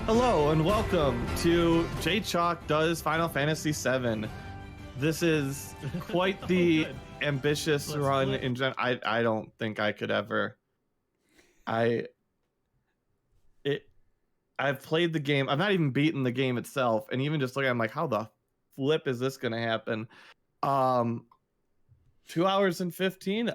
Hello and welcome to Jaychalke Does Final Fantasy VII. This is quite the ambitious run in general. I don't think I could ever. I've played the game. I've not even beaten the game itself, and even just looking, I'm like, how the flip is this gonna happen? 2 hours and 15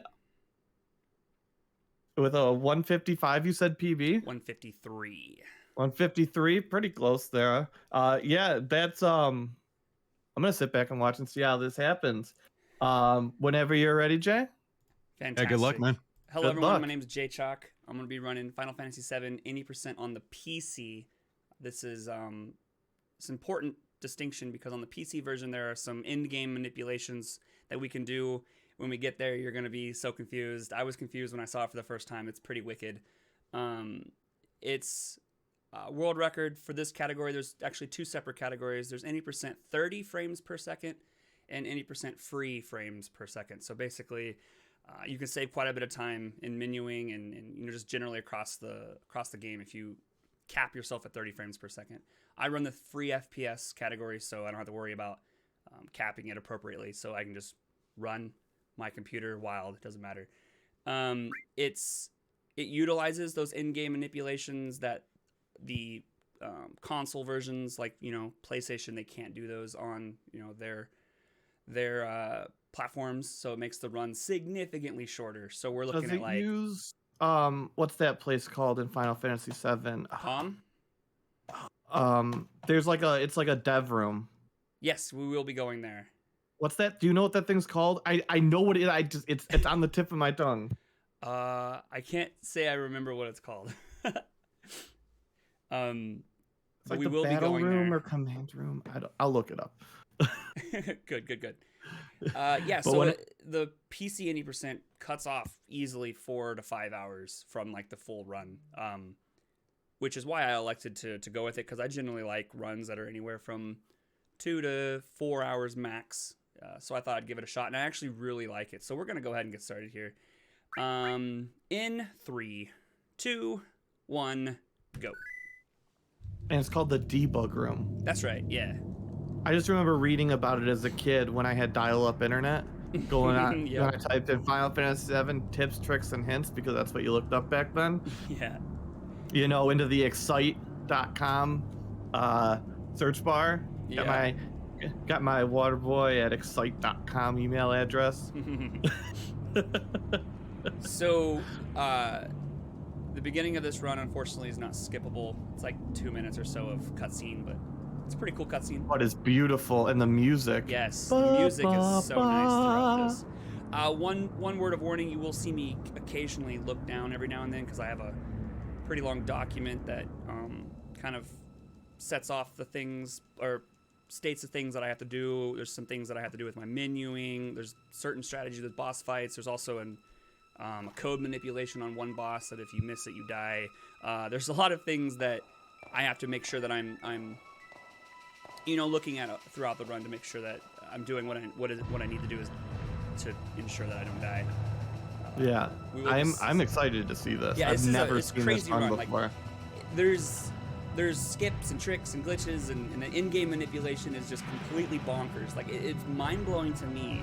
with a 155. You said PB? 153. 153, pretty close there. Yeah, that's I'm gonna sit back and watch and see how this happens. Whenever you're ready, Jay. Fantastic. Yeah, good luck, man. Hello, Good everyone. luck. My name is Jaychalke. I'm going to be running Final Fantasy VII 80% on the PC. This is it's an important distinction because on the PC version, there are some in-game manipulations that we can do. When we get there, you're going to be so confused. I was confused when I saw it for the first time. It's pretty wicked. It's world record for this category. There's actually two separate categories. There's 80% 30 frames per second and 80% free frames per second. So basically, you can save quite a bit of time in menuing and just generally across the game if you cap yourself at 30 frames per second. I run the free FPS category, so I don't have to worry about capping it appropriately. So I can just run my computer wild. It doesn't matter. It utilizes those in-game manipulations that the console versions, like PlayStation, they can't do those on their platforms, so it makes the run significantly shorter. So we're looking at like use what's that place called in Final Fantasy VII? There's like it's like a dev room. Yes, we will be going there. What's that? Do you know what that thing's called? I know what it is. It's on the tip of my tongue. I can't say I remember what it's called. It's like we the will be battle going room there. or command room. I'll look it up. Good. Yeah, But so the PC 80% cuts off easily 4 to 5 hours from like the full run, which is why I elected to go with it, because I generally like runs that are anywhere from 2 to 4 hours max. So I thought I'd give it a shot, and I actually really like it. So we're gonna go ahead and get started here. In 3, 2, 1, go. And it's called the debug room. That's right. Yeah. I just remember reading about it as a kid when I had dial-up internet. Going on, Yep. when I typed in Final Fantasy VII tips, tricks, and hints, because that's what you looked up back then. Yeah. Into the excite.com search bar. Yeah. Got my waterboy at excite.com email address. So, the beginning of this run, unfortunately, is not skippable. It's like 2 minutes or so of cutscene, but it's a pretty cool cutscene. But it's beautiful, and the music. Yes, the music is so nice throughout this. One word of warning: you will see me occasionally look down every now and then because I have a pretty long document that kind of sets off the things or states the things that I have to do. There's some things that I have to do with my menuing. There's certain strategies with boss fights. There's also a code manipulation on one boss that if you miss it, you die. There's a lot of things that I have to make sure that I'm looking at throughout the run to make sure that I'm doing what I need to do is to ensure that I don't die. Yeah, I'm excited to see this. Yeah, I've never it's seen crazy this run run. before. Like, there's skips and tricks and glitches and the in-game manipulation is just completely bonkers. Like it's mind-blowing to me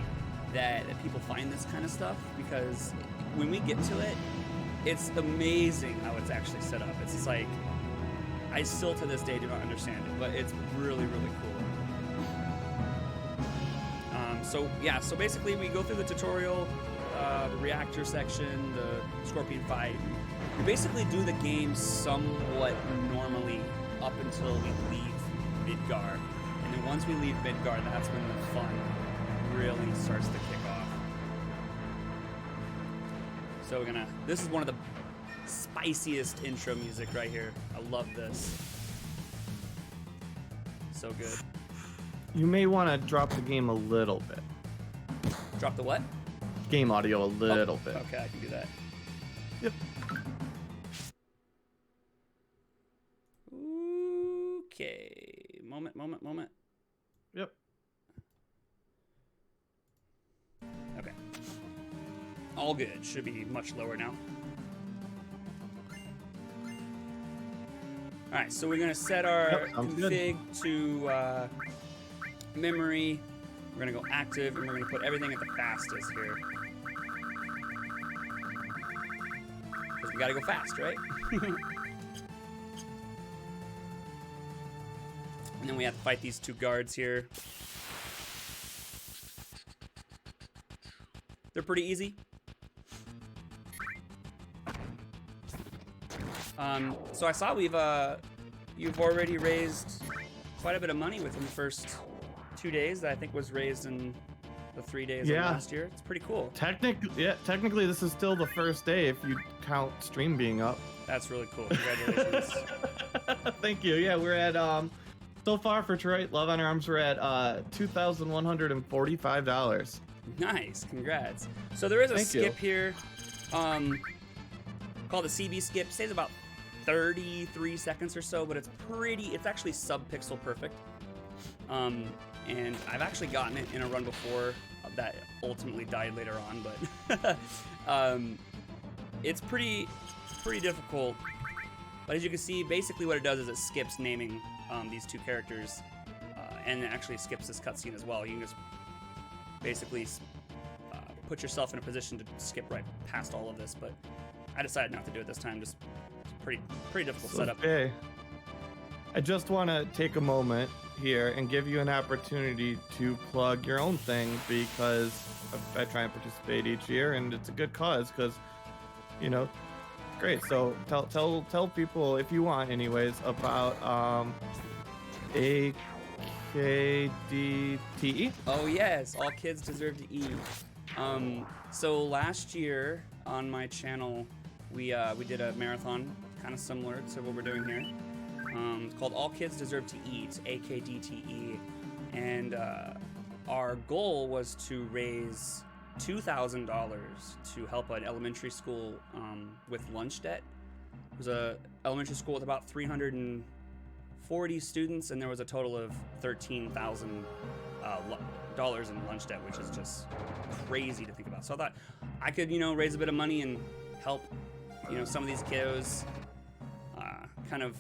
that people find this kind of stuff, because when we get to it, it's amazing how it's actually set up. It's just like, I still to this day do not understand it, but it's really, really cool. So basically we go through the tutorial, the reactor section, the scorpion fight. We basically do the game somewhat normally up until we leave Midgar. And then once we leave Midgar, that's when the fun really starts to kick off. So this is one of the spiciest intro music right here. I love this. So good. You may want to drop the game a little bit. Drop the what? Game audio a little bit. Okay, I can do that. Yep. Okay. Moment. Yep. Okay. All good. Should be much lower now. All right, so we're gonna set our sounds good. config to memory. We're gonna go active, and we're gonna put everything at the fastest here. Because we gotta go fast, right? And then we have to fight these two guards here. They're pretty easy. So I saw you've already raised quite a bit of money within the first 2 days. That I think was raised in the 3 days of last year. It's pretty cool. Technically, this is still the first day if you count stream being up. That's really cool. Congratulations. Thank you. Yeah, we're at so far for Troy Love on Arms, we're at $2,145. Nice. Congrats. So there is a skip here called the CB skip. It stays about 33 seconds or so, but it's actually sub-pixel perfect. And I've actually gotten it in a run before that ultimately died later on, but it's pretty difficult. But as you can see, basically what it does is it skips naming these two characters, and it actually skips this cutscene as well. You can just basically put yourself in a position to skip right past all of this, but I decided not to do it this time. Just pretty difficult setup. Okay. I just want to take a moment here and give you an opportunity to plug your own thing, because I try and participate each year, and it's a good cause, because, you know, great. So tell people, if you want anyways, about AKDTE. Oh yes, all kids deserve to eat. So last year on my channel, we did a marathon, kind of similar to what we're doing here. It's called All Kids Deserve to Eat, AKDTE, and our goal was to raise $2,000 to help an elementary school with lunch debt. It was a elementary school with about 340 students, and there was a total of $13,000 in lunch debt, which is just crazy to think about. So I thought I could, raise a bit of money and help, some of these kiddos kind of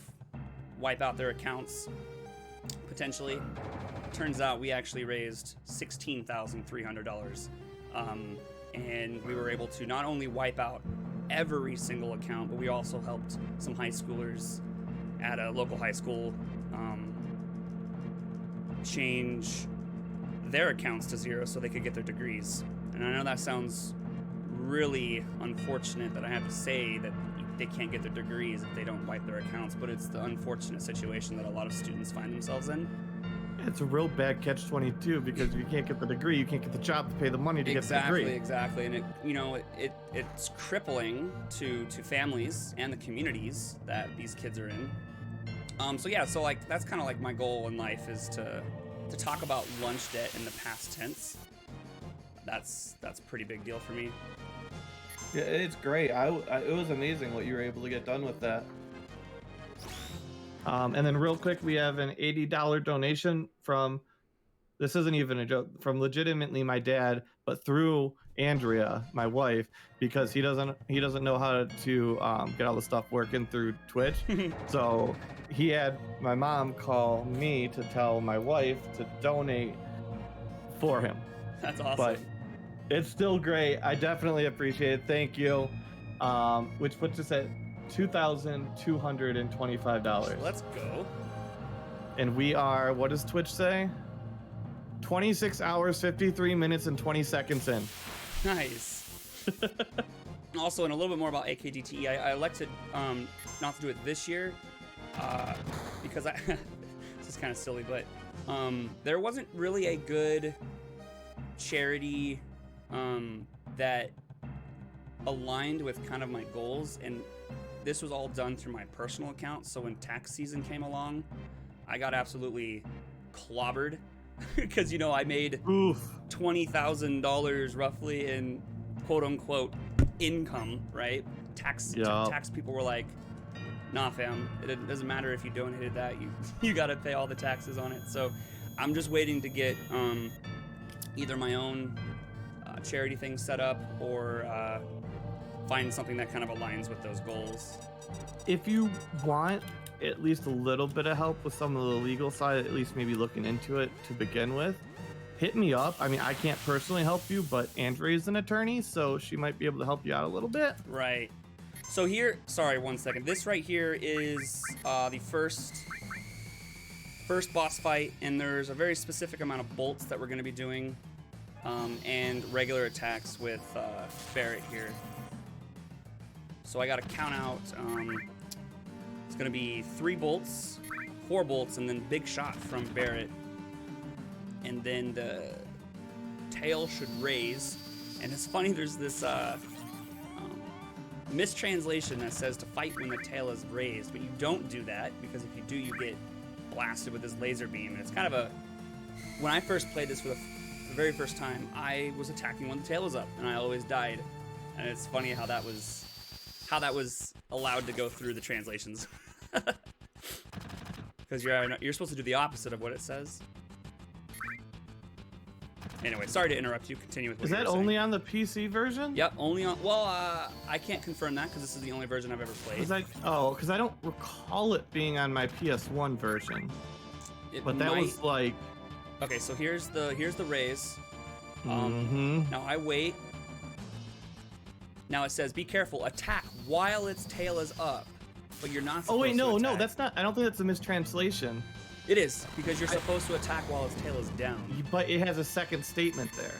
wipe out their accounts, potentially. Turns out we actually raised $16,300. And we were able to not only wipe out every single account, but we also helped some high schoolers at a local high school change their accounts to zero so they could get their degrees. And I know that sounds really unfortunate that I have to say that they can't get their degrees if they don't wipe their accounts, but it's the unfortunate situation that a lot of students find themselves in. It's a real bad catch-22, because if you can't get the degree, you can't get the job to pay the money to get the degree. Exactly. And it's crippling to families and the communities that these kids are in. So that's kind of like my goal in life, is to talk about lunch debt in the past tense. That's a pretty big deal for me. Yeah, it's great. It was amazing what you were able to get done with that. And then real quick, we have an $80 donation from, this isn't even a joke, from legitimately my dad, but through Andrea, my wife, because he doesn't know how to get all the stuff working through Twitch. So he had my mom call me to tell my wife to donate for him. That's awesome. But it's still great. I definitely appreciate it. Thank you. Which puts us at $2,225. Let's go. And we are, what does Twitch say? 26 hours, 53 minutes, and 20 seconds in. Nice. Also, and a little bit more about AKDTE, I elected not to do it this year because this is kind of silly, but there wasn't really a good charity that aligned with kind of my goals, and this was all done through my personal account. So when tax season came along, I got absolutely clobbered because I made $20,000 roughly in quote unquote income, right? Tax people were like, nah fam, it doesn't matter if you donated that, you gotta pay all the taxes on it. So I'm just waiting to get either my own charity thing set up, or find something that kind of aligns with those goals. If you want at least a little bit of help with some of the legal side, at least maybe looking into it to begin with, hit me up. I mean, I can't personally help you, but Andrea's an attorney, so she might be able to help you out a little bit. Right. So here, sorry, 1 second. This right here is the first boss fight, and there's a very specific amount of bolts that we're going to be doing, and regular attacks with Barrett here. So I got to count out. It's going to be 3 bolts, 4 bolts, and then big shot from Barrett. And then the tail should raise. And it's funny, there's this mistranslation that says to fight when the tail is raised, but you don't do that, because if you do, you get blasted with this laser beam. And it's kind of a... When I first played this for the very first time, I was attacking when the tail was up, and I always died. And it's funny how that was allowed to go through the translations. Because you're supposed to do the opposite of what it says. Anyway, sorry to interrupt you. Continue with what you were saying. Is that only on the PC version? Yep, only on... Well, I can't confirm that because this is the only version I've ever played. Because I don't recall it being on my PS1 version. But that was like... Okay, so here's the raise. Mm-hmm. Now I wait. Now it says, be careful, attack while its tail is up. But you're not supposed to Oh wait, no, attack. that's not... I don't think that's a mistranslation. It is, because you're supposed to attack while its tail is down. But it has a second statement there.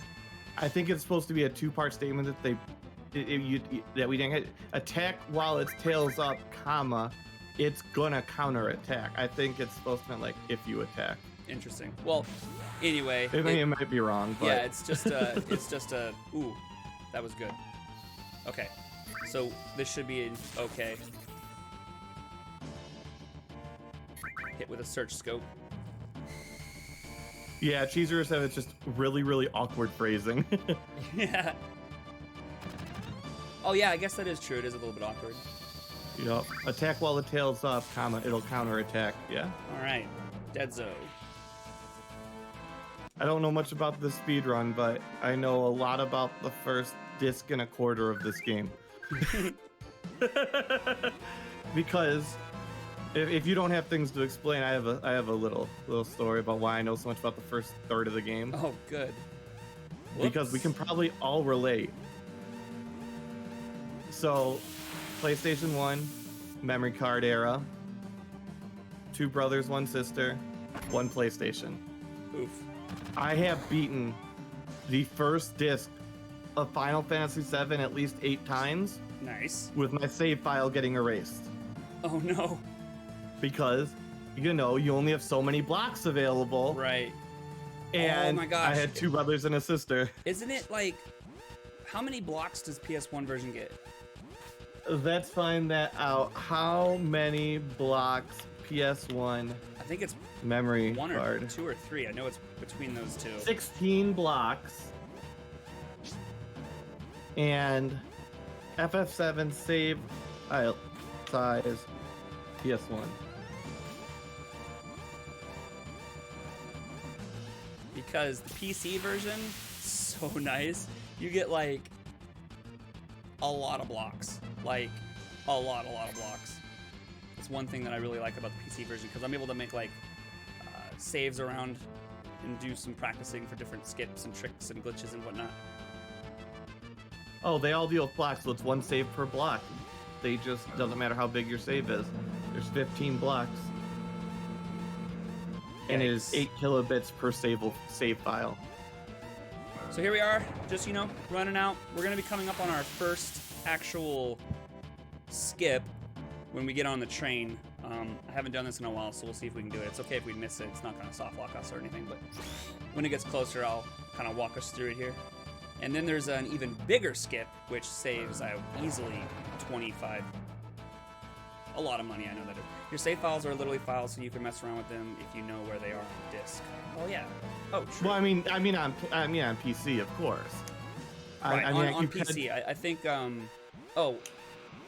I think it's supposed to be a 2-part statement that that we didn't get. Attack while its tail's up, comma, it's gonna counter attack. I think it's supposed to mean like if you attack. Interesting. Well, anyway. It might be wrong, but... Yeah, it's just a, ooh, that was good. Okay, so this should be okay. Hit with a search scope. Yeah, Cheezer said it's just really, really awkward phrasing. Yeah. Oh yeah, I guess that is true. It is a little bit awkward. Yep. Attack while the tail's up, comma, it'll counter attack. Yeah. All right. Deadzo. I don't know much about the speed run, but I know a lot about the first disc and a quarter of this game. Because if you don't have things to explain, I have a little story about why I know so much about the first third of the game. Oh, good. Because we can probably all relate. So, PlayStation 1, memory card era, 2 brothers, 1 sister, 1 PlayStation. Oof. I have beaten the first disc of Final Fantasy VII at least 8 times. Nice. With my save file getting erased. Oh no. Because, you know, you only have so many blocks available. Right. And oh my gosh. I had 2 brothers and a sister. Isn't it like, how many blocks does PS1 version get? Let's find that out. How many blocks PS1? I think it's memory 1 or card. 2 or 3. I know it's between those 2. 16 blocks. And FF7 save file size PS1. Because the PC version, so nice. You get like a lot of blocks. Like a lot of blocks. It's one thing that I really like about the PC version, because I'm able to make like saves around and do some practicing for different skips and tricks and glitches and whatnot. Oh, they all deal with blocks, so it's 1 save per block. They just, doesn't matter how big your save is. There's 15 blocks. And it is 8 kilobits per save file. So here we are, just, you know, running out. We're going to be coming up on our first actual skip when we get on the train. I haven't done this in a while, so we'll see if we can do it. It's okay if we miss it. It's not going to soft lock us or anything, but when it gets closer, I'll kind of walk us through it here. And then there's an even bigger skip, which saves easily 25. A lot of money, I know that. Your save files are literally files, so you can mess around with them if you know where they are on disk. Oh yeah. Oh, true. Well, I mean on PC, of course. Right, on PC. I think. Oh,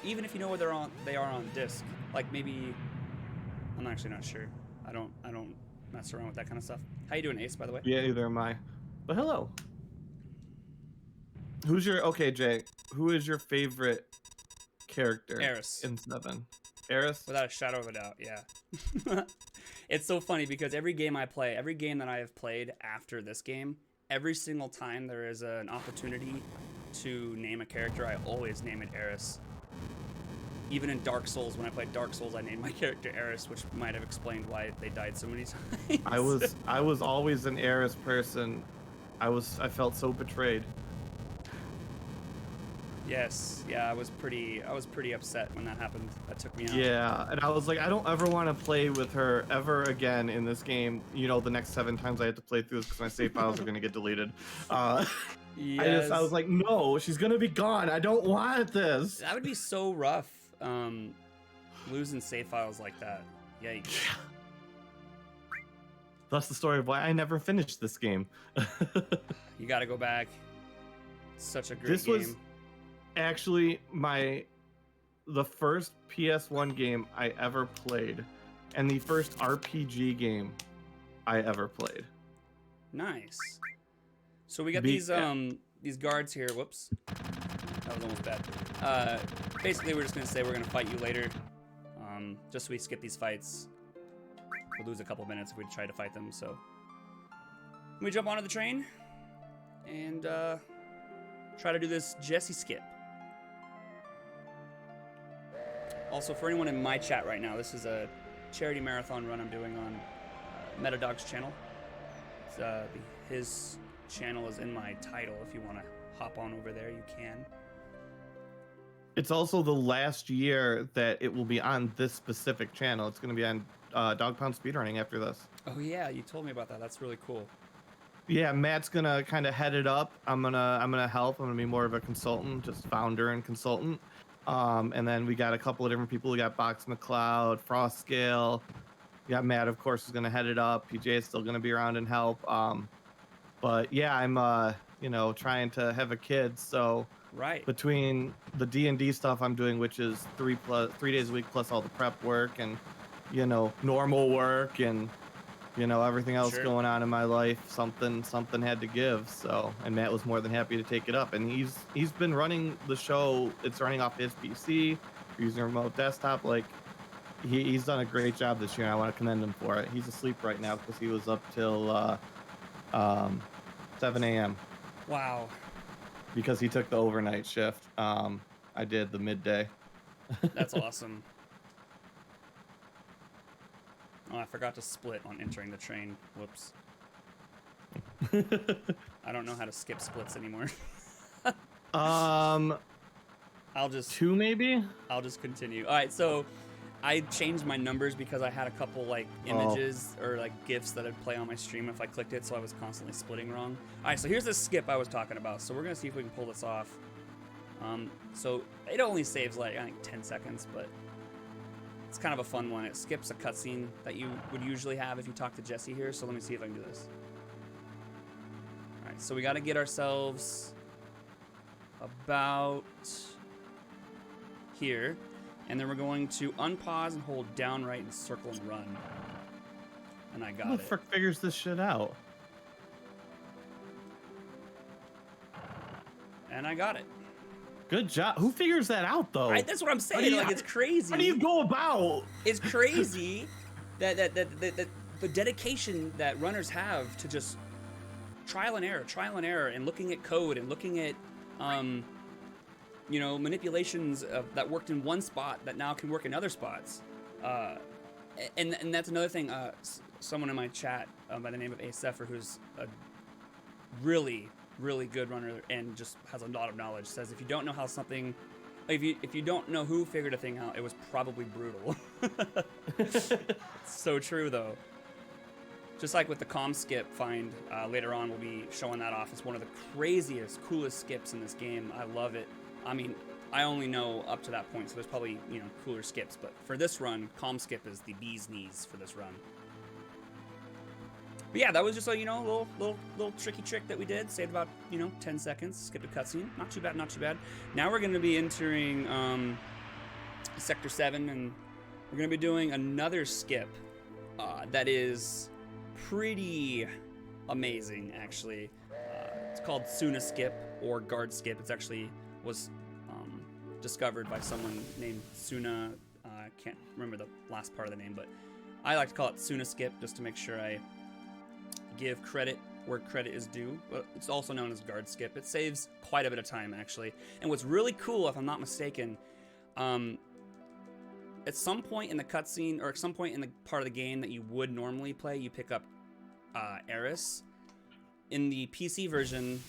even if you know where they are on disk. Like maybe. I'm actually not sure. I don't mess around with that kind of stuff. How you doing, Ace? By the way. Yeah, neither am I. But hello. Who's your okay, Jay? Who is your favorite character Eris. in 7? Eris? Without a shadow of a doubt, yeah. It's so funny because every game I play, every game that I have played after this game, every single time there is an opportunity to name a character, I always name it Eris. Even in Dark Souls, when I played Dark Souls, I named my character Eris, which might have explained why they died so many times. I was always an Eris person. I felt so betrayed. Yes, yeah, I was pretty upset when that happened. That took me out. Yeah, and I was like, I don't ever want to play with her ever again in this game. You know, the next 7 times I had to play through this because my save files are gonna get deleted. Yes. I was like, no, she's gonna be gone. I don't want this. That would be so rough. Losing save files like that. Yikes. That's the story of why I never finished this game. You got to go back. It's such a great This game. was actually the first PS1 game I ever played, and the first RPG game I ever played. Nice. So we got these guards here. Whoops. That was almost bad. Basically, we're just gonna say we're gonna fight you later. Just so we skip these fights. We'll lose a couple minutes if we try to fight them. So we jump onto the train and try to do this Jesse skip. Also, for anyone in my chat right now, this is a charity marathon run I'm doing on Metadog's channel. His channel is in my title. If you want to hop on over there, you can. It's also the last year that it will be on this specific channel. It's going to be on DogPoundSpeedrunning after this. Oh yeah, you told me about that. That's really cool. Yeah, Matt's gonna kind of head it up. I'm gonna help. I'm gonna be more of a consultant, just founder and consultant. And then we got a couple of different people. We got Box McCloud, Frostscale. We got Matt, of course, is gonna head it up. PJ is still gonna be around and help. But yeah, I'm you know, trying to have a kid, so. Right. Between the D&D stuff I'm doing, which is 3 days a week plus all the prep work and, you know, normal work and, you know, everything else going on in my life, something had to give. So, and Matt was more than happy to take it up. And he's been running the show. It's running off his PC, using a remote desktop. Like, he's done a great job this year. And I want to commend him for it. He's asleep right now because he was up till 7 a.m. Wow. Because he took the overnight shift. I did the midday. That's awesome. Oh, I forgot to split on entering the train. Whoops. I don't know how to skip splits anymore. I'll just 2 maybe. I'll just continue. All right, so I changed my numbers because I had a couple like images or like GIFs that I'd play on my stream if I clicked it, so I was constantly splitting wrong. All right, so here's the skip I was talking about. So we're gonna see if we can pull this off. So it only saves like I think 10 seconds, but it's kind of a fun one. It skips a cutscene that you would usually have if you talk to Jesse here. So let me see if I can do this. All right, so we got to get ourselves about here. And then we're going to unpause and hold down right and circle and run. And I got it. Who the frick figures this shit out? And I got it. Good job. Who figures that out, though? Right, that's what I'm saying. Like, it's crazy. How do you go about? It's crazy that the dedication that runners have to just trial and error, and looking at code and looking at you know, manipulations that worked in one spot that now can work in other spots. And that's another thing. Someone in my chat by the name of Acepher, who's a really good runner and just has a lot of knowledge, says if you don't know how something, if you don't know who figured a thing out, it was probably brutal. It's so true though. Just like with the comm skip find, later on we'll be showing that off. It's one of the craziest, coolest skips in this game. I love it. I mean, I only know up to that point, so there's probably, you know, cooler skips. But for this run, comm skip is the bee's knees for this run. But yeah, that was just a, you know, little tricky trick that we did. Saved about, you know, 10 seconds. Skipped a cutscene. Not too bad, not too bad. Now we're going to be entering Sector 7, and we're going to be doing another skip that is pretty amazing, actually. It's called Suna Skip. or guard skip. It's actually was discovered by someone named Suna. I can't remember the last part of the name, but I like to call it Suna skip just to make sure I give credit where credit is due. But it's also known as guard skip. It saves quite a bit of time, actually. And what's really cool, if I'm not mistaken, at some point in the cutscene, or at some point in the part of the game that you would normally play, you pick up Eris. In the PC version,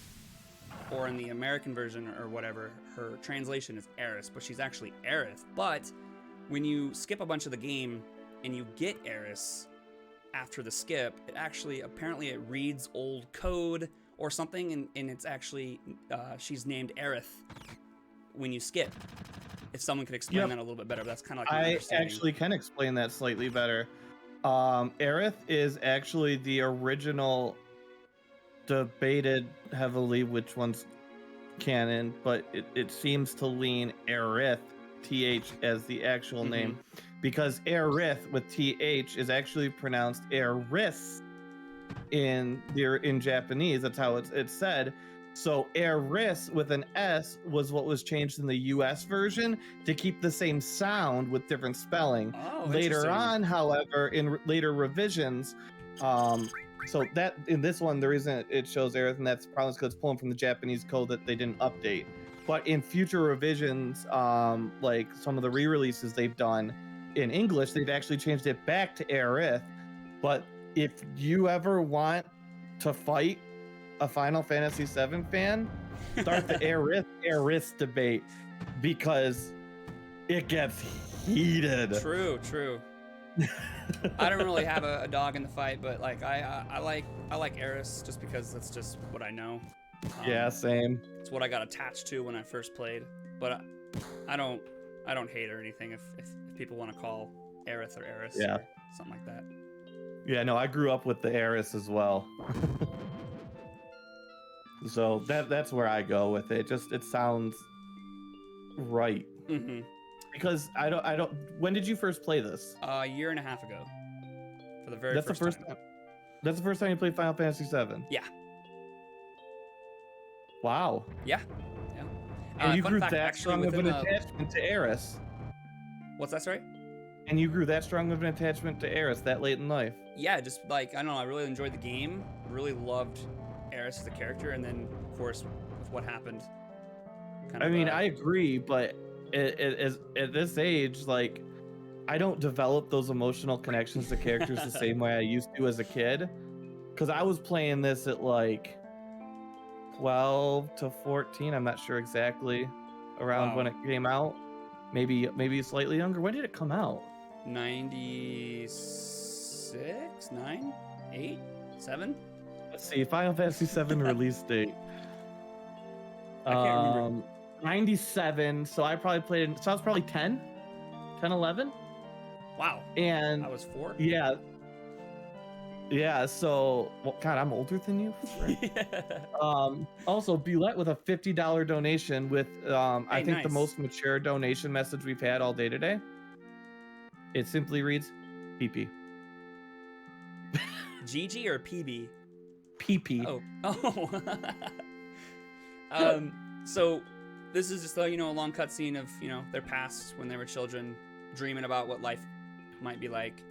or in the American version, or whatever, her translation is Eris, but she's actually Aerith. But when you skip a bunch of the game and you get Eris after the skip, it actually, apparently it reads old code or something, and it's actually, she's named Aerith when you skip. If someone could explain that a little bit better, but that's kind of like I actually can explain that slightly better. Aerith is actually the original, debated heavily which one's canon, but it seems to lean Aerith, TH, as the actual name, because Aerith with TH is actually pronounced Eris in Japanese. That's how it's said. So Eris with an S was what was changed in the US version to keep the same sound with different spelling. Later on, however, in later revisions, so that in this one, the reason it shows Aerith, and that's probably because it's pulling from the Japanese code that they didn't update. But in future revisions, like some of the re-releases they've done in English, they've actually changed it back to Aerith. But if you ever want to fight a Final Fantasy VII fan, start the Aerith debate, because it gets heated. True. I don't really have a dog in the fight, but like I like Eris just because that's just what I know. Yeah, same. It's what I got attached to when I first played, but I don't hate or anything if people want to call Aerith or Eris or something like that. Yeah, no, I grew up with the Eris as well. So that's where I go with it. Just it sounds right. Because I don't. When did you first play this? A year and a half ago. For the very first time. That's the first time you played Final Fantasy VII? Yeah. Wow. Yeah. And you grew that strong of an attachment to Eris. What's that, sorry? And you grew that strong of an attachment to Eris that late in life. Yeah, just like, I don't know, I really enjoyed the game. Really loved Eris as a character, and then, of course, with what happened. I agree, but at this age, like, I don't develop those emotional connections to characters the same way I used to as a kid. Because I was playing this at like 12 to 14. I'm not sure exactly around when it came out. Maybe slightly younger. When did it come out? 96, 9, 8, 7? Let's see, Final Fantasy VII release date. I can't remember. 97, so I probably played, so I was probably 10, 11. Wow. And I was 4? Yeah, so, well, God, I'm older than you. Also, Bulette with a $50 donation with, I think the most mature donation message we've had all day today. It simply reads, PP. GG or PB? PP. Oh. So this is just a long cutscene of their past when they were children, dreaming about what life might be like.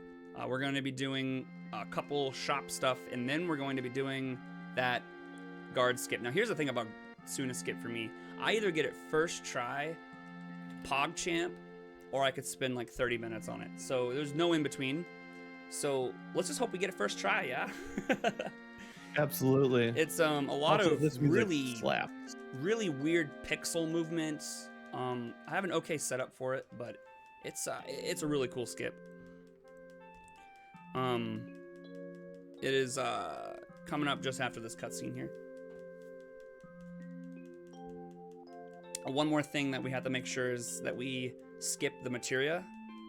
We're going to be doing a couple shop stuff, and then we're going to be doing that guard skip. Now here's the thing about Suna skip for me. I either get it first try, PogChamp, or I could spend like 30 minutes on it. So there's no in between. So let's just hope we get it first try, yeah? Absolutely. It's a lot of really weird pixel movements. I have an okay setup for it, but it's a really cool skip. It is coming up just after this cutscene here. One more thing that we have to make sure is that we skip the materia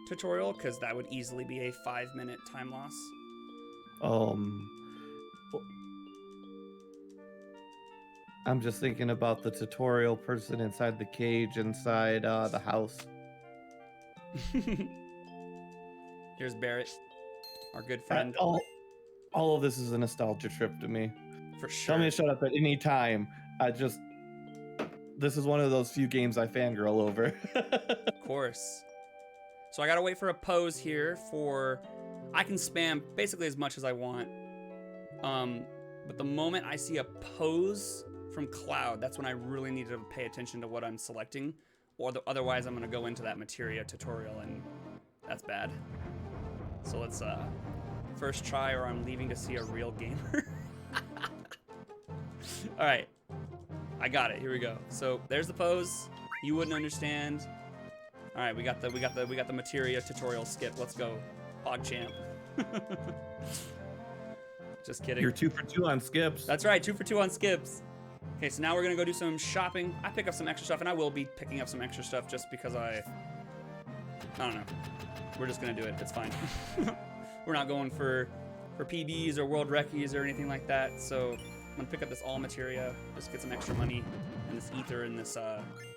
tutorial, because that would easily be a 5-minute time loss. I'm just thinking about the tutorial person inside the cage inside the house. Here's Barrett, our good friend. All of this is a nostalgia trip to me. For sure. Tell me to shut up at any time. this is one of those few games I fangirl over. Of course. So I gotta wait for a pose here for... I can spam basically as much as I want. But the moment I see a pose from Cloud, that's when I really need to pay attention to what I'm selecting. Or otherwise I'm gonna go into that materia tutorial and that's bad. So let's first try or I'm leaving to see a real gamer. All right, I got it, here we go. So there's the pose, you wouldn't understand. All right, we got the materia tutorial skip, let's go, PogChamp. Just kidding. You're 2 for 2 on skips. That's right, 2 for 2 on skips. Okay, so now we're gonna go do some shopping. I pick up some extra stuff, and I will be picking up some extra stuff just because I don't know. We're just gonna do it, it's fine. We're not going for PBs or world recce's or anything like that, so I'm gonna pick up this all materia, just get some extra money, and this ether in this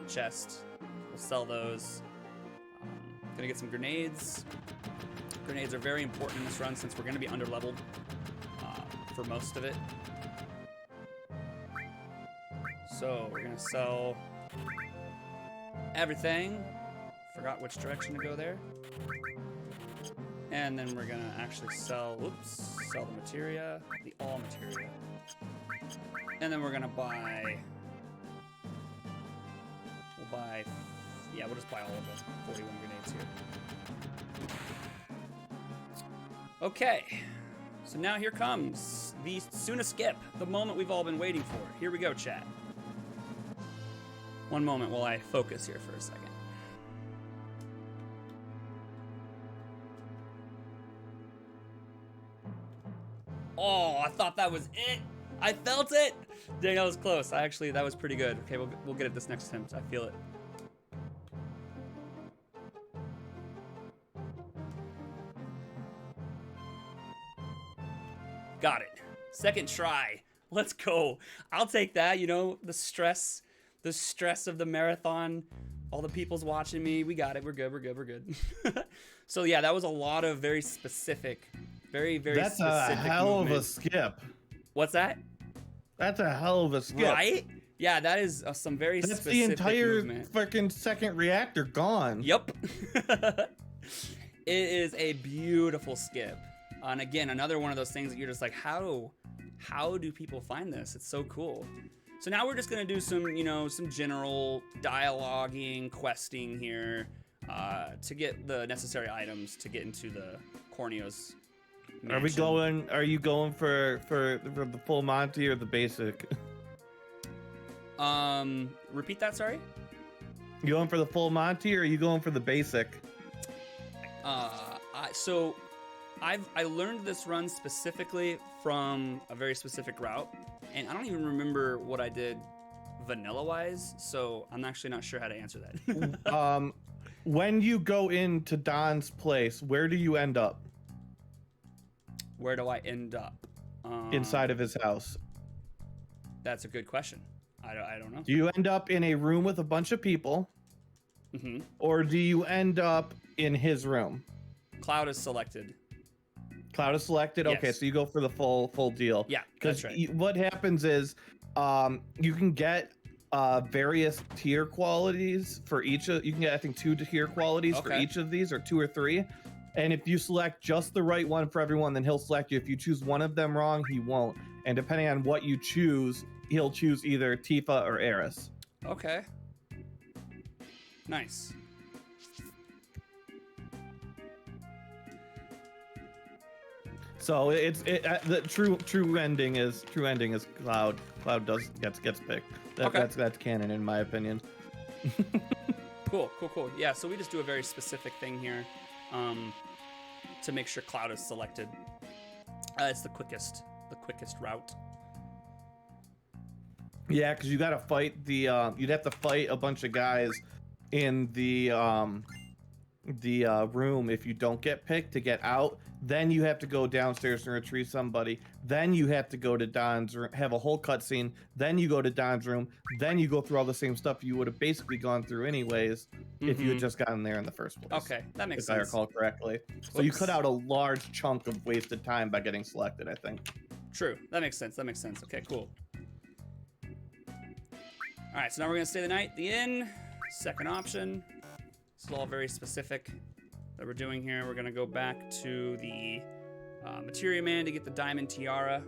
chest. We'll sell those. Gonna get some grenades. Grenades are very important in this run since we're gonna be under-leveled for most of it. So we're gonna sell everything. Forgot which direction to go there. And then we're gonna actually sell, sell the materia, the all materia. And then we're gonna buy, we'll just buy all of the 41 grenades here. Okay, so now here comes the Suna skip, the moment we've all been waiting for. Here we go, chat. One moment while I focus here for a second. Oh, I thought that was it. I felt it. Dang, that was close. That was pretty good. Okay, we'll get it this next attempt. I feel it. Got it. Second try. Let's go. I'll take that. You know, the stress of the marathon. All the people's watching me. We got it. We're good. So yeah, that was a lot of very specific, very That's specific a hell movement. of a skip. What's that? That's a hell of a skip. Right? Yeah, that is some very That's specific the entire movement. fucking second reactor gone. Yep. It is a beautiful skip. And again, another one of those things that you're just like, how do people find this? It's so cool. So now we're just gonna do some, some general dialoguing, questing here, to get the necessary items to get into the Corneo's mansion. Are you going for the full Monty or the basic? Repeat that, sorry? You going for the full Monty or are you going for the basic? So I learned this run specifically from a very specific route, and I don't even remember what I did vanilla-wise, so I'm actually not sure how to answer that. When you go into Don's place, where do you end up? Where do I end up? Inside of his house. That's a good question. I don't know. Do you end up in a room with a bunch of people? Mm-hmm. Or do you end up in his room? Cloud is selected. Cloud is selected? Yes. Okay, so you go for the full deal. Yeah, that's right. What happens is you can get various tier qualities for each of, you can get I think 2 tier qualities for each of these, or 2 or 3. And if you select just the right one for everyone, then he'll select you. If you choose one of them wrong, he won't. And depending on what you choose, he'll choose either Tifa or Eris. Okay. Nice. So the true ending is Cloud. Cloud gets picked. That's canon in my opinion. Cool. Yeah, so we just do a very specific thing here, to make sure Cloud is selected. It's the quickest route. Yeah, because you got to fight the you'd have to fight a bunch of guys in the room if you don't get picked to get out. Then you have to go downstairs and retrieve somebody. Then you have to go to Don's room, have a whole cutscene. Then you go to Don's room. Then you go through all the same stuff you would have basically gone through anyways if you had just gotten there in the first place. Okay, that makes sense. If I recall correctly. So you cut out a large chunk of wasted time by getting selected, I think. True. That makes sense. Okay, cool. All right, so now we're gonna stay the night. The inn, second option. This is all very specific that we're doing here. We're gonna go back to the Materia Man to get the diamond tiara.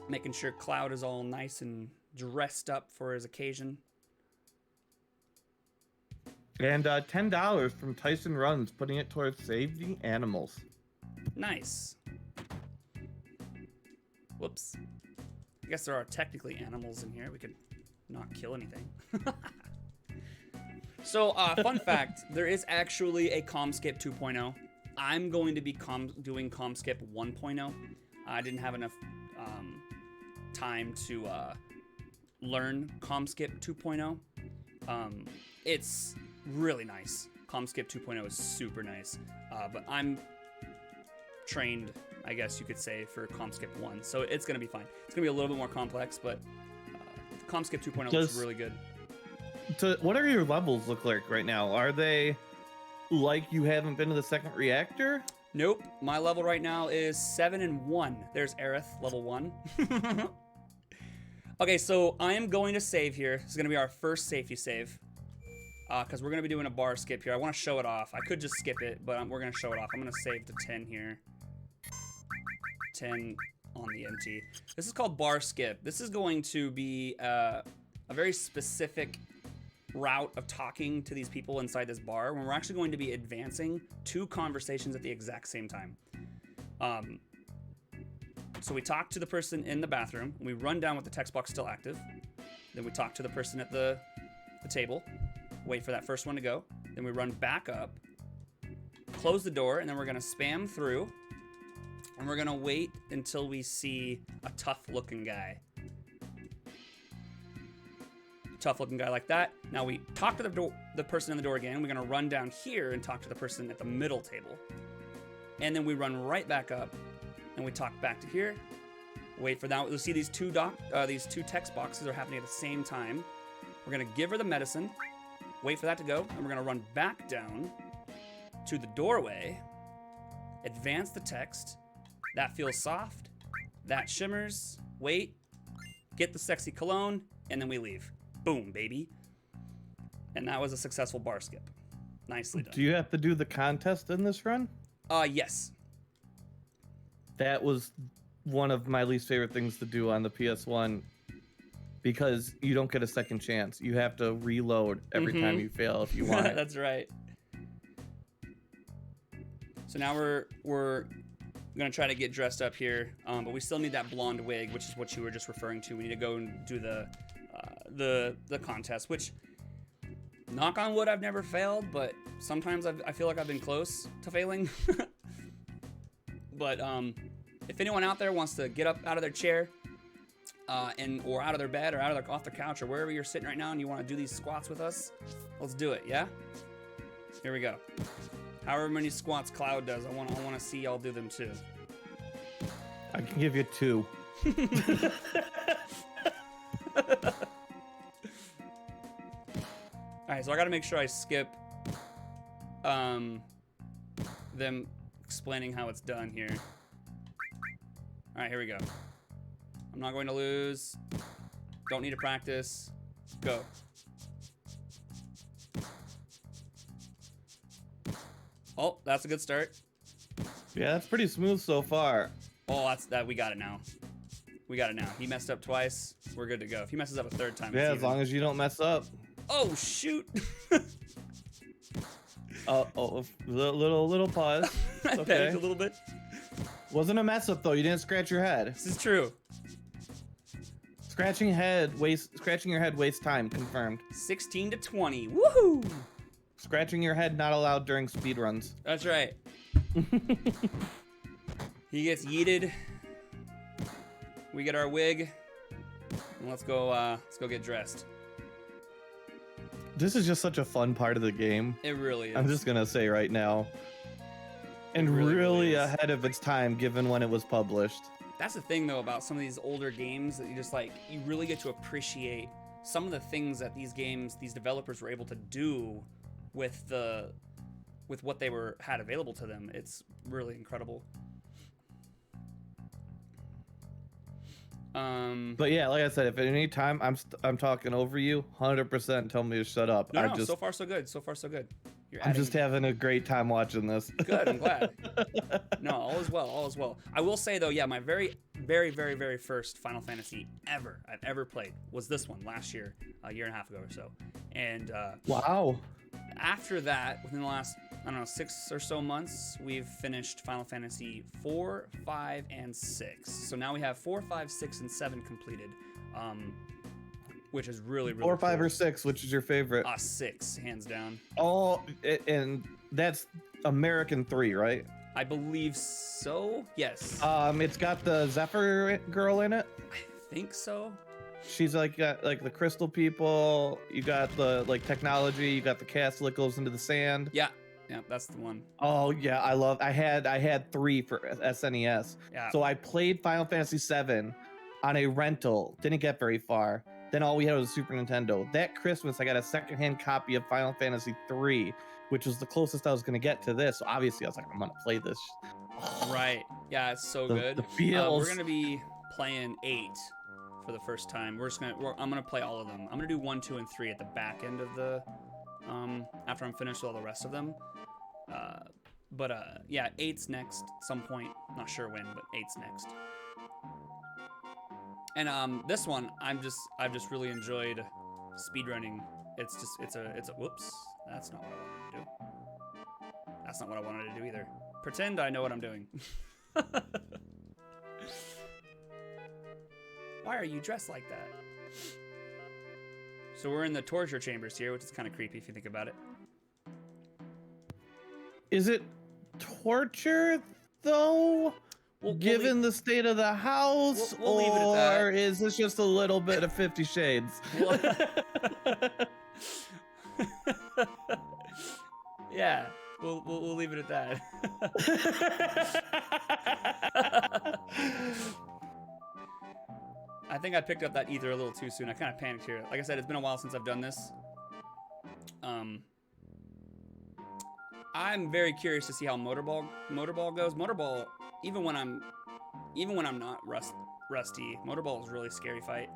Making sure Cloud is all nice and dressed up for his occasion. And $10 from Tyson Runs, putting it towards Save the Animals. Nice. Whoops. I guess there are technically animals in here. We could not kill anything. So, fun fact, there is actually a ComSkip 2.0. I'm going to be doing ComSkip 1.0. I didn't have enough time to learn ComSkip 2.0. It's really nice. ComSkip 2.0 is super nice. But I'm trained, I guess you could say, for ComSkip 1. So it's going to be fine. It's going to be a little bit more complex, but ComSkip 2.0 is really good. What are your levels look like right now? Are they like you haven't been to the second reactor? Nope. My level right now is 7 and 1. There's Aerith, level 1. Okay, so I am going to save here. This is going to be our first safety save. Because we're going to be doing a bar skip here. I want to show it off. I could just skip it, but we're going to show it off. I'm going to save the 10 here. 10 on the empty. This is called bar skip. This is going to be a very specific route of talking to these people inside this bar when we're actually going to be advancing 2 conversations at the exact same time. So we talk to the person in the bathroom. We run down with the text box still active. Then we talk to the person at the table. Wait for that first one to go. Then we run back up, close the door, and then we're gonna spam through. And we're gonna wait until we see a tough-looking guy. Tough-looking guy like that. Now we talk to the person in the door again. We're gonna run down here and talk to the person at the middle table. And then we run right back up, and we talk back to here. Wait for that. You'll see these two text boxes are happening at the same time. We're gonna give her the medicine. Wait for that to go, and we're gonna run back down to the doorway, advance the text. That feels soft, that shimmers, wait, get the sexy cologne, and then we leave. Boom, baby. And that was a successful bar skip. Nicely done. Do you have to do the contest in this run? Yes. That was one of my least favorite things to do on the PS1. Because you don't get a second chance. You have to reload every time you fail if you want it. That's right. So now we're gonna try to get dressed up here, but we still need that blonde wig, which is what you were just referring to. We need to go and do the contest, which, knock on wood, I've never failed, but sometimes I feel like I've been close to failing. But if anyone out there wants to get up out of their chair, or out of their bed, or off their couch, or wherever you're sitting right now, and you want to do these squats with us, let's do it. Yeah. Here we go. However many squats Cloud does, I want to see y'all do them too. I can give you 2. All right, so I got to make sure I skip them explaining how it's done here. All right, here we go. I'm not going to lose. Don't need to practice. Go. Oh, that's a good start. Yeah, that's pretty smooth so far. Oh, we got it now. We got it now. He messed up twice. We're good to go. If he messes up a third time, yeah, as long as you don't mess up. Oh, shoot. Little pause. I Okay. panicked a little bit. Wasn't a mess up though. You didn't scratch your head. This is true. Scratching your head wastes time. Confirmed. 16 to 20. Woohoo! Scratching your head not allowed during speedruns. That's right. He gets yeeted. We get our wig. And let's go get dressed. This is just such a fun part of the game. It really is. I'm just gonna say right now. And really ahead of its time given when it was published. That's the thing though about some of these older games, that you really get to appreciate some of the things that these developers were able to do with what they had available to them. It's really incredible. But yeah, like I said, if at any time I'm talking over you, 100% tell me to shut up. No, so far so good. So far so good. I'm just having a great time watching this. Good, I'm glad. No, all is well, all is well. I will say though, yeah, my very first Final Fantasy I've ever played was this one last year, a year and a half ago or so. And wow. After that, within the last, I don't know, 6 or so months, we've finished Final Fantasy 4, 5, and 6. So now we have 4, 5, 6, and 7 completed, which is really 4, 5, cool. or 6. Which is your favorite? 6, hands down. Oh, and that's American 3, right? I believe so. Yes. It's got the Zephyr girl in it. I think so. She's like got like the crystal people. You got the like technology. You got the castle that goes into the sand. Yeah, that's the one. Oh yeah, I had 3 for SNES. Yeah. So I played Final Fantasy 7 on a rental. Didn't get very far. Then all we had was a Super Nintendo. That Christmas, I got a secondhand copy of Final Fantasy 3, which was the closest I was gonna get to this. So obviously, I was like, I'm gonna play this. Right. Yeah, it's so good. The feels. We're gonna be playing 8 for the first time. I'm gonna play all of them. I'm gonna do 1, 2, and 3 at the back end of the after I'm finished with all the rest of them. Yeah, 8's next at some point. Not sure when, but 8's next. And this one I've just really enjoyed speedrunning. It's a whoops. That's not what I wanted to do. That's not what I wanted to do either. Pretend I know what I'm doing. Why are you dressed like that? So we're in the torture chambers here, which is kind of creepy if you think about it. Is it torture though? Given the state of the house, we'll leave it at that. Or is this just a little bit of 50 Shades? Yeah, we'll leave it at that. I think I picked up that ether a little too soon. I kind of panicked here. Like I said, it's been a while since I've done this. I'm very curious to see how Motorball goes. Motorball, even when I'm not rusty, Motorball is a really scary fight.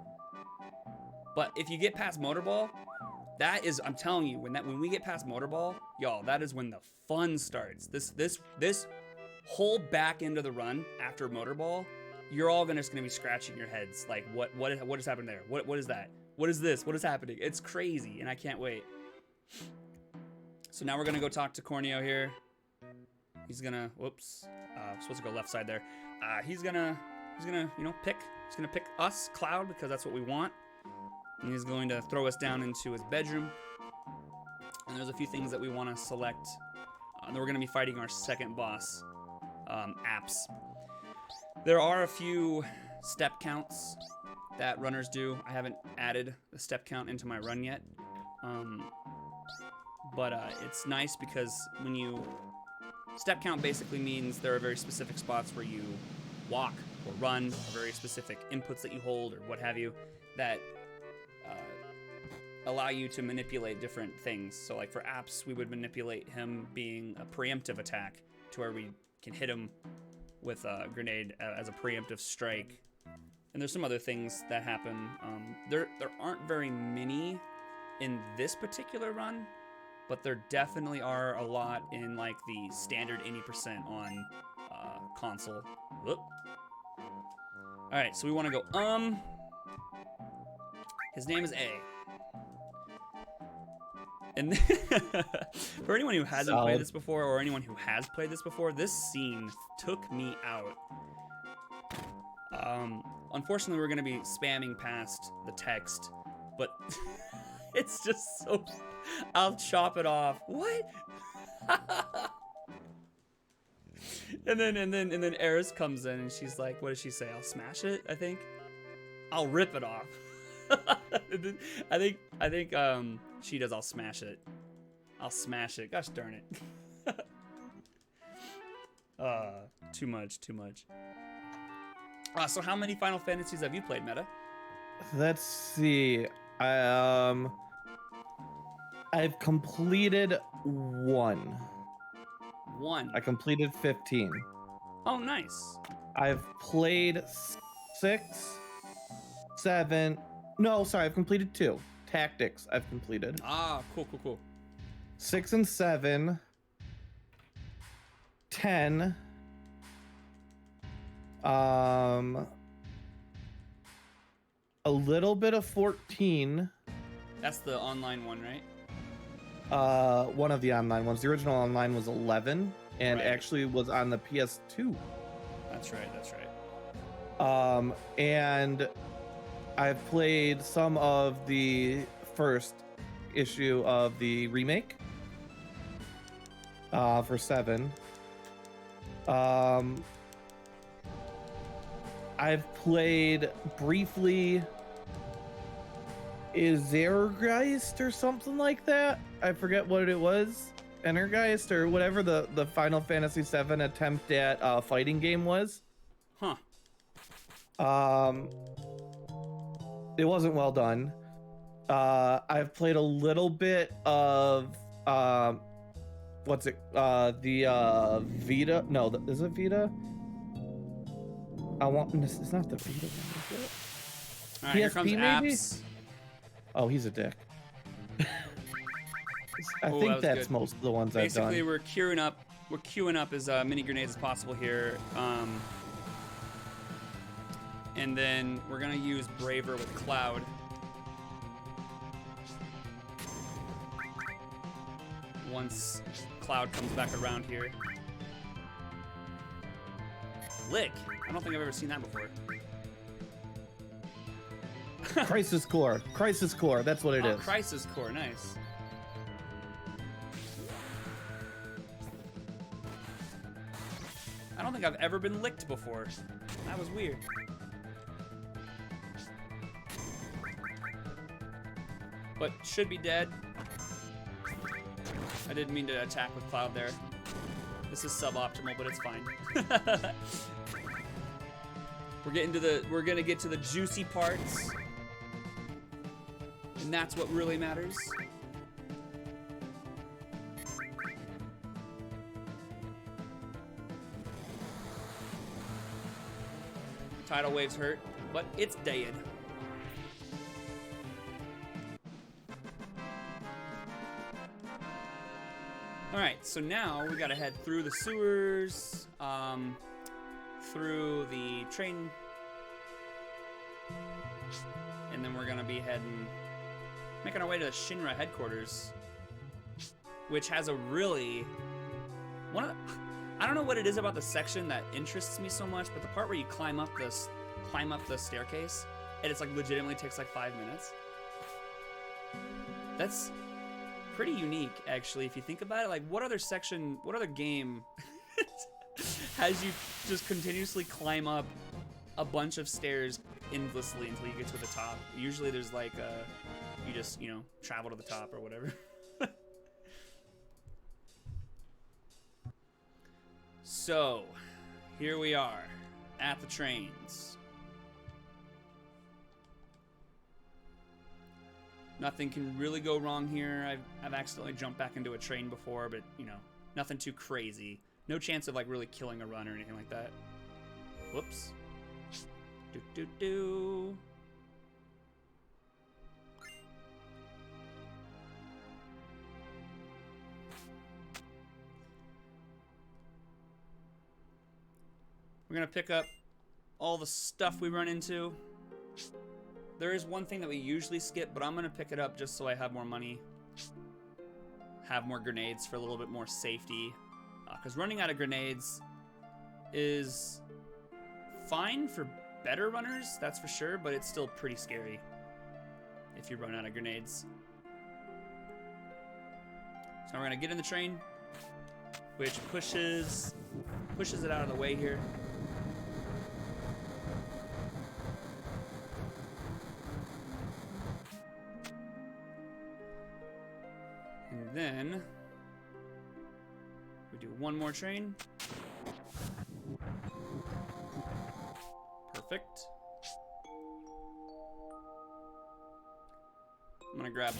But if you get past Motorball, that is, I'm telling you, when we get past Motorball, y'all, that is when the fun starts. This whole back end of the run after Motorball, you're all just gonna be scratching your heads like, what is happening there? What is that? What is this? What is happening? It's crazy, and I can't wait. So now we're gonna go talk to Corneo here. He's gonna, whoops, supposed to go left side there. He's gonna pick us, Cloud, because that's what we want. And he's going to throw us down into his bedroom. And there's a few things that we want to select. And then we're gonna be fighting our second boss, Apps. There are a few step counts that runners do. I haven't added the step count into my run yet. But it's nice because when you... Step count basically means there are very specific spots where you walk or run, or very specific inputs that you hold or what have you, that allow you to manipulate different things. So like for Apps, we would manipulate him being a preemptive attack to where we can hit him with a grenade as a preemptive strike. And there's some other things that happen. There aren't very many in this particular run, but there definitely are a lot in like the standard 80% on console. Whoop. All right, so we want to go, his name is A. And for anyone who hasn't played this before, or anyone who has played this before, this scene took me out. Unfortunately, we're gonna be spamming past the text, but it's just so... I'll chop it off. What? and then Eris comes in and she's like, what does she say? I'll smash it, I think. I'll rip it off. I think she does. I'll smash it. I'll smash it. Gosh darn it. Too much. So how many Final Fantasies have you played, Meta? Let's see. I've completed 1. I completed 15. Oh, nice. I've played 6, 7. No, sorry, I've completed 2. Tactics, I've completed. Ah, cool, cool, cool. 6 and 7. 10. A little bit of 14. That's the online one, right? One of the online ones. The original online was 11, and Right. actually was on the PS2. That's right, that's right. And I've played some of the first issue of the remake for 7. I've played briefly Ezergeist or something like that. I forget what it was. Energeist or whatever the Final Fantasy VII attempt at fighting game was. Huh. It wasn't well done. I've played a little bit of what's it? The Vita? No, is it Vita? It's not the Vita one, is it? All right, here comes PSP maybe? apps. Oh, he's a dick. I Ooh, think that was that's good. most of the ones I've done. Basically, we're queuing up as many grenades as possible here. And then we're gonna use Braver with Cloud. Once Cloud comes back around here. Lick. I don't think I've ever seen that before. Crisis Core. Crisis Core. That's what it is. Crisis Core. Nice. I don't think I've ever been licked before. That was weird. But should be dead. I didn't mean to attack with Cloud there. This is suboptimal, but it's fine. We're gonna get to the juicy parts. And that's what really matters. Tidal waves hurt, but it's dead. All right, so now we gotta head through the sewers, through the train, and then we're gonna be making our way to the Shinra headquarters, which has a really, I don't know what it is about the section that interests me so much, but the part where you climb up the staircase, and it's like legitimately takes like 5 minutes. That's pretty unique, actually, if you think about it. Like, what other game has you just continuously climb up a bunch of stairs endlessly until you get to the top? Usually there's like you just, travel to the top or whatever. So, here we are at the trains. Nothing can really go wrong here. I've accidentally jumped back into a train before, but, nothing too crazy. No chance of, like, really killing a run or anything like that. Whoops. Do-do-do. We're gonna pick up all the stuff we run into. There is one thing that we usually skip, but I'm gonna pick it up just so I have more money. Have more grenades for a little bit more safety. Because running out of grenades is fine for better runners, that's for sure, but it's still pretty scary if you run out of grenades. So now we're gonna get in the train, which pushes it out of the way here. And then we do one more train. Perfect. I'm gonna grab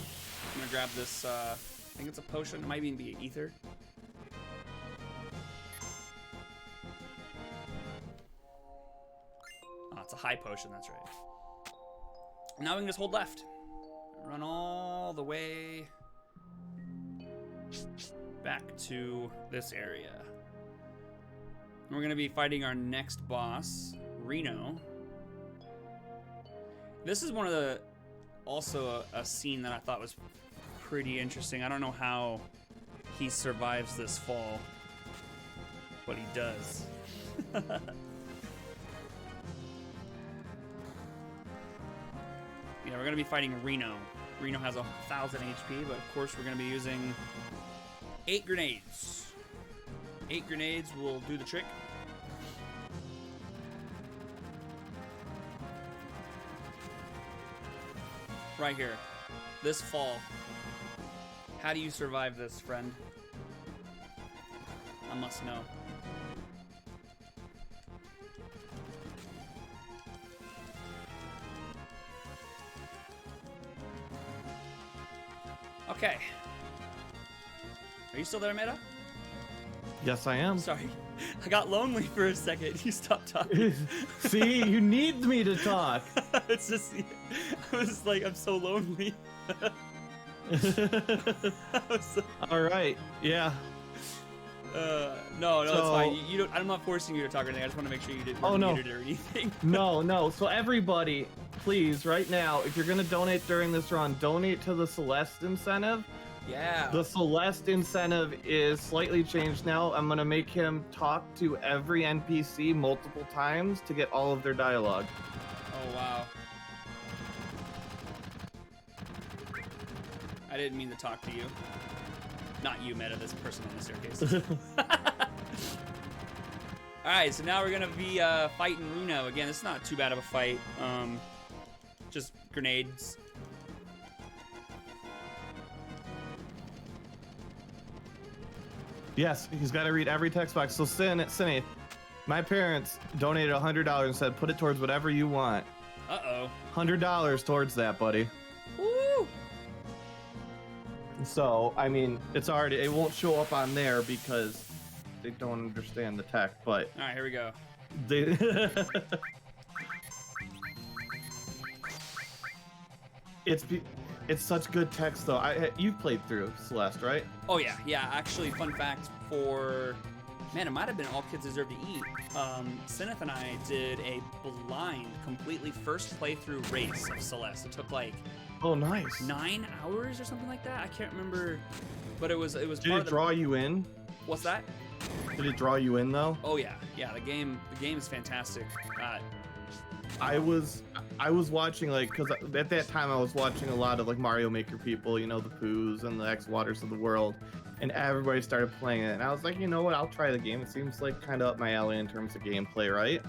this, I think it's a potion, it might even be ether. Oh, it's a high potion, that's right. Now we can just hold left. Run all the way back to this area. We're going to be fighting our next boss, Reno. This is one of the, also a scene that I thought was pretty interesting. I don't know how he survives this fall, but he does. Yeah, we're gonna be fighting Reno. Reno has 1,000 HP, but of course we're gonna be using 8 grenades. 8 grenades will do the trick. Right here, this fall. How do you survive this, friend? I must know. Okay. Are you still there, Meta? Yes, I am. Sorry. I got lonely for a second. You stopped talking. See, you need me to talk. It's just, I was like, I'm so lonely. All right. Yeah. No, it's fine. You don't. I'm not forcing you to talk or anything. I just want to make sure you didn't muted or anything. No. So everybody, please, right now, if you're gonna donate during this run, donate to the Celeste incentive. Yeah. The Celeste incentive is slightly changed now. I'm gonna make him talk to every NPC multiple times to get all of their dialogue. Oh wow. I didn't mean to talk to you. Not you, Meta, this person on the staircase. Alright, so now we're gonna be fighting Reno. Again, it's not too bad of a fight. Just grenades. Yes, he's got to read every text box. So, Cinny, my parents donated $100 and said, put it towards whatever you want. Uh-oh. $100 towards that, buddy. Woo! So, I mean, it's already, it won't show up on there because they don't understand the tech, but... Alright, here we go. They... It's such good text, though. You've played through Celeste, right? Oh, yeah. Yeah, actually, fun fact for... Man, it might have been All Kids Deserve to Eat. Sinneth and I did a blind, completely first playthrough race of Celeste. It took like... Oh, nice. 9 hours or something like that? I can't remember, but it was Did part it of the... draw you in? What's that? Did it draw you in, though? Oh, yeah. Yeah, the game is fantastic. I was watching, like, because at that time I was watching a lot of like Mario Maker people, you know, the Poos and the X Waters of the world, and everybody started playing it, and I was like, you know what, I'll try the game. It seems like kind of up my alley in terms of gameplay, right?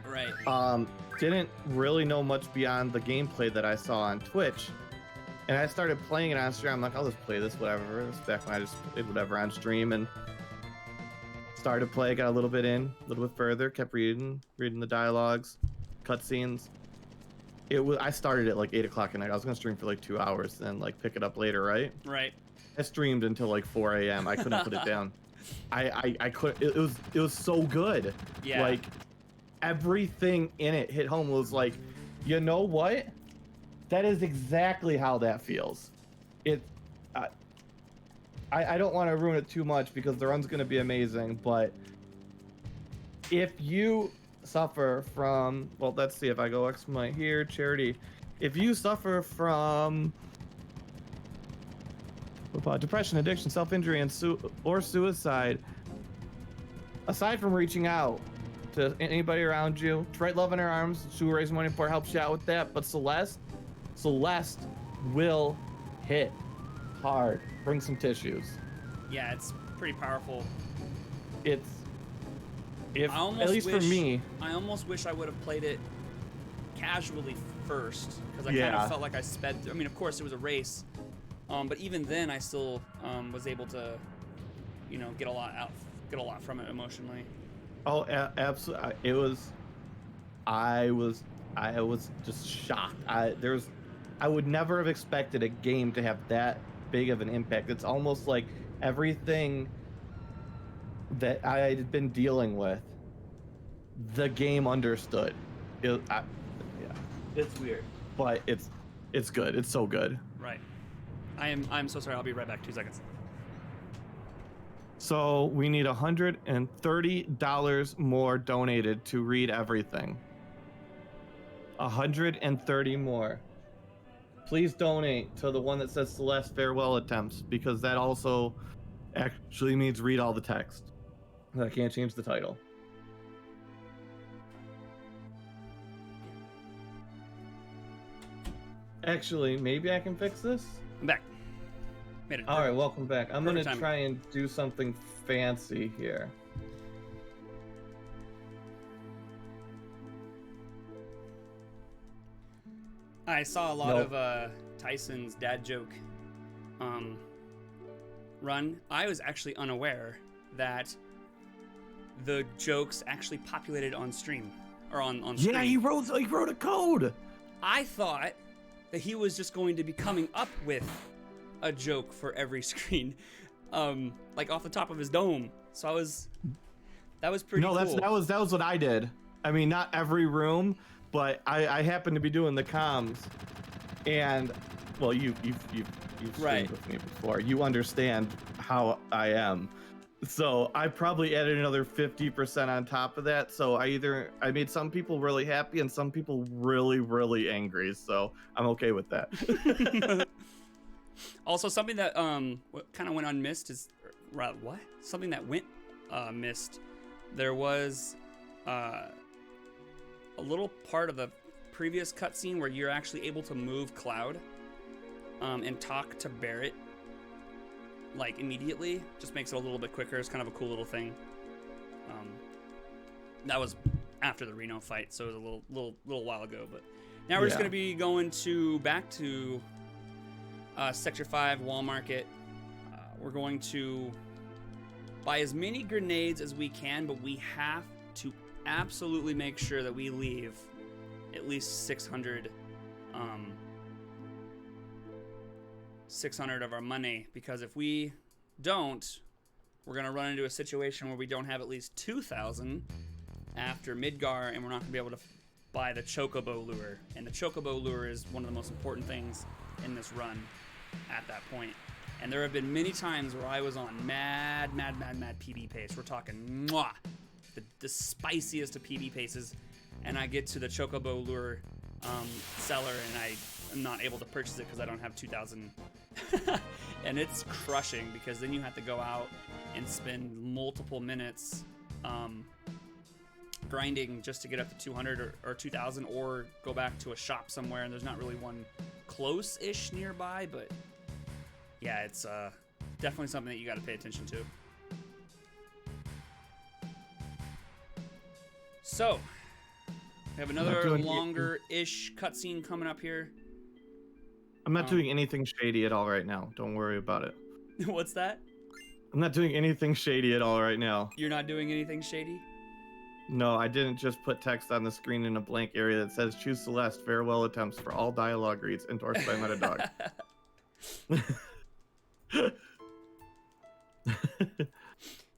Right. Didn't really know much beyond the gameplay that I saw on Twitch, and I started playing it on stream. I'm like, I'll just play this, whatever. This is back when I just played whatever on stream, and started play, got a little bit further, kept reading the dialogues, cutscenes. I started at like 8 o'clock at night. I was gonna stream for like 2 hours, then like pick it up later, right? Right. I streamed until like 4 a.m. I couldn't put it down. I could. It was so good. Yeah. Like everything in it hit home. Was like, you know what? That is exactly how that feels. I don't want to ruin it too much because the run's gonna be amazing, but if you suffer from, well, let's see, if I go exclamation here, charity, if you suffer from depression, addiction, self-injury, and or suicide, aside from reaching out to anybody around you, Right Love in Her Arms, she will raise money for, helps you out with that. But Celeste will hit hard. Bring some tissues. Yeah, it's pretty powerful. At least for me, I almost wish I would have played it casually first, because I kind of felt like I sped through. I mean, of course it was a race, but even then I still was able to, you know, get a lot from it emotionally. Oh, absolutely. I was just shocked. I would never have expected a game to have that big of an impact. It's almost like everything that I had been dealing with, the game understood. Yeah, it's weird, but It's good. It's so good. Right. I'm so sorry. I'll be right back. 2 seconds. So we need $130 more donated to read everything. 130 more. Please donate to the one that says Celeste farewell attempts, because that also actually means read all the text. I can't change the title. Actually, maybe I can fix this? I'm back. Made it. All right, welcome back. I'm going to Perfect try and do something fancy here. I saw a lot of Tyson's dad joke run. I was actually unaware that the jokes actually populated on stream or on screen. Yeah, he wrote a code. I thought that he was just going to be coming up with a joke for every screen, like off the top of his dome. So that was pretty cool. No, that was what I did. I mean, not every room, but I happened to be doing the comms, and well, you've streamed with me before. You understand how I am. So I probably added another 50% on top of that. So I made some people really happy and some people really, really angry. So I'm okay with that. Also, something that kind of went unmissed is what? Something that went missed. There was a little part of the previous cutscene where you're actually able to move Cloud and talk to Barrett like immediately. Just makes it a little bit quicker. It's kind of a cool little thing. That was after the Reno fight, so it was a little while ago. But now we're just gonna be going back to Sector 5 Wall Market. We're going to buy as many grenades as we can, but we have to absolutely make sure that we leave at least 600 of our money, because if we don't, we're going to run into a situation where we don't have at least 2,000 after Midgar, and we're not going to be able to buy the Chocobo lure. And the Chocobo lure is one of the most important things in this run at that point. And there have been many times where I was on mad PB pace. We're talking the spiciest of PB paces, and I get to the Chocobo lure seller, and I am not able to purchase it because I don't have 2,000. And it's crushing, because then you have to go out and spend multiple minutes grinding just to get up to 200 or 2,000, or go back to a shop somewhere, and there's not really one close-ish nearby. But yeah, it's definitely something that you got to pay attention to. So we have another longer-ish cutscene coming up here. I'm not doing anything shady at all right now. Don't worry about it. What's that? I'm not doing anything shady at all right now. You're not doing anything shady? No, I didn't just put text on the screen in a blank area that says "Choose Celeste. Farewell attempts for all dialogue reads endorsed by Metadog."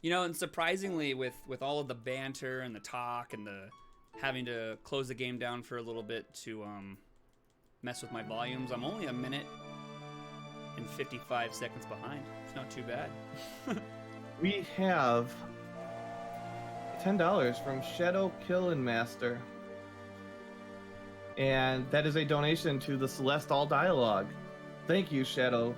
You know, and surprisingly, with all of the banter and the talk and the having to close the game down for a little bit to mess with my volumes, I'm only a minute and 55 seconds behind. It's not too bad. We have $10 from Shadow Killin Master, and that is a donation to the Celeste All Dialogue. Thank you, Shadow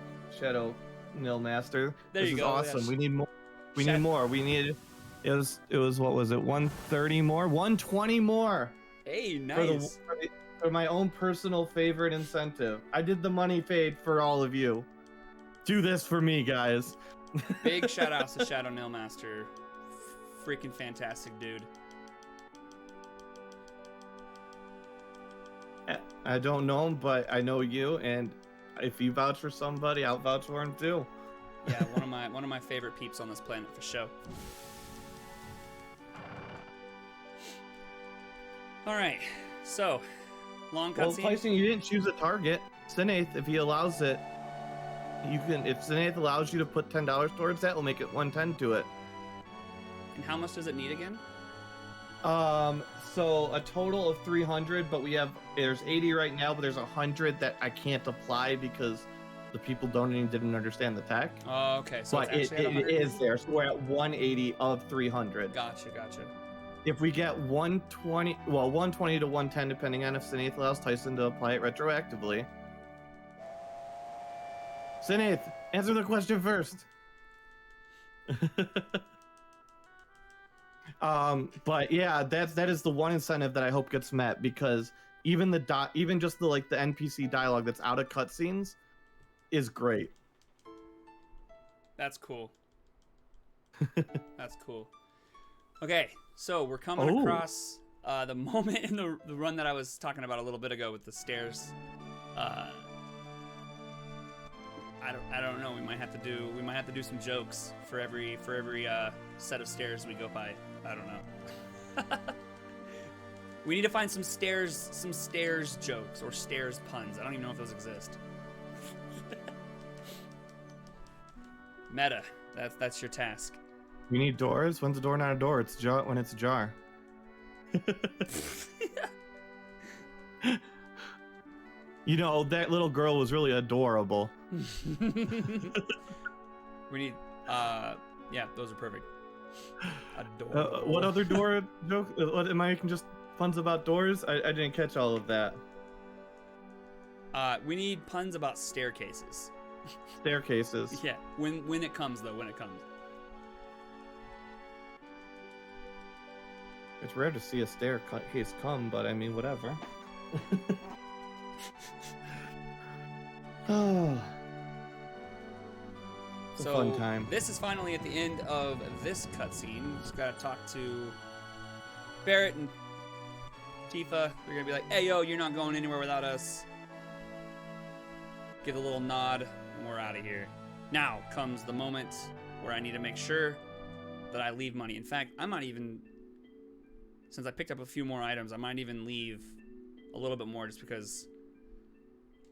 Nil Master. There you go. Awesome. Yeah. We need more. We need more. We need. It was what was it? 130 more. 120 more. Hey, nice. For my own personal favorite incentive. I did the money fade for all of you. Do this for me, guys. Big shout outs to Shadow Nail Master. Freaking fantastic dude. I don't know him, but I know you, and if you vouch for somebody, I'll vouch for him too. Yeah, one of my favorite peeps on this planet for sure. All right, so long cutscene. Well, Tyson, you didn't choose a target. Sineath, if he allows it, you can. If Sineath allows you to put $10 towards that, we'll make it 110 to it. And how much does it need again? So a total of 300, but there's 80 right now, but there's 100 that I can't apply because the people donating didn't understand the tech. Oh, okay. So But it's actually at it is 180? there. So we're at 180 of 300. Gotcha. If we get 120, well, 120 to 110, depending on if Sinaith allows Tyson to apply it retroactively. Sinaith, answer the question first. But yeah, that is the one incentive that I hope gets met, because even just the NPC dialogue that's out of cutscenes is great. That's cool. That's cool. Okay, so we're coming across the moment in the run that I was talking about a little bit ago with the stairs. I don't know. We might have to do some jokes for every set of stairs we go by. I don't know. We need to find some stairs jokes or stairs puns. I don't even know if those exist. Meta. That's your task. We need doors. When's a door not a door? It's when it's a jar. You know, that little girl was really adorable. We need, yeah, those are perfect. Adorable. What other door joke? What, am I making just puns about doors? I didn't catch all of that. We need puns about staircases. Staircases. Yeah, when it comes though, when it comes. It's rare to see a staircase come, but I mean, whatever. Oh. It's a fun time. This is finally at the end of this cutscene. Just gotta talk to Barrett and Tifa. They're gonna be like, "Hey, yo, you're not going anywhere without us." Give a little nod, and we're out of here. Now comes the moment where I need to make sure that I leave money. In fact, I might even, since I picked up a few more items, I might even leave a little bit more just because.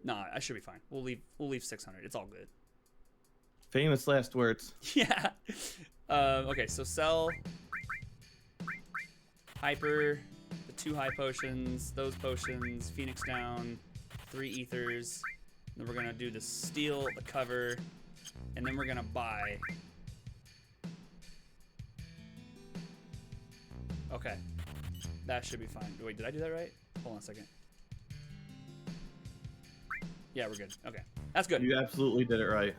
Nah, I should be fine. We'll leave 600. It's all good. Famous last words. Yeah. Okay, so sell Hyper, the 2 high potions, those potions, Phoenix down, 3 ethers. Then we're gonna do the steal, the cover, and then we're gonna buy. Okay. That should be fine. Wait, did I do that right? Hold on a second. Yeah, we're good. Okay. That's good. You absolutely did it right.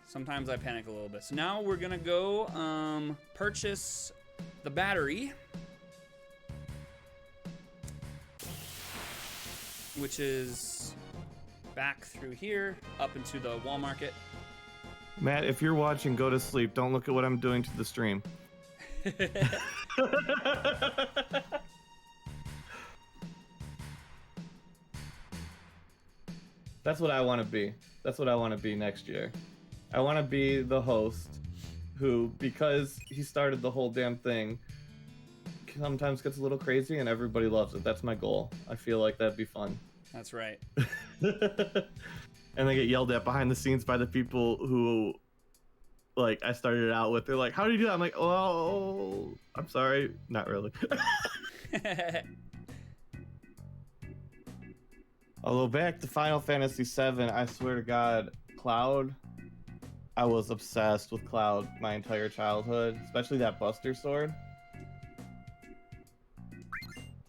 Sometimes I panic a little bit. So now we're gonna go purchase the battery, which is back through here up into the wall market. Matt, if you're watching, go to sleep. Don't look at what I'm doing to the stream. That's what I want to be. That's what I want to be next year. I want to be the host who, because he started the whole damn thing, sometimes gets a little crazy and everybody loves it. That's my goal. I feel like that'd be fun. That's right. And they get yelled at behind the scenes by the people who, like, I started it out with. They're like, how do you do that? I'm like, oh, I'm sorry. Not really. Although back to Final Fantasy VII, I swear to God, Cloud, I was obsessed with Cloud my entire childhood, especially that Buster Sword.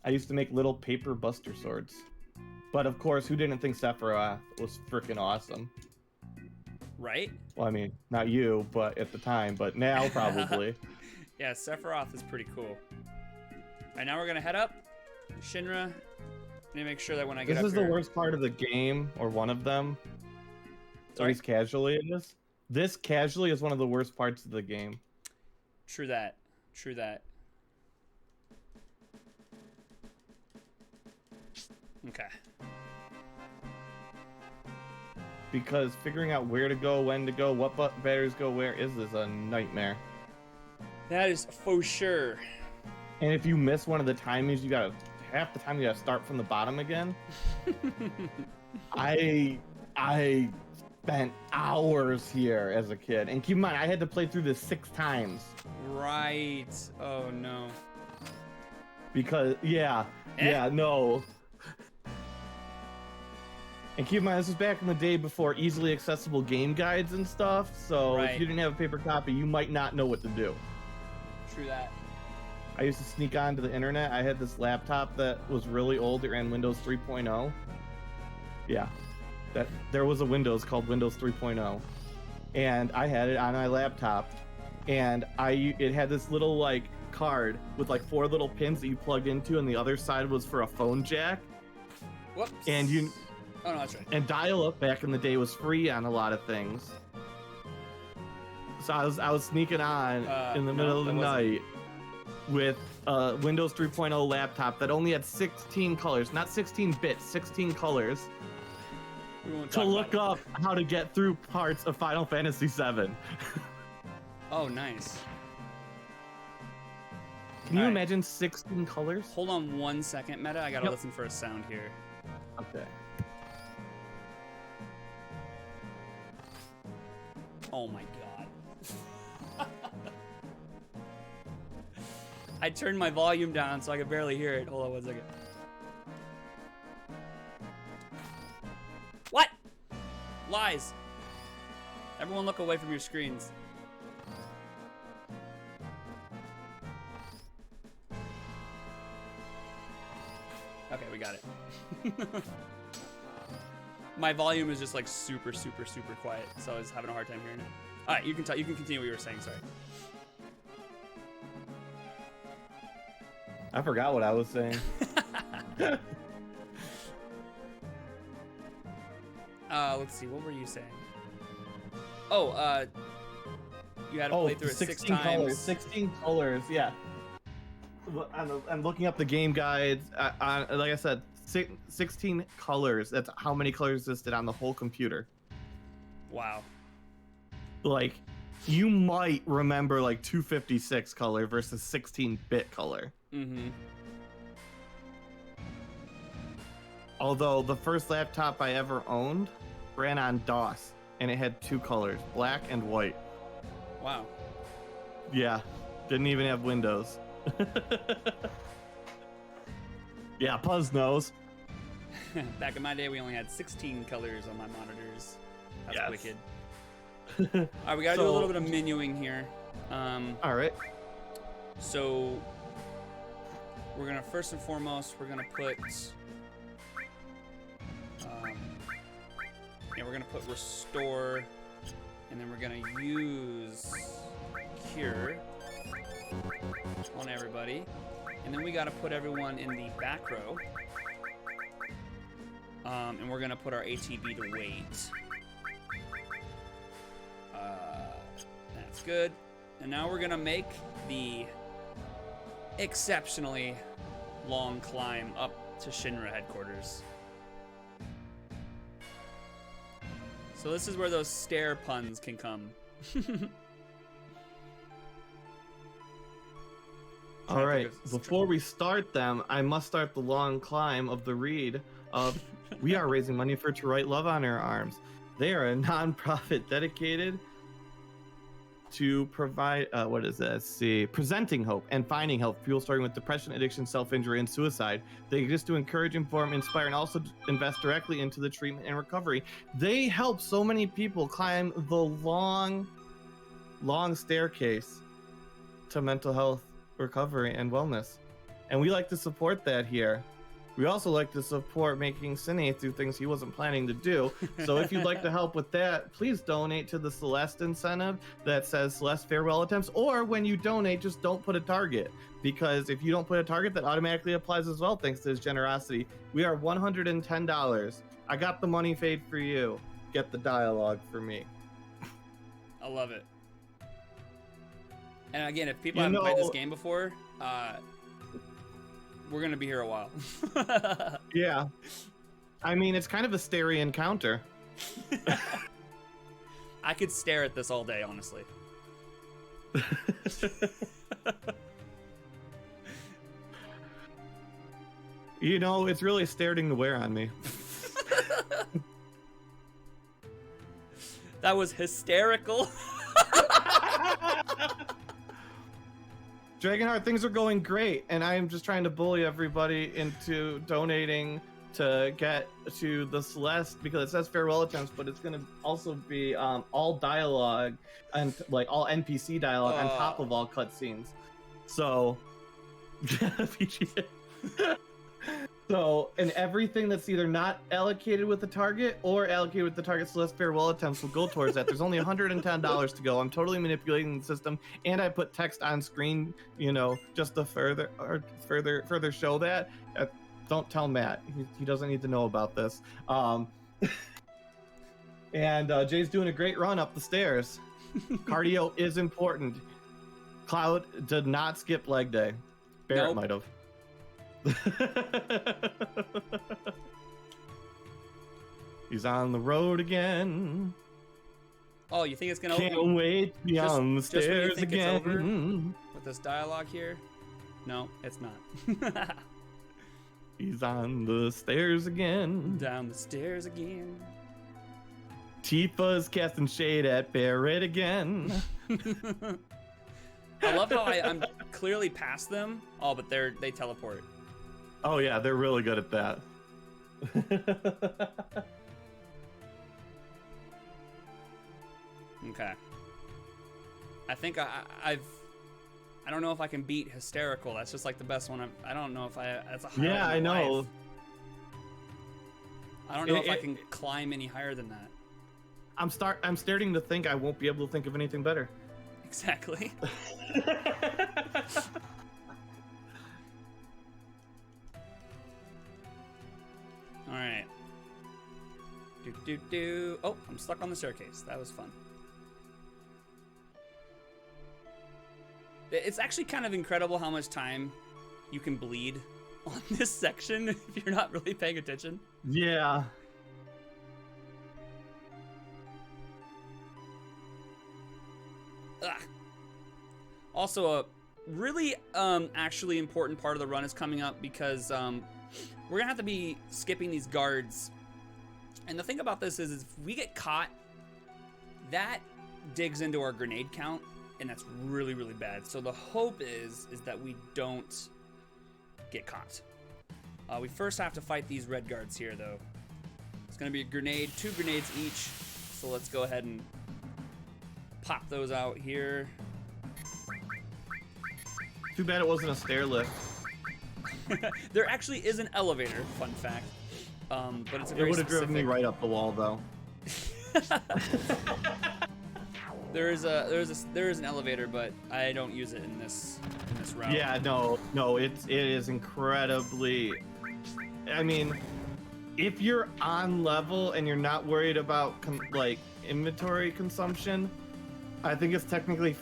I used to make little paper Buster Swords. But of course, who didn't think Sephiroth was freaking awesome? Right? Well, I mean, not you, but at the time, but now probably. Yeah, Sephiroth is pretty cool. All right, now we're gonna head up. Shinra. I need to make sure that when I get up This is here... the worst part of the game, or one of them. At least casually in this. This casually is one of the worst parts of the game. True that. True that. Okay. Because figuring out where to go, when to go, what batteries go where is a nightmare. That is for sure. And if you miss one of the timings, you gotta half the time you gotta start from the bottom again. I spent hours here as a kid, and keep in mind I had to play through this 6 times. Right. Oh no. because no. And keep in mind, this was back in the day before easily accessible game guides and stuff. So if you didn't have a paper copy, you might not know what to do. True that. I used to sneak onto the internet. I had this laptop that was really old. It ran Windows 3.0. Yeah, there was a Windows called Windows 3.0, and I had it on my laptop, and it had this little like card with like 4 little pins that you plugged into, and the other side was for a phone jack. Whoops. And Oh no, that's right. And dial-up back in the day was free on a lot of things. So I was sneaking on in the middle of the night with a Windows 3.0 laptop that only had 16 colors, not 16 bits, 16 colors, to look up how to get through parts of Final Fantasy VII. Oh, nice. Can you imagine 16 colors? Hold on 1 second, Meta. I gotta listen for a sound here. Okay. Oh my god. I turned my volume down so I could barely hear it. Hold on 1 second. What? Lies. Everyone look away from your screens. Okay, we got it. My volume is just like super, super, super quiet, so I was having a hard time hearing it. All right, you can continue what you were saying. Sorry. I forgot what I was saying. Let's see. What were you saying? Oh, you had to play through it 6 times. Colors, 16 colors, yeah. I'm looking up the game guides. Like I said, 16 colors. That's how many colors existed on the whole computer. Wow. Like, you might remember like 256 color versus 16-bit color. Mm-hmm. Although the first laptop I ever owned ran on DOS, and it had 2 colors, black and white. Wow. Yeah, didn't even have Windows. Yeah, Puzz knows. Back in my day, we only had 16 colors on my monitors. That's wicked. All right, we gotta do a little bit of menuing here. All right. So we're gonna first and foremost we're gonna put we're gonna put restore, and then we're gonna use cure on everybody, and then we gotta put everyone in the back row, and we're gonna put our ATB to wait. That's good. And now we're gonna make the exceptionally long climb up to Shinra headquarters. So this is where those stair puns can come. All right, before we start them, I must start the long climb of the read of we are raising money for To Write Love on Our Arms. They are a non-profit dedicated to provide, presenting hope and finding help for people struggling with depression, addiction, self-injury, and suicide. They exist to encourage, inform, inspire, and also invest directly into the treatment and recovery. They help so many people climb the long, long staircase to mental health recovery and wellness. And we like to support that here. We also like to support making Cine do things he wasn't planning to do. So if you'd like to help with that, please donate to the Celeste incentive that says Celeste Farewell Attempts. Or when you donate, just don't put a target. Because if you don't put a target, that automatically applies as well, thanks to his generosity. We are $110. I got the money paid for you. Get the dialogue for me. I love it. And again, if people haven't played this game before, we're gonna be here a while. Yeah. I mean, it's kind of a starry encounter. I could stare at this all day, honestly. You know, it's really starting to wear on me. That was hysterical. Dragonheart, things are going great, and I am just trying to bully everybody into donating to get to the Celeste, because it says farewell attempts, but it's going to also be all dialogue and like all NPC dialogue on top of all cutscenes. So, so, and everything that's either not allocated with the target or allocated with the target Celeste farewell attempts will go towards that. There's only $110 to go. I'm totally manipulating the system, and I put text on screen, you know, just to further show that. Don't tell Matt. He doesn't need to know about this. And Jay's doing a great run up the stairs. Cardio is important. Cloud did not skip leg day. Barrett might have. He's on the road again. Oh, you think it's gonna Can't wait to be on the stairs again. It's over with this dialogue here? No, it's not. He's on the stairs again. Down the stairs again. Tifa's casting shade at Barrett again. I love how I'm clearly past them. Oh, but they teleport. Oh yeah, they're really good at that. Okay. I think I don't know if I can beat hysterical. That's just like the best one. I don't know if that's a high. Yeah, I know. Life. I don't know if I can climb any higher than that. I'm starting to think I won't be able to think of anything better. Exactly. All right. Oh, I'm stuck on the staircase. That was fun. It's actually kind of incredible how much time you can bleed on this section if you're not really paying attention. Yeah. Ugh. Also, a really actually important part of the run is coming up, because we're gonna have to be skipping these guards. And the thing about this is if we get caught, that digs into our grenade count, and that's really, really bad. So the hope is that we don't get caught. We first have to fight these red guards here, though. It's gonna be a grenade, 2 grenades each. So let's go ahead and pop those out here. Too bad it wasn't a stair lift. There actually is an elevator, fun fact. But it's a very It would have driven me specific... right up the wall, though. There is an elevator, but I don't use it in this route. Yeah, no, it is incredibly. I mean, if you're on level and you're not worried about like inventory consumption, I think it's technically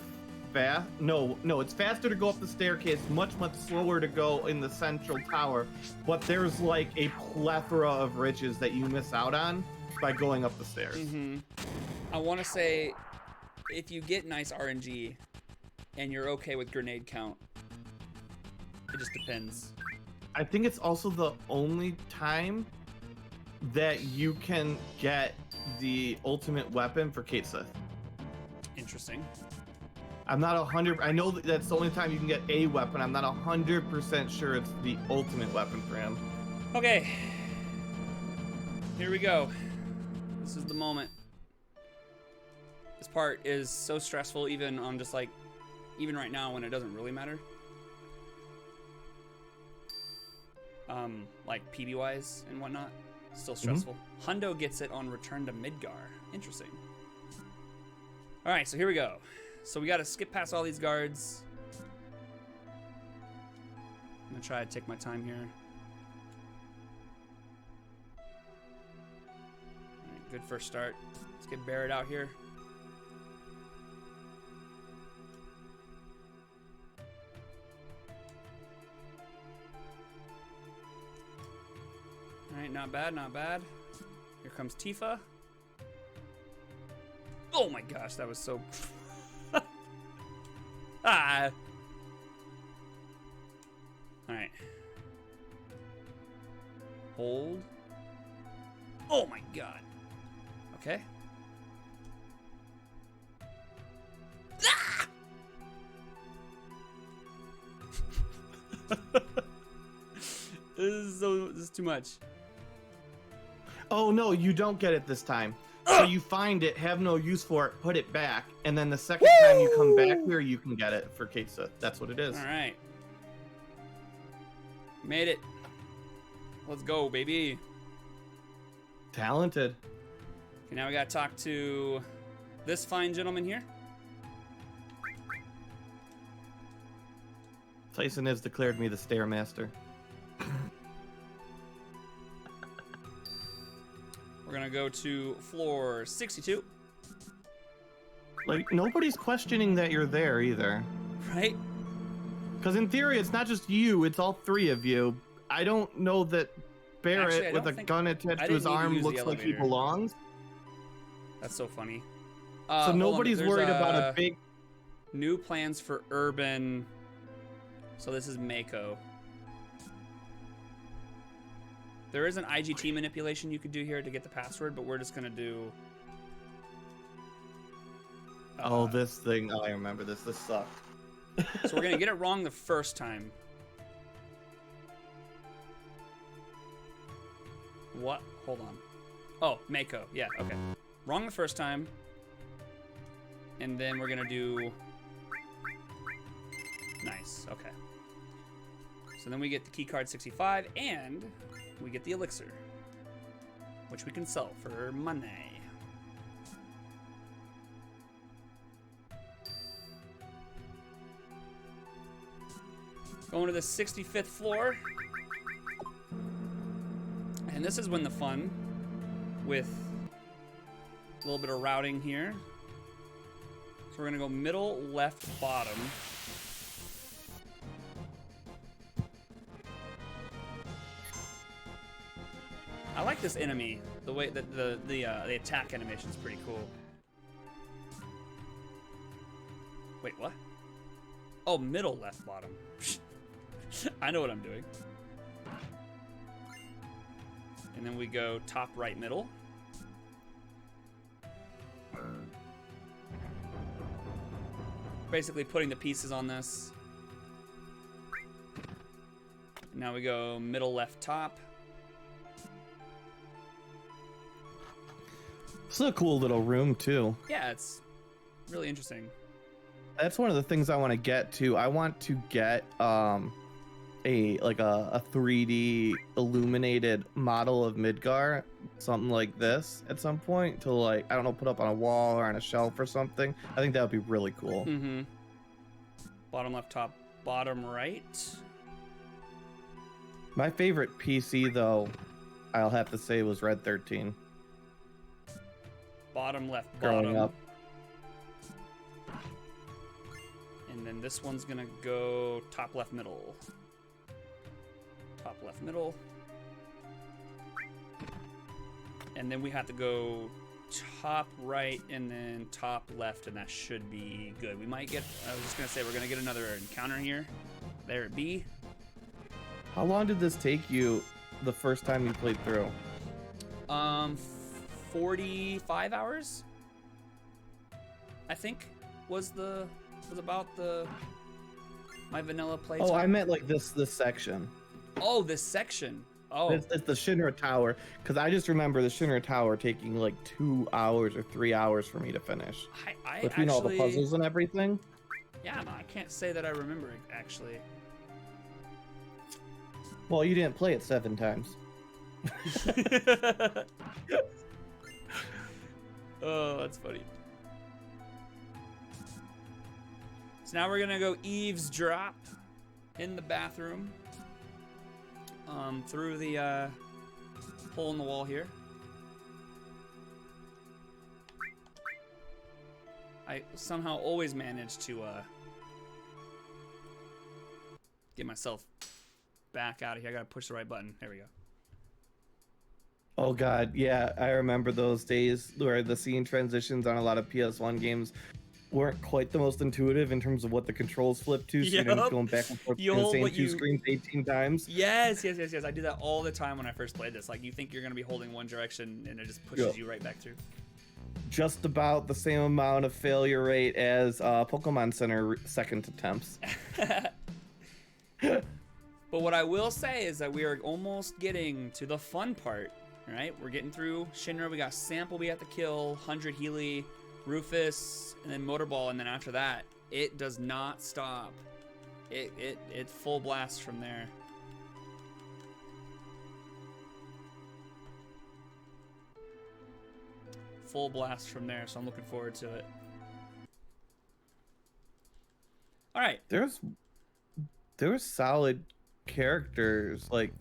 fast. No, it's faster to go up the staircase, much slower to go in the central tower. But there's like a plethora of riches that you miss out on by going up the stairs. Mm-hmm. I want to say, if you get nice RNG and you're okay with grenade count, it just depends. I think it's also the only time that you can get the ultimate weapon for Kate Sith. Interesting. I'm not 100. I know that's the only time you can get a weapon. I'm not 100% sure it's the ultimate weapon for him. Okay. Here we go. This is the moment. This part is so stressful, even on just like, even right now when it doesn't really matter. Like PB wise and whatnot, still stressful. Hundo gets it on return to Midgar. Interesting. All right, so here we go. So we got to skip past all these guards. I'm gonna try to take my time here. All right, good first start. Let's get Barrett out here. All right, not bad, not bad. Here comes Tifa. Oh my gosh, that was so... Ah! Alright. Hold. Oh my god. Okay. Ah! This is too much. Oh no, you don't get it this time. So you find it, have no use for it, put it back, and then the second time you come back here, you can get it for Kate Sith. That's what it is. All right. Made it. Let's go, baby. Talented. Okay, now we gotta talk to this fine gentleman here. Tyson has declared me the Stairmaster. We're gonna go to floor 62. Like, nobody's questioning that you're there either. Right? Because in theory, it's not just you, it's all three of you. I don't know that Barrett Actually, with a gun attached to his arm looks like he belongs. That's so funny. So nobody's worried about a big... New plans for urban. So this is Mako. There is an IGT manipulation you could do here to get the password, but we're just gonna do... oh, this thing. Oh, I remember this. This sucked. So we're gonna get it wrong the first time. What? Hold on. Oh, Mako. Yeah, okay. Wrong the first time. And then we're gonna do... Nice, okay. So then we get the keycard 65, and we get the elixir, which we can sell for money. Going to the 65th floor. And this is when the fun with a little bit of routing here. So we're gonna go middle, left, bottom. I like this enemy. The way that the attack animation is pretty cool. Wait, what? Oh, middle, left, bottom. I know what I'm doing. And then we go top, right, middle. Basically putting the pieces on this. Now we go middle, left, top. This is a cool little room too. Yeah, it's really interesting. That's one of the things I want to get to. I want to get a 3D illuminated model of Midgar, something like this at some point to, like, I don't know, put up on a wall or on a shelf or something. I think that would be really cool. Mm-hmm. Bottom left, top, bottom right. My favorite PC though, I'll have to say, was Red 13. Bottom left, Growing bottom. up. And then this one's gonna go top left middle. Top left middle. And then we have to go top right and then top left, and that should be good. We might get, I was just gonna say, we're gonna get another encounter here. There it be. How long did this take you the first time you played through? 45 hours, I think, was about my vanilla play time. Oh, I meant like this section. Oh, this section. Oh, It's the Shinra Tower, because I just remember the Shinra Tower taking like 2 hours or 3 hours for me to finish. I Between all the actually, puzzles and everything. Yeah, no, I can't say that I remember it, actually. Well, you didn't play it 7 times. Oh, that's funny. So now we're gonna go eavesdrop in the bathroom, through the hole in the wall here. I somehow always manage to get myself back out of here. I gotta push the right button. There we go. Oh god, yeah, I remember those days where the scene transitions on a lot of PS1 games weren't quite the most intuitive in terms of what the controls flip to, so you're going back and forth between the same two screens 18 times. Yes. I do that all the time when I first played this. Like, you think you're gonna be holding one direction, and it just pushes you right back through. Just about the same amount of failure rate as Pokemon Center second attempts. But what I will say is that we are almost getting to the fun part. All right, we're getting through Shinra. We got Sample we have to kill, 100 Healy, Rufus, and then Motorball, and then after that, it does not stop. It full blast from there. Full blast from there, so I'm looking forward to it. All right. There's solid characters like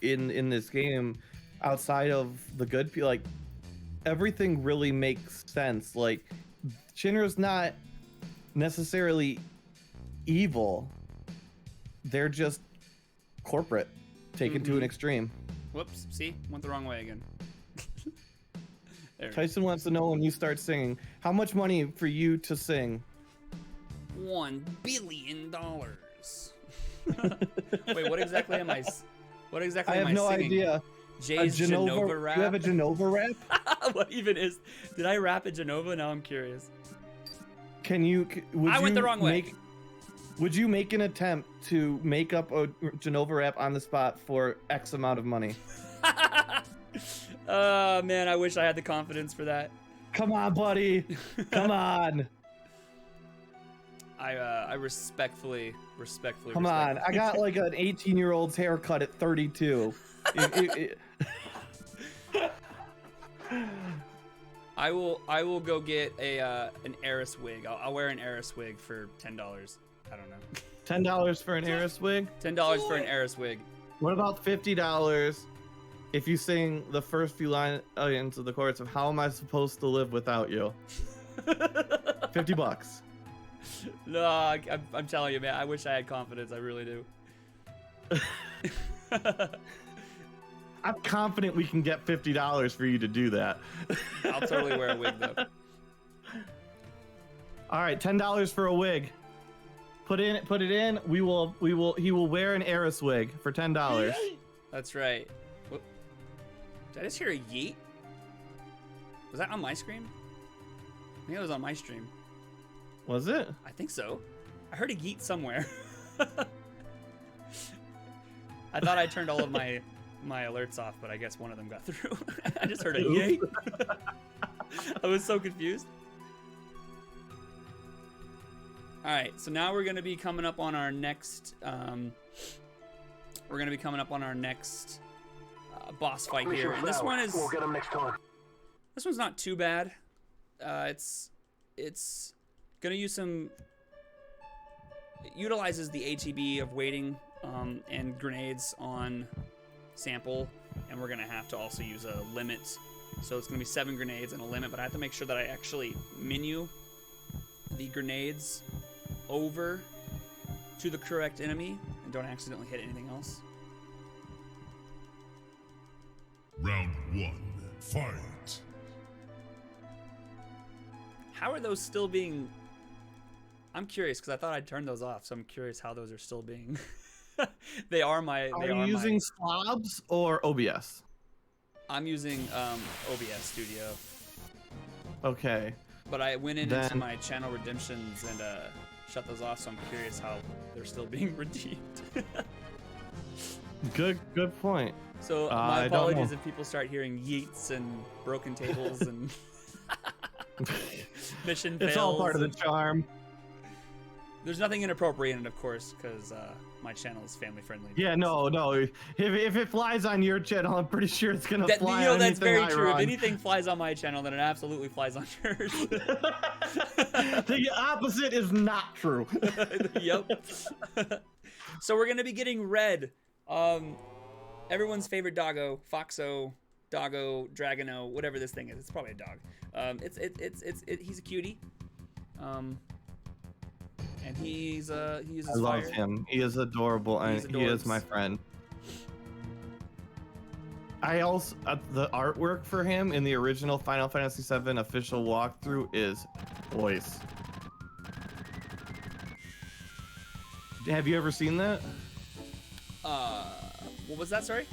in this game outside of the good people. Like everything really makes sense. Like Shinra's not necessarily evil. They're just corporate taken to an extreme. Whoops, see? Went the wrong way again. Tyson wants to know when you start singing. How much money for you to sing? $1 billion. Wait, what exactly am I? What exactly I am have no singing? idea. Jay's Genova rap. You have a Genova rap? What even is? Did I rap a Genova? Now I'm curious. Can you? I went the wrong way. Would you make an attempt to make up a Genova rap on the spot for X amount of money? Man, I wish I had the confidence for that. Come on, buddy. Come on. I respectfully. Come on. I got like an 18-year-old's haircut at 32. I will go get an Eris wig. I'll wear an Eris wig for $10. I don't know. $10 for an Eris wig? $10 for an Eris wig. What about $50 if you sing the first few lines of the chorus of "How am I supposed to live without you"? $50. No, I'm telling you, man. I wish I had confidence. I really do. I'm confident we can get $50 for you to do that. I'll totally wear a wig though. All right, $10 for a wig. Put it in. He will wear an Eris wig for $10. That's right. Whoop. Did I just hear a yeet? Was that on my screen? I think it was on my stream. Was it? I think so. I heard a yeet somewhere. I thought I turned all of my alerts off, but I guess one of them got through. I just heard a yeet. I was so confused. All right, so now we're gonna be coming up on our next. We're gonna be coming up on our next boss fight here, and this one is. We'll get him next time. This one's not too bad. It's gonna use some. It utilizes the ATB of waiting and grenades on Sample, and we're gonna have to also use a limit. So it's gonna be 7 grenades and a limit, but I have to make sure that I actually menu the grenades over to the correct enemy and don't accidentally hit anything else. Round 1, fight. How are those still being... I'm curious because I thought I'd turned those off, so I'm curious how those are still being... They are my... Are you using slobs or OBS? I'm using OBS Studio. Okay. But I went into my channel redemptions and shut those off, so I'm curious how they're still being redeemed. Good point. So my apologies if people start hearing yeets and broken tables and mission fails. It's all part of the charm. There's nothing inappropriate in it, of course, because my channel is family friendly. Yeah, no. If it flies on your channel, I'm pretty sure it's gonna fly on anything that's very I true. run. If anything flies on my channel, then it absolutely flies on yours. The opposite is not true. Yep. So we're gonna be getting Red, everyone's favorite doggo, Foxo, Doggo, Dragono, whatever this thing is. It's probably a dog. He's a cutie. And he uses I love fire. him. He is adorable, and he is my friend. I also the artwork for him in the original Final Fantasy VII official walkthrough is voice. Have you ever seen that? What was that? Sorry.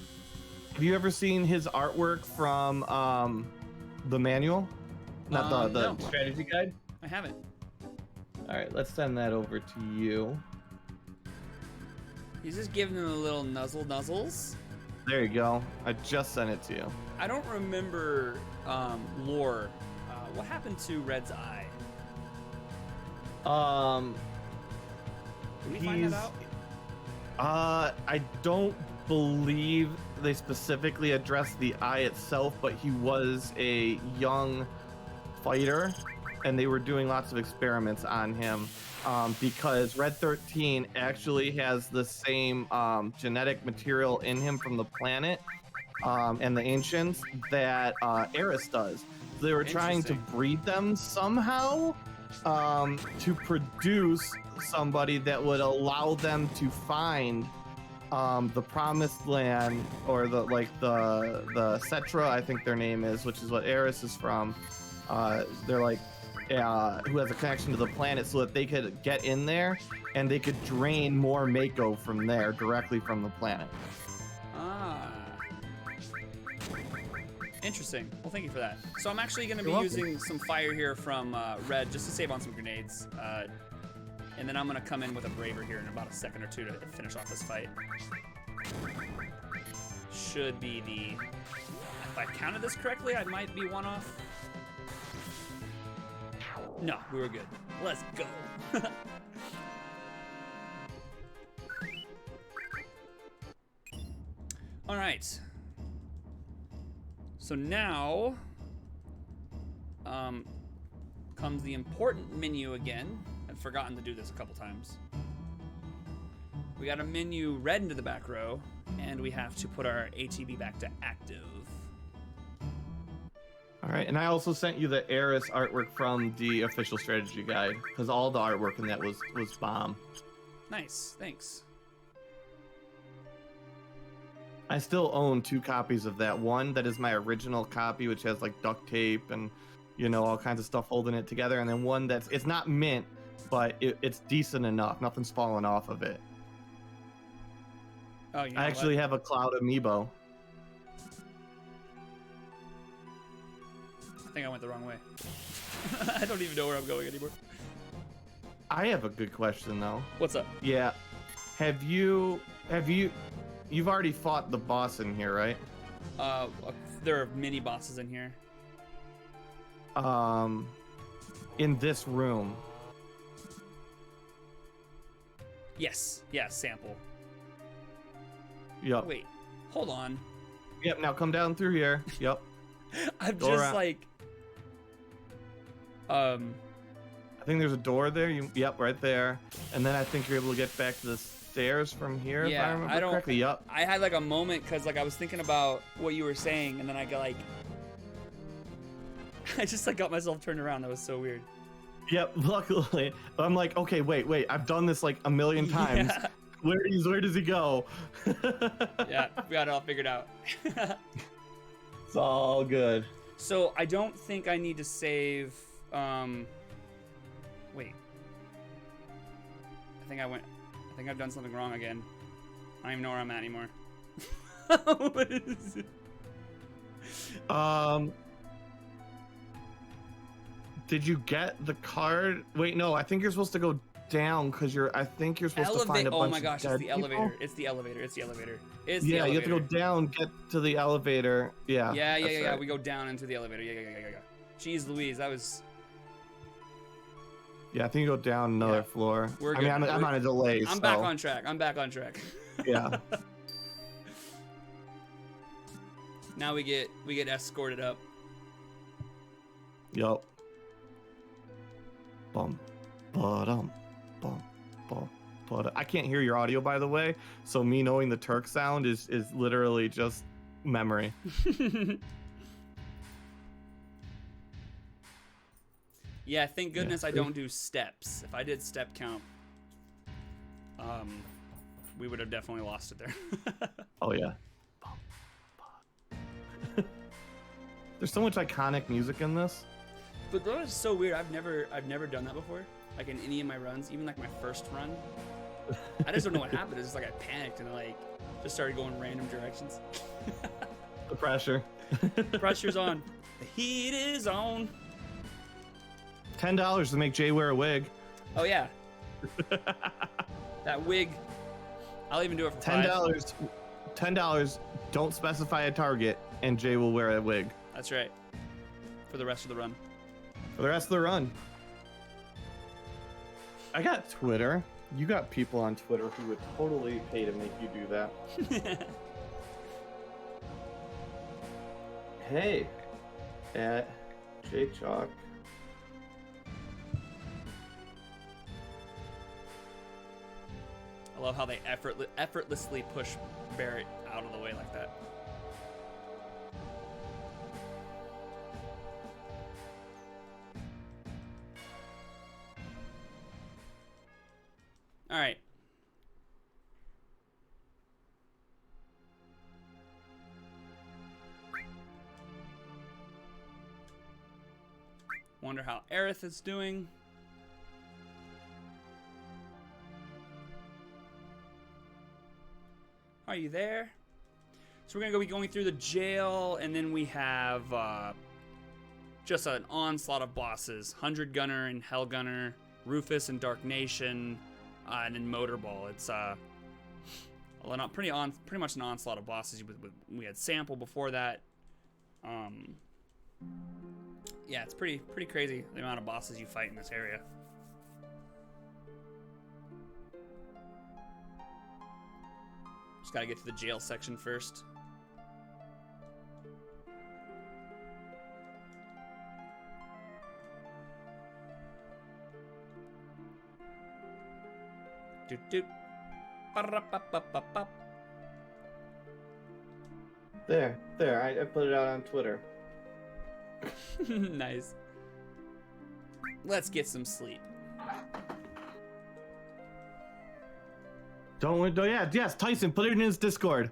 Have you ever seen his artwork from the manual? Not the no. strategy guide? I haven't. All right, let's send that over to you. He's just giving him a little nuzzles. There you go. I just sent it to you. I don't remember lore. What happened to Red's eye? Did we find that out? I don't believe they specifically addressed the eye itself, but he was a young fighter, and they were doing lots of experiments on him. Because Red 13 actually has the same genetic material in him from the planet and the ancients that Eris does. So they were trying to breed them somehow to produce somebody that would allow them to find the promised land, or the Cetra, I think their name is, which is what Eris is from. They're like who has a connection to the planet, so that they could get in there and they could drain more Mako from there directly from the planet. Ah. Interesting. Well, thank you for that. So I'm actually going to be You're using some fire here from Red just to save on some grenades. And then I'm going to come in with a Braver here in about a second or two to finish off this fight. Should be the... If I counted this correctly, I might be one off. No, we were good. Let's go. All right. So now comes the important menu again. I've forgotten to do this a couple times. We got a menu Red into the back row, and we have to put our ATB back to active. All right, and I also sent you the Eris artwork from the official strategy guide, because all the artwork in that was bomb. Nice, thanks. I still own 2 copies of that. One that is my original copy, which has like duct tape and, you know, all kinds of stuff holding it together, and then one it's not mint, but it's decent enough. Nothing's fallen off of it. Oh, you know I actually have a Cloud amiibo. I think I went the wrong way. I don't even know where I'm going anymore. I have a good question though. What's up? Yeah. You've already fought the boss in here, right? There are mini bosses in here. In this room. Yes, sample. Yep. Wait, hold on. Yep, now come down through here. Yep. I'm Go just around. like... I think there's a door there. Yep, right there. And then I think you're able to get back to the stairs from here, if I remember correctly. Yep. I had like a moment because like I was thinking about what you were saying, and then I got like... I just like got myself turned around. That was so weird. Yep, luckily. I'm like, okay, wait. I've done this like a million times. Yeah. Where does he go? Yeah, we got it all figured out. It's all good. So I don't think I need to save. Wait. I think I've done something wrong again. I don't even know where I'm at anymore. What is it? Did you get the card? Wait, no. I think you're supposed to go down because I think you're supposed to find a bunch Oh my gosh, of it's the dead elevator. people. It's the elevator. Yeah, you have to go down, get to the elevator. Yeah. Yeah. Right. We go down into the elevator. Yeah. Jeez Louise, that was... Yeah, I think you go down another floor. We're I mean, good. I'm on a delay. I'm back on track. Yeah. Now we get escorted up. Yup. Bum. Ba-dum. Bum. Bum. Ba-dum. I can't hear your audio, by the way, so me knowing the Turk sound is literally just memory. Yeah, thank goodness I don't do steps. If I did step count, we would have definitely lost it there. Oh yeah. There's so much iconic music in this. But that is so weird. I've never done that before. Like in any of my runs, even like my first run. I just don't know what happened. It's just like I panicked and like just started going random directions. The pressure. Pressure's on. The heat is on. $10 to make Jay wear a wig. Oh yeah. That wig. I'll even do it for $10. $10. Don't specify a target, and Jay will wear a wig. That's right. For the rest of the run. For the rest of the run. I got Twitter. You got people on Twitter who would totally pay to make you do that. Hey, at Jaychalke. I love how they effortlessly push Barrett out of the way like that. All right. Wonder how Aerith is doing. Are you there? So we're gonna be going through the jail, and then we have just an onslaught of bosses: 100 Gunner and Hell Gunner, Rufus and Dark Nation, and then Motorball. It's pretty much an onslaught of bosses. We had Sample before that. Yeah, it's pretty crazy the amount of bosses you fight in this area. Just gotta get to the jail section first. Doot doot. Ba-da-ba-ba-ba-ba. There. I put it out on Twitter. Nice. Let's get some sleep. Yes, Tyson, put it in his Discord.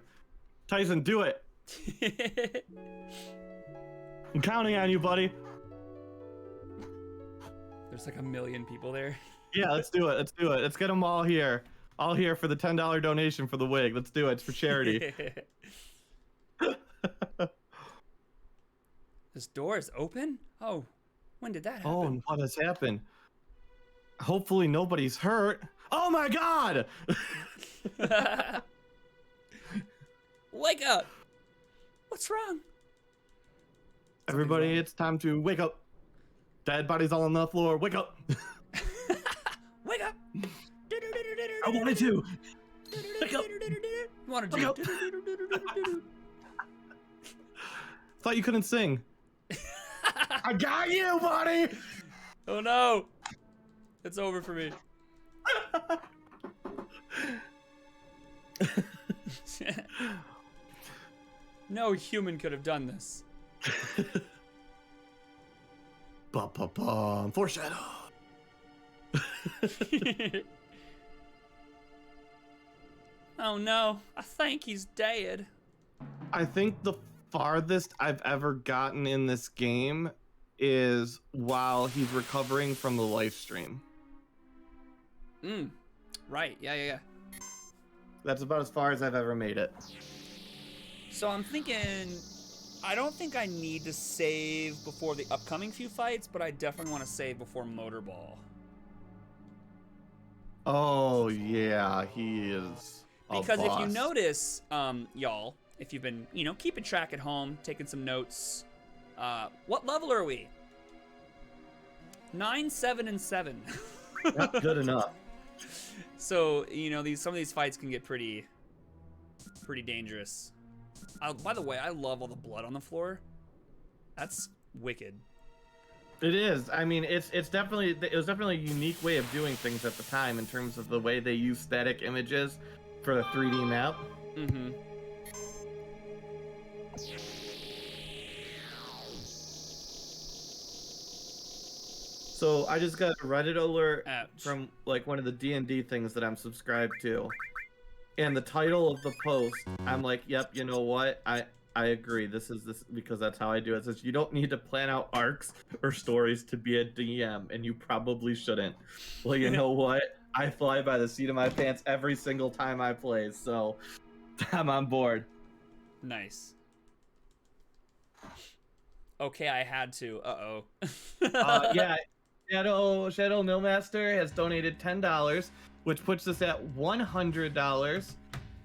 Tyson, do it. I'm counting on you, buddy. There's like 1 million people there. Yeah, let's do it. Let's get them all here. All here for the $10 donation for the wig. Let's do it. It's for charity. This door is open? Oh, when did that happen? Oh, and what has happened? Hopefully nobody's hurt. Oh my God! Wake up! What's wrong? Everybody, it's time to wake up. Dead bodies all on the floor. Wake up! Wake up! I wanted to. Wake up! Wanted Wake up! to. Thought you couldn't sing. I got you, buddy. Oh no! It's over for me. No human could have done this. Ba-ba-bum. Foreshadow. Oh no, I think he's dead. I think the farthest I've ever gotten in this game is while he's recovering from the live stream. Right, yeah. That's about as far as I've ever made it. So I'm thinking, I don't think I need to save before the upcoming few fights, but I definitely want to save before Motorball. Oh yeah, he is a Because if you boss. notice, y'all, if you've been, keeping track at home, taking some notes, what level are we? 9, 7, and 7. Not good enough. So, some of these fights can get pretty dangerous. By the way, I love all the blood on the floor. That's wicked. It is. I mean, it was definitely a unique way of doing things at the time in terms of the way they use static images for the 3D map. Mm-hmm. So I just got a Reddit alert Ouch. from like one of the D&D things that I'm subscribed to. And the title of the post, I'm like, yep, you know what? I agree. This because that's how I do it. It says you don't need to plan out arcs or stories to be a DM, and you probably shouldn't. Well, you know what? I fly by the seat of my pants every single time I play, so I'm on board. Nice. Okay, I had to. Uh-oh. Yeah, Shadow Millmaster has donated $10, which puts us at $100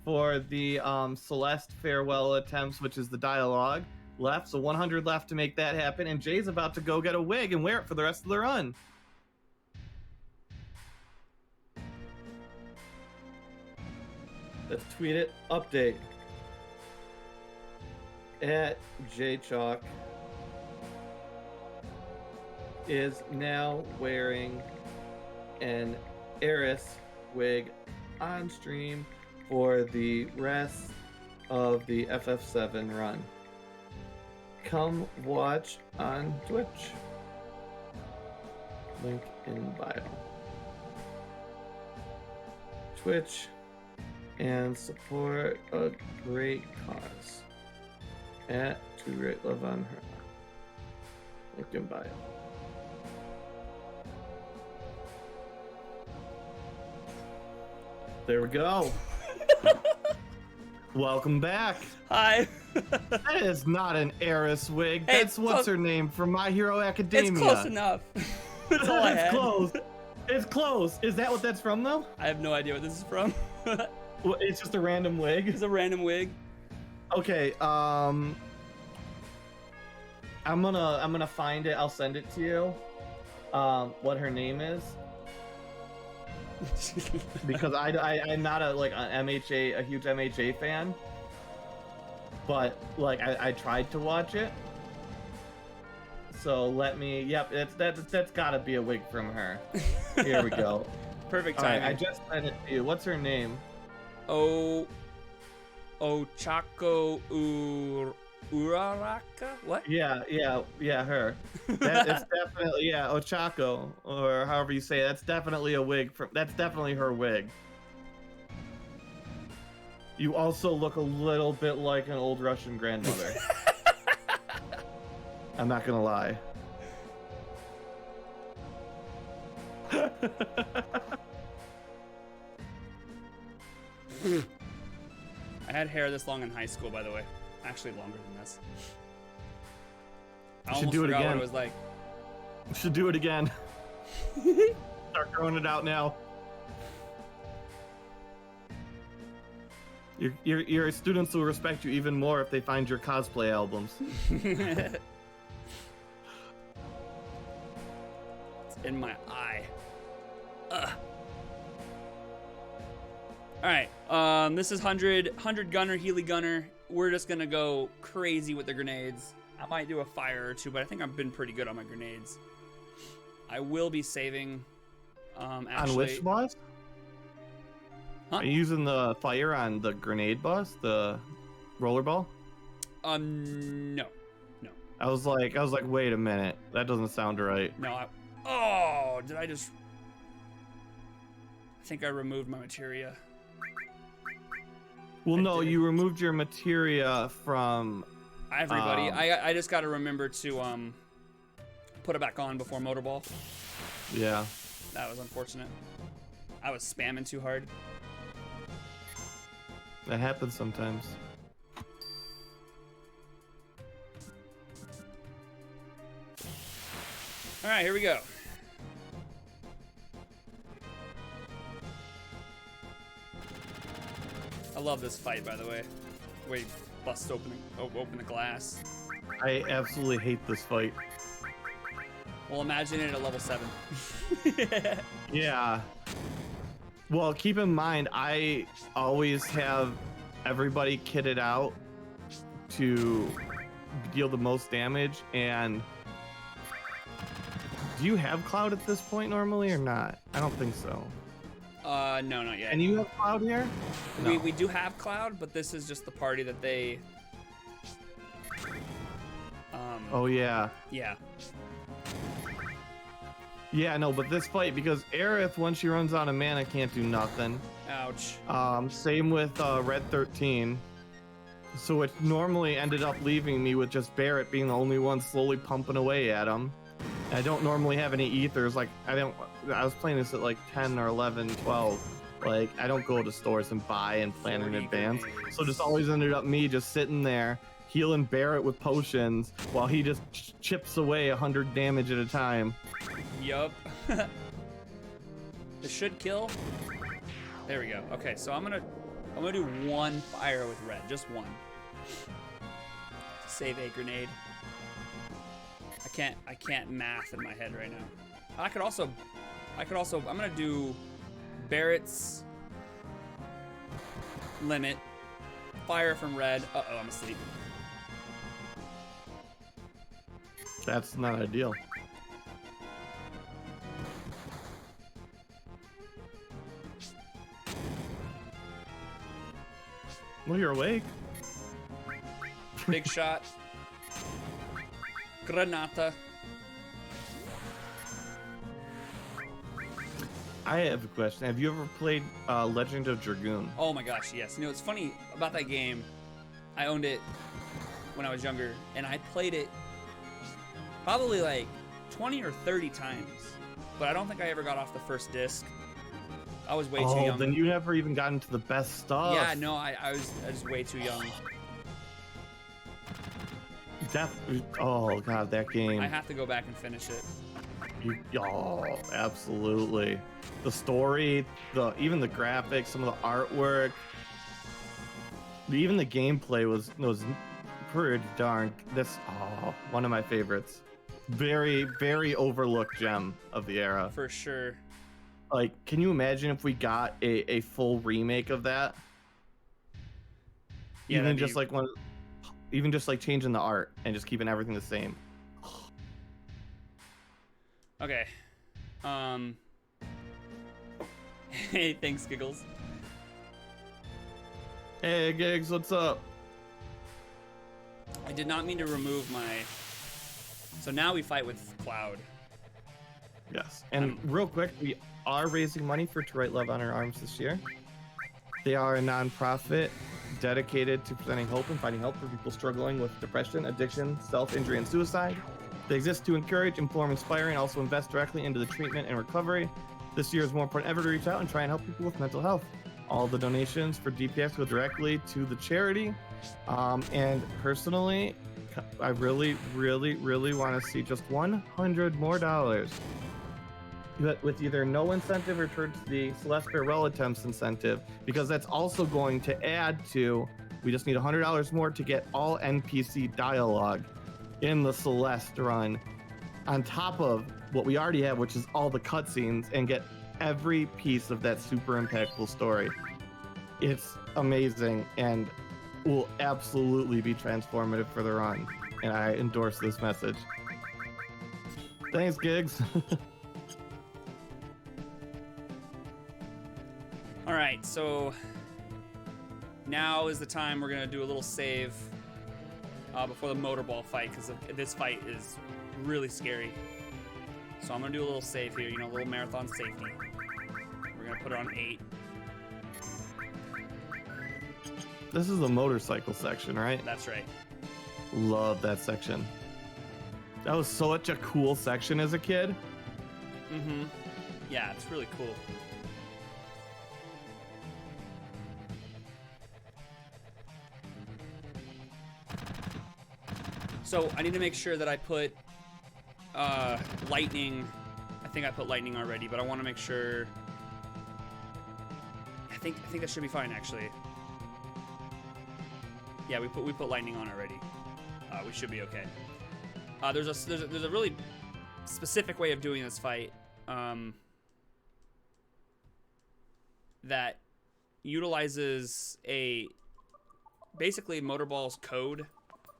for the Celeste farewell attempts, which is the dialogue left. So 100 left to make that happen, and Jay's about to go get a wig and wear it for the rest of the run. Let's tweet it. Update. At Jaychalke is now wearing an Eris wig on stream for the rest of the FF7 run. Come watch on Twitch. Link in bio. Twitch and support a great cause. At To Great Love on Her. Link in bio. There we go. Welcome back. Hi. That is not an Eris wig. Hey, That's what's her name from My Hero Academia. It's close enough. That's all I had. It's close. It's close. Is that what that's from though? I have no idea what this is from. Well, it's just a random wig. It's a random wig. Okay. I'm gonna find it. I'll send it to you. What her name is. Because I'm not a huge MHA fan, but like I tried to watch it. So let me. Yep, that's gotta be a wig from her. Here we go. Perfect All timing. right, I just sent it to you. What's her name? Ochako Uraraka? What? Yeah, her. That is definitely Ochako, or however you say it. That's definitely a wig from. That's definitely her wig. You also look a little bit like an old Russian grandmother. I'm not gonna lie. I had hair this long in high school, by the way. Actually, longer than this. I You should almost do it forgot again. what it was like. You should do it again. Start growing it out now. Your students will respect you even more if they find your cosplay albums. It's in my eye. Ugh. All right, this is 100 gunner, Healy gunner. We're just gonna go crazy with the grenades. I might do a fire or two, but I think I've been pretty good on my grenades. I will be saving. Actually, On which boss? Huh? Are you using the fire on the grenade boss, the rollerball? No. I was like, wait a minute, that doesn't sound right. No. Oh, did I just? I think I removed my materia. Well, I no, did. you removed your materia from. Everybody, I just got to remember to put it back on before motorball. Yeah. That was unfortunate. I was spamming too hard. That happens sometimes. All right, here we go. I love this fight, by the way. Wait, bust open the glass. I absolutely hate this fight. Well, imagine it at level 7. Yeah. Well, keep in mind, I always have everybody kitted out to deal the most damage, and do you have Cloud at this point normally or not? I don't think so. No, not yet. And you have Cloud here? No. We do have Cloud, but this is just the party that they... Oh, yeah. Yeah. Yeah, no, but this fight, because Aerith, once she runs out of mana, can't do nothing. Ouch. Same with Red 13. So it normally ended up leaving me with just Barrett being the only one slowly pumping away at him. I don't normally have any ethers. Like, I was playing this at like 10 or 11, 12. Like, I don't go to stores and buy and plan in advance. So just always ended up me just sitting there, healing Barrett with potions while he just chips away 100 damage at a time. Yup. This should kill. There we go. Okay, so I'm gonna do one fire with red, just one. Save a grenade. I can't math in my head right now. I could also, I'm gonna do Barrett's limit, fire from red. Uh-oh, I'm asleep. That's not ideal. Well, you're awake. Big shot. Granata. I have a question. Have you ever played Legend of Dragoon? Oh my gosh, yes. You know, it's funny about that game. I owned it when I was younger, and I played it probably like 20 or 30 times. But I don't think I ever got off the first disc. I was way too young. Then you never even got into the best stuff. Yeah, no, I was way too young. Oh god, that game. I have to go back and finish it. Oh, absolutely. The story, even the graphics, some of the artwork, even the gameplay was pretty darn. That's one of my favorites. Very, very overlooked gem of the era. For sure. Like, can you imagine if we got a full remake of that? Yeah, even just like even just like changing the art and just keeping everything the same. Okay. Hey, thanks, Giggles. Hey, Gigs, what's up? I did not mean to remove my... So now we fight with Cloud. Yes. And real quick, we are raising money for To Write Love on Our Arms this year. They are a non-profit dedicated to presenting hope and finding help for people struggling with depression, addiction, self-injury, and suicide. They exist to encourage, inform, inspire, and also invest directly into the treatment and recovery. This year is more important ever to reach out and try and help people with mental health. All the donations for DPX go directly to the charity. And personally, I really, really, really want to see just $100 more with either no incentive or towards the Celeste Farewell Attempts incentive, because that's also going to add to, we just need $100 more to get all NPC dialogue in the Celeste run, on top of what we already have, which is all the cutscenes, and get every piece of that super impactful story. It's amazing and will absolutely be transformative for the run, and I endorse this message. Thanks, Gigs. All right, so now is the time we're gonna do a little save before the motorball fight, because this fight is really scary. So I'm gonna do a little save here, you know, a little marathon safety. We're gonna put it on 8. This is the motorcycle section, right? That's right. Love that section. That was such a cool section as a kid. Mm-hmm. Yeah, it's really cool. So I need to make sure that I put lightning. I think I put lightning already, but I want to make sure. I think that should be fine, actually. Yeah, we put lightning on already. We should be okay. There's a really specific way of doing this fight that utilizes basically Motorball's code.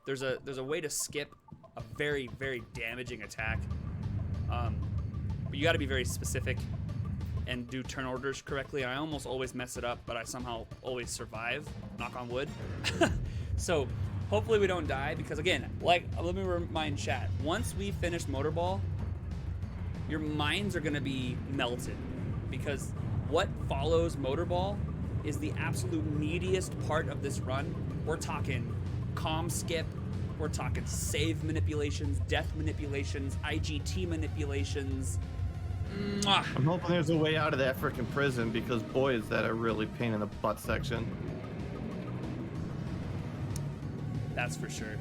There's a way to skip a very, very damaging attack, but you got to be very specific and do turn orders correctly. I almost always mess it up, but I somehow always survive. Knock on wood. So hopefully we don't die, because again, like, let me remind chat, once we finish Motorball, your minds are gonna be melted, because what follows Motorball is the absolute meatiest part of this run. We're talking comm skip, we're talking save manipulations, death manipulations, IGT manipulations. Mwah. I'm hoping there's a way out of that freaking prison, because boy, is that a really pain in the butt section. That's for sure.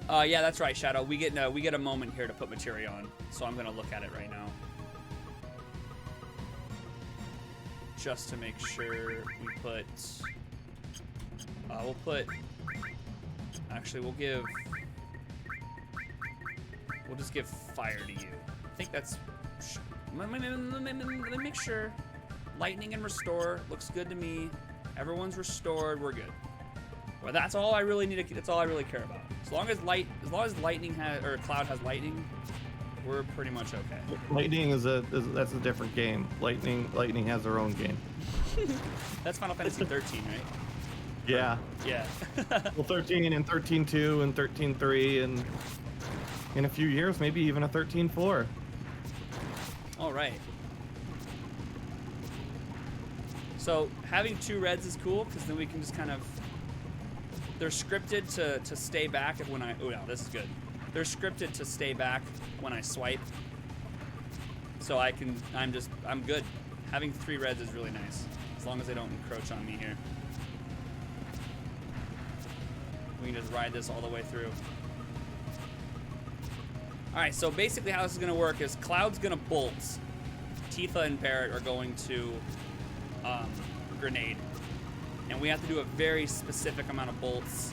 Yeah, that's right, Shadow. We get a moment here to put materia on, so I'm gonna look at it right now, just to make sure we put. We'll put. Actually, we'll just give fire to you. I think that's. Let me make sure. Lightning and restore looks good to me. Everyone's restored. We're good. Well, that's all I really need to. That's all I really care about. As long as lightning has or cloud has lightning, we're pretty much okay. Lightning that's a different game. Lightning has their own game. That's Final Fantasy 13, right? Yeah. Yeah. Well, 13 and 13.2 and 13.3 and in a few years maybe even a 13.4. All right. So having 2 reds is cool because then we can just kind of. They're scripted to stay back when I. Oh no, this is good. They're scripted to stay back when I swipe. So I'm good. Having 3 reds is really nice as long as they don't encroach on me here. We can just ride this all the way through. All right, so basically how this is gonna work is Cloud's gonna bolt. Tifa and Barrett are going to grenade. And we have to do a very specific amount of bolts.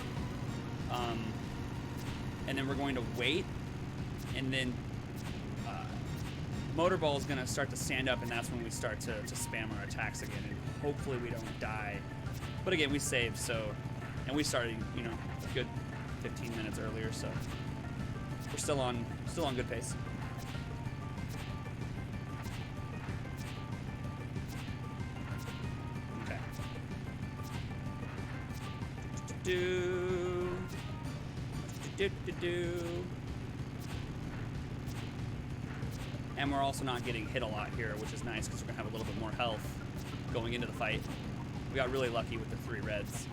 And then we're going to wait. And then Motorball is gonna start to stand up, and that's when we start to spam our attacks again. And hopefully we don't die. But again, we saved, so. And we started, you know, a good 15 minutes earlier, so we're still on good pace. Okay. And we're also not getting hit a lot here, which is nice because we're gonna have a little bit more health going into the fight. We got really lucky with the 3 reds.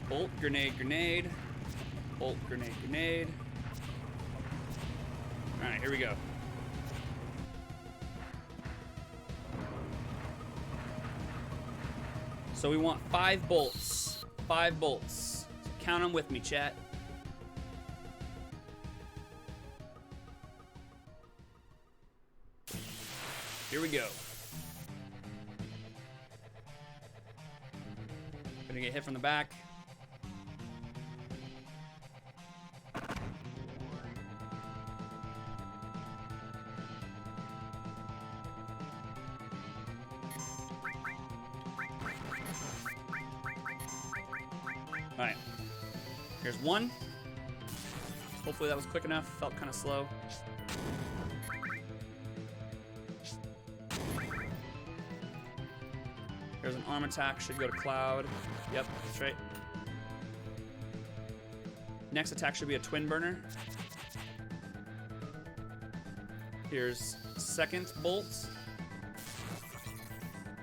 Bolt, grenade, grenade. Bolt, grenade, grenade. All right, here we go. So we want 5 bolts. 5 bolts. So count them with me, chat. Here we go. Gonna get hit from the back. All right, here's 1. Hopefully that was quick enough. Felt kind of slow. Here's an arm attack. Should go to Cloud. Yep, that's right. Next attack should be a twin burner. Here's second bolt.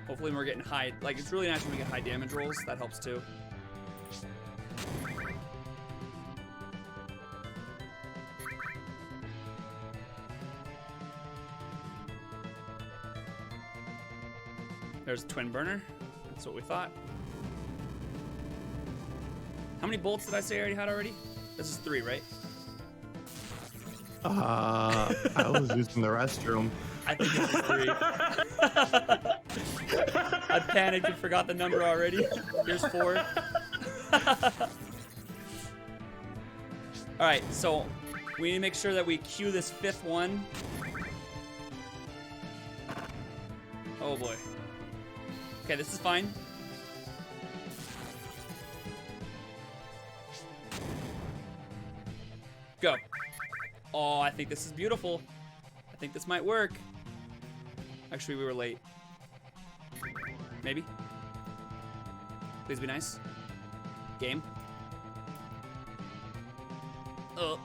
Hopefully we're getting high. Like, it's really nice when we get high damage rolls. That helps too. There's a twin burner. That's what we thought. How many bolts did I say I already had already? This is 3, right? I was using the restroom. I think it's 3. I panicked and forgot the number already. Here's 4. Alright, so we need to make sure that we queue this 5th one. Oh boy. Okay, this is fine. Go. Oh, I think this is beautiful. I think this might work. Actually, we were late. Maybe. Please be nice. Game. Oh.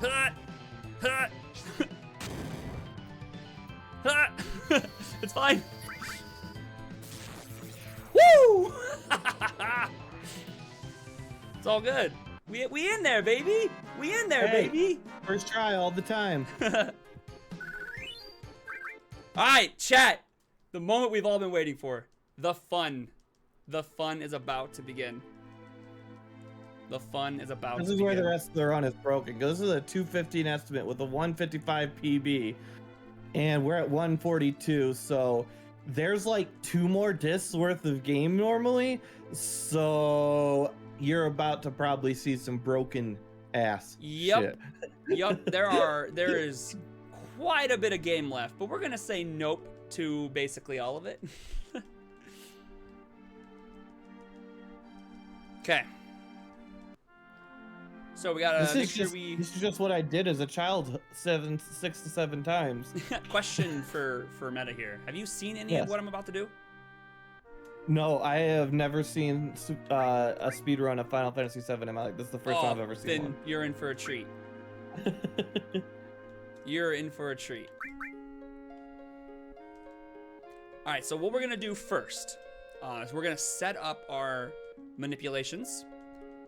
Ha! Ha! Ha! It's fine. Woo! all good. We in there, baby. We in there, Hey. baby. First try all the time. All right, chat. The moment we've all been waiting for. The fun. The fun is about to begin. The fun is about This to is begin. where the rest of the run is broken. Because this is a 215 estimate with a 155 PB. And we're at 142. So there's like 2 more discs worth of game normally. So you're about to probably see some broken ass Yep. shit. Yup, there is quite a bit of game left, but we're gonna say nope to basically all of it. Okay. So we gotta make sure we This is just what I did as a child 6 to 7 times. question for meta here. Have you seen any Yes. of what I'm about to do? No, I have never seen a speed run of Final Fantasy VII in my life. This is the first time I've ever seen then one. you're in for a treat. You're in for a treat. All right, so what we're gonna do first is we're gonna set up our manipulations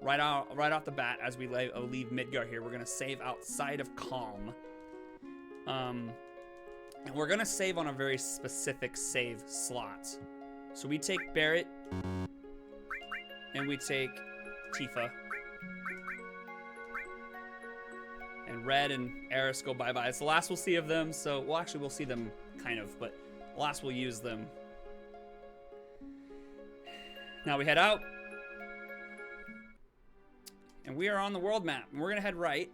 right off the bat as we leave Midgar here. We're gonna save outside of Calm, and we're gonna save on a very specific save slot. So we take Barrett, and we take Tifa. And Red and Eris go bye-bye. It's the last we'll see of them, so... Well, actually, we'll see them, kind of, but the last we'll use them. Now we head out. And we are on the world map. And we're going to head right.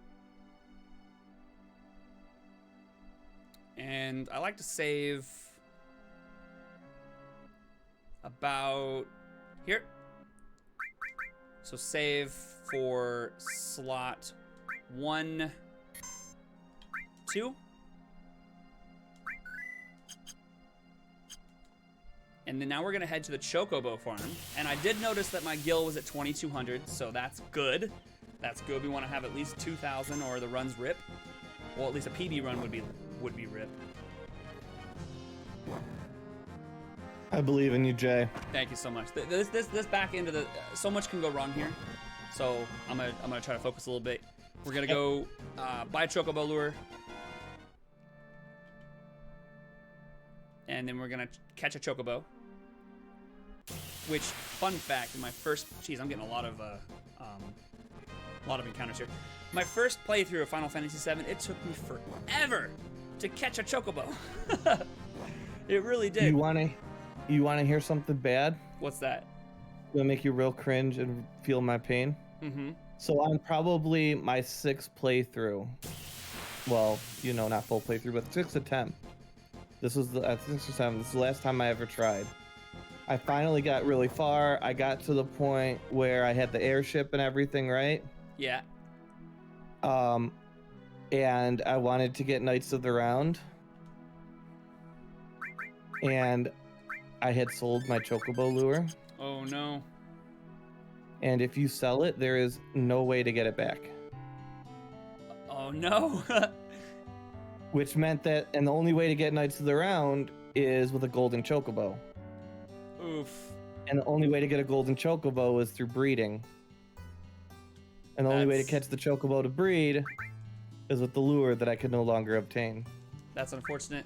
And I like to save... about here. So save for slot 1, 2. And then now we're gonna head to the Chocobo farm. And I did notice that my gil was at 2200, so that's good. That's good. We want to have at least 2000 or the runs rip. Well, at least a PB run would be rip. I believe in you, Jay. Thank you so much. This back into the so much can go wrong here, so I'm gonna try to focus a little bit. We're gonna go buy a Chocobo lure, and then we're gonna catch a Chocobo. Which, fun fact, in my first, geez, I'm getting a lot of encounters here. My first playthrough of Final Fantasy VII, it took me forever to catch a Chocobo. It really did. You wanna hear something bad? What's that? It'll make you real cringe and feel my pain. Mm-hmm. So on probably my 6th playthrough. Well, you know, not full playthrough, but 6th attempt. This was the 6th attempt. This is the last time I ever tried. I finally got really far. I got to the point where I had the airship and everything, right? Yeah. And I wanted to get Knights of the Round. And I had sold my Chocobo lure. Oh no. And if you sell it, there is no way to get it back. Oh no. Which meant that, and the only way to get Knights of the Round is with a golden Chocobo. Oof. And the only way to get a golden Chocobo is through breeding. And the only way to That's- catch the Chocobo to breed is with the lure that I could no longer obtain. That's unfortunate.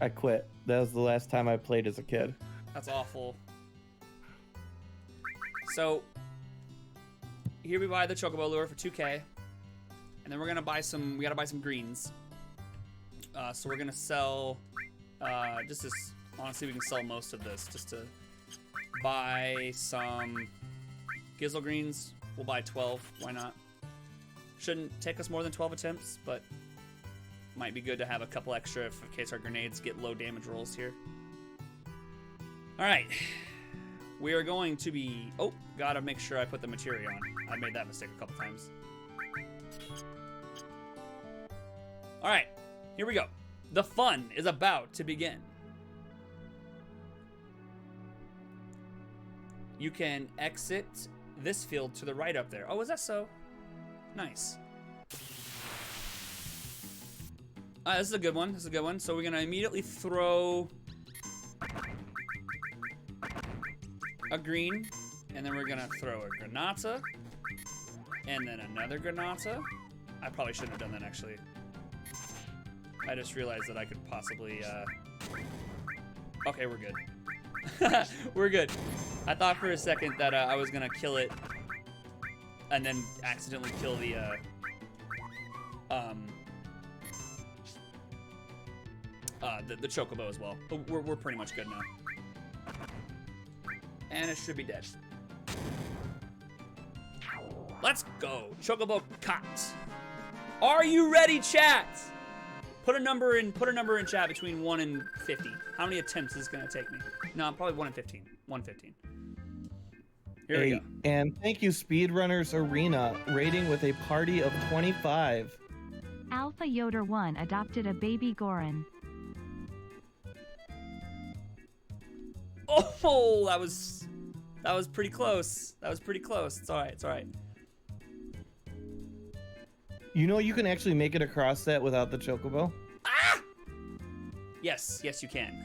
I quit. That was the last time I played as a kid. That's awful. So, here we buy the Chocobo lure for 2K. And then we're gonna buy some, we gotta buy some greens. So we're gonna sell, just as, honestly we can sell most of this, just to buy some Gizzle greens. We'll buy 12, why not? Shouldn't take us more than 12 attempts, but might be good to have a couple extra in case our grenades get low damage rolls here. Alright. We are going to be... Oh, gotta make sure I put the materia on. I made that mistake a couple times. Alright, here we go. The fun is about to begin. You can exit this field to the right up there. Oh, is that so? Nice. This is a good one. This is a good one. So we're gonna immediately throw a green, and then we're gonna throw a Granata, And then another Granata. I probably shouldn't have done that, actually. I just realized that I could possibly, Okay, we're good. We're good. I thought for a second that I was gonna kill it and then accidentally kill the Chocobo as well. But we're pretty much good now. And it should be dead. Let's go. Chocobo caught. Are you ready, chat? Put a number in chat between 1 and 50. How many attempts is this gonna take me? No, probably 1 and 15. 115. Here we go. And thank you, Speedrunners Arena, rating with a party of 25. Alpha Yoder 1 adopted a baby Goron. Oh, that was pretty close. That was pretty close. It's all right. It's all right. You know you can actually make it across that without the Chocobo? Ah! Yes, you can.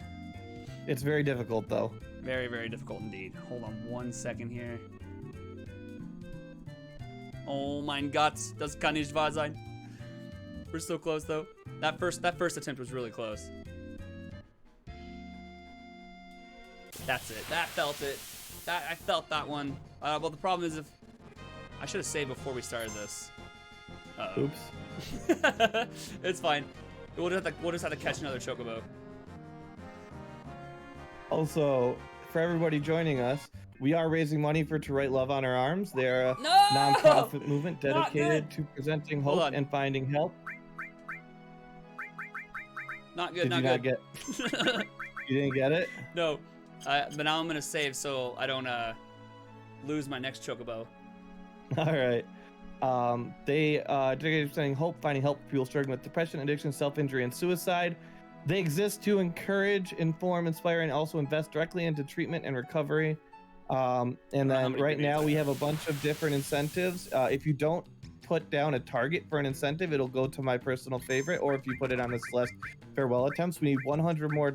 It's very difficult, though. Very, very difficult indeed. Hold on 1 second here. Oh mein Gott, das kann nicht wahr sein. We're so close though. That first attempt was really close. That's it. That felt it. I felt that one. Well, the problem is if I should have saved before we started this. Uh-oh. Oops. It's fine. We'll just have to catch another Chocobo. Also, for everybody joining us, we are raising money for To Write Love on Our Arms. They're a No! non-profit movement Not dedicated good. to presenting Hold hope on. and finding help. Not good. Did Not you good. not get? You didn't get it? No. But now I'm gonna save so I don't lose my next Chocobo. All right. They dedicated to presenting hope, finding help for people struggling with depression, addiction, self-injury, and suicide. They exist to encourage, inform, inspire, and also invest directly into treatment and recovery. And then right now we have a bunch of different incentives. If you don't put down a target for an incentive, it'll go to my personal favorite. Or if you put it on the Celeste farewell attempts, we need $100 more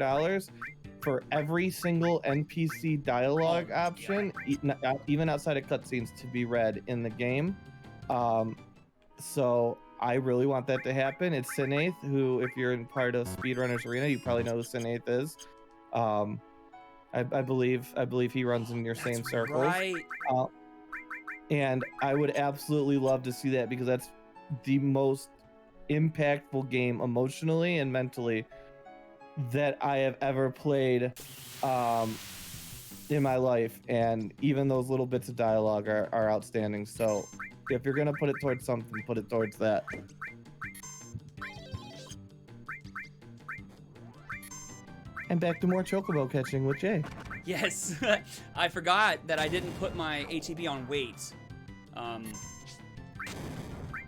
for every single NPC dialogue option, even outside of cutscenes, to be read in the game. So I really want that to happen. It's Sinaith, who, if you're in part of Speedrunners Arena, you probably know who Sinaith is. I believe he runs in your same circles. Right. And I would absolutely love to see that, because that's the most impactful game emotionally and mentally that I have ever played in my life. And even those little bits of dialogue are outstanding. So if you're gonna put it towards something, put it towards that. And back to more Chocobo catching with Jay. Yes, I forgot that I didn't put my ATB on weight,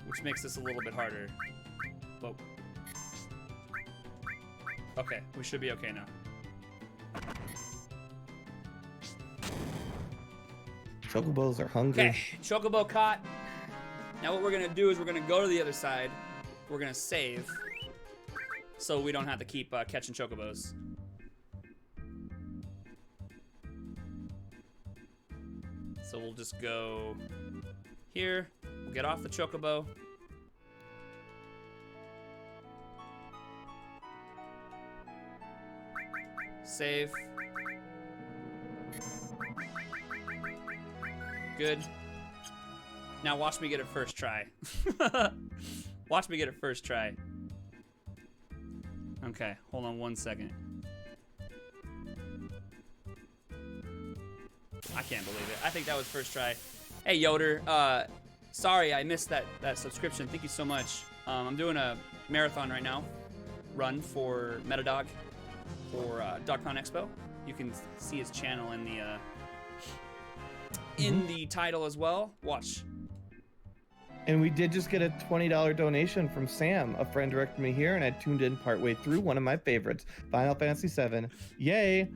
which makes this a little bit harder. But okay, we should be okay now. Chocobos are hungry. Okay, Chocobo caught. Now what we're gonna do is we're gonna go to the other side. We're gonna save, so we don't have to keep catching Chocobos. So we'll just go here. We'll get off the Chocobo. Save. Good. Now watch me get it first try. Watch me get it first try. Okay, hold on 1 second. I can't believe it. I think that was first try. Hey Yoder, sorry I missed that subscription. Thank you so much. I'm doing a marathon right now. Run for Metadog for DogPound Expo. You can see his channel in the title as well. Watch. And we did just get a $20 donation from Sam. A friend directed me here, and I tuned in partway through. One of my favorites, Final Fantasy VII. Yay!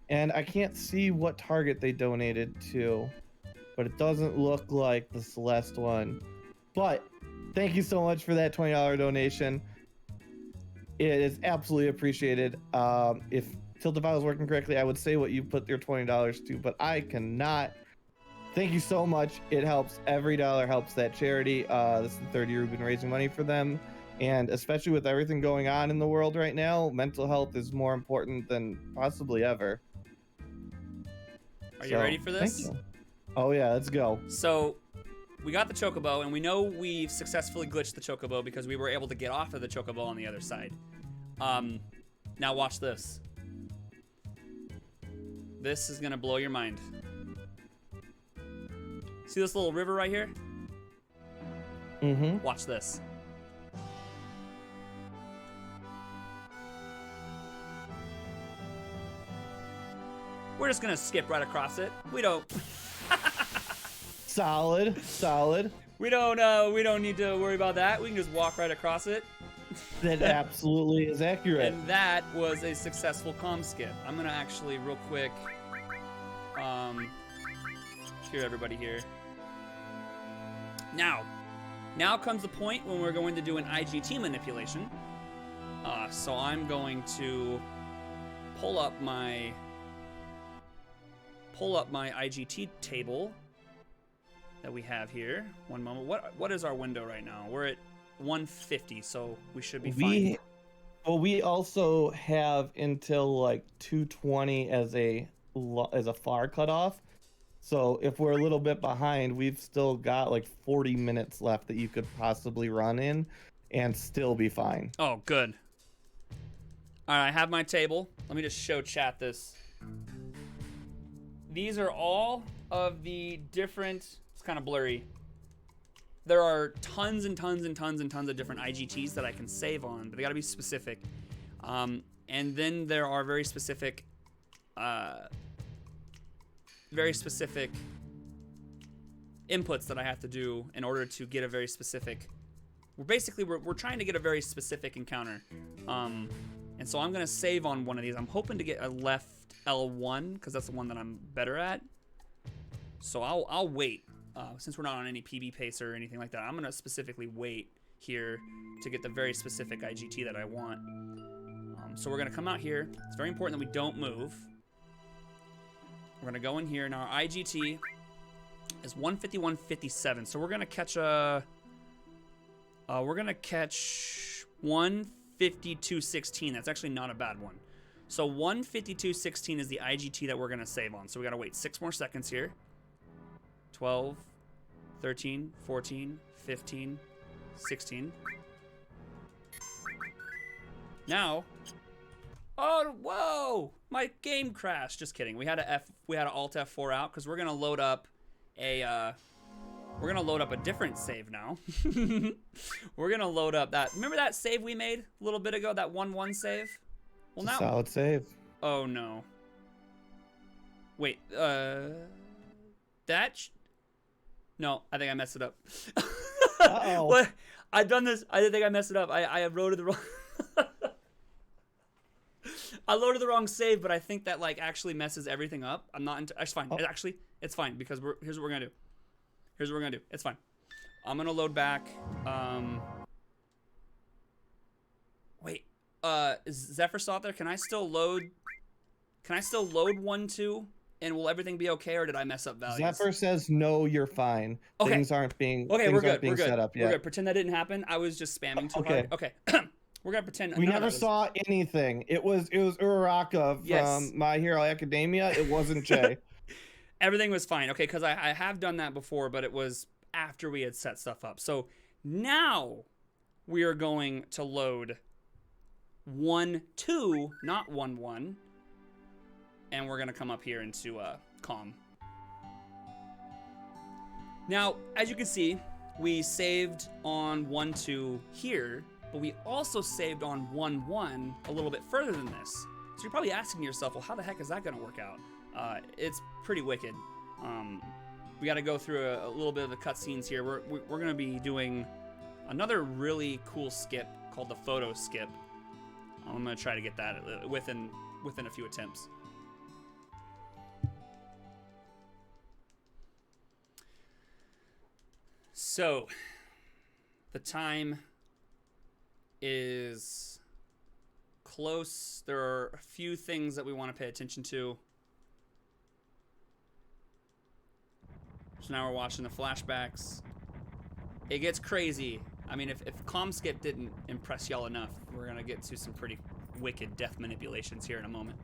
And I can't see what target they donated to, but it doesn't look like the Celeste one. But thank you so much for that $20 donation. It is absolutely appreciated. If Tiltify was working correctly, I would say what you put your $20 to, but I cannot Thank you so much. It helps. Every dollar helps that charity. This is the third year we've been raising money for them. And especially with everything going on in the world right now, mental health is more important than possibly ever. Are you ready for this? Thank you. Oh yeah, let's go. So we got the chocobo, and we know we've successfully glitched the chocobo because we were able to get off of the chocobo on the other side. Now watch this. This is gonna blow your mind. See this little river right here? Mm-hmm. Watch this. We're just gonna skip right across it. We don't. Solid. We don't need to worry about that. We can just walk right across it. That absolutely is accurate. And that was a successful comm skip. I'm gonna actually real quick hear everybody here. Now comes the point when we're going to do an IGT manipulation. So I'm going to pull up my IGT table that we have here. One moment. What is our window right now? We're at 150, so we should be fine. Well, we also have until like 220 as a far cutoff. So if we're a little bit behind, we've still got like 40 minutes left that you could possibly run in and still be fine. Oh, good. All right, I have my table. Let me just show chat this. These are all of the different, it's kind of blurry. There are tons and tons and tons and tons of different IGTs that I can save on, but they gotta be specific. And then there are very specific inputs that I have to do in order to get a very specific, we're trying to get a very specific encounter. And so I'm gonna save on one of these. I'm hoping to get a left L1 because that's the one that I'm better at. So I'll wait. Since we're not on any PB pace or anything like that, I'm gonna specifically wait here to get the very specific IGT that I want. So we're gonna come out here. It's very important that we don't move. We're gonna go in here. Now our IGT is 151.57. So we're gonna catch 152.16. That's actually not a bad one. So 152.16 is the IGT that we're gonna save on. So we gotta wait 6 more seconds here. 12, 13, 14, 15, 16. Now, oh, whoa, my game crashed. Just kidding. We had a Alt F4 out because we're gonna load up a different save now. We're gonna load up that. Remember that save we made a little bit ago? That 1-1 save. Well, now. Solid save. Oh no. Wait. No, I think I messed it up. Uh-oh. What? I've done this. I think I messed it up. I have loaded the wrong. I loaded the wrong save, but I think that like actually messes everything up. I'm not. It's fine. Oh. It's fine because here's what we're gonna do. It's fine. I'm gonna load back. Wait. Is Zephyr still out there? Can I still load 1-2? And will everything be okay, or did I mess up values? Zephyr says no, you're fine. Okay. Things aren't being we're good. set up yet. We're good. Pretend that didn't happen. I was just spamming too hard. Okay. We're gonna pretend. We never saw anything. It was Uraraka from My Hero Academia. It wasn't Jay. Everything was fine. Okay, because I have done that before, but it was after we had set stuff up. So now we are going to load 1-2, not 1-1. And we're gonna come up here into comm. Now, as you can see, we saved on 1-2 here, but we also saved on 1-1 a little bit further than this. So you're probably asking yourself, well, how the heck is that gonna work out? It's pretty wicked. We gotta go through a little bit of the cutscenes here. We're gonna be doing another really cool skip called the photo skip. I'm gonna try to get that within a few attempts. So, the time is close. There are a few things that we want to pay attention to. So now we're watching the flashbacks. It gets crazy. I mean, if comm skip didn't impress y'all enough, we're gonna get to some pretty wicked death manipulations here in a moment.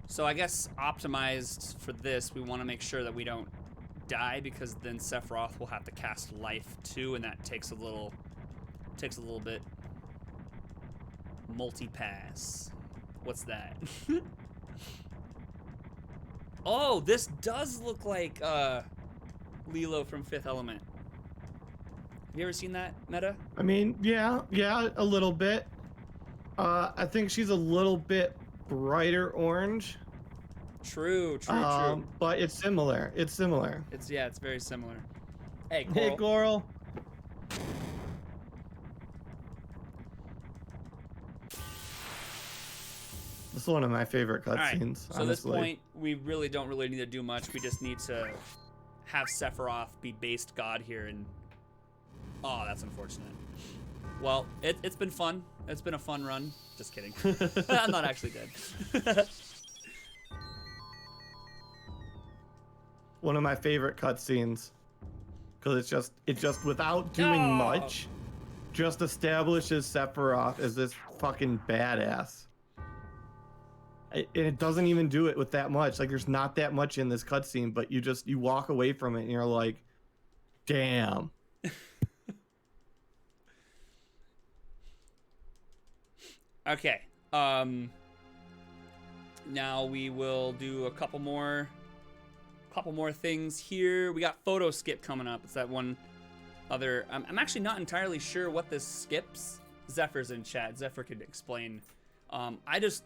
So I guess optimized for this, we want to make sure that we don't die, because then Sephiroth will have to cast life too, and that takes a little bit. Multi-pass. What's that? Oh, this does look like Lilo from Fifth Element. Have you ever seen that, Meta? I mean, yeah, a little bit. I think she's a little bit brighter orange. True. But it's similar. It's very similar. Hey, Coral. Hey, Coral. This is one of my favorite cutscenes. Right. So at this point, we really don't need to do much. We just need to have Sephiroth be based god here, and oh, that's unfortunate. Well, it's been fun. It's been a fun run. Just kidding. I'm not actually dead. One of my favorite cutscenes, because it just without doing much, just establishes Sephiroth as this fucking badass. And it doesn't even do it with that much. Like, there's not that much in this cutscene, but you walk away from it and you're like, damn. Okay. Now we will do a couple more things here. We got photo skip coming up. It's that one other. I'm actually not entirely sure what this skips. Zephyr's in chat. Zephyr could explain. I just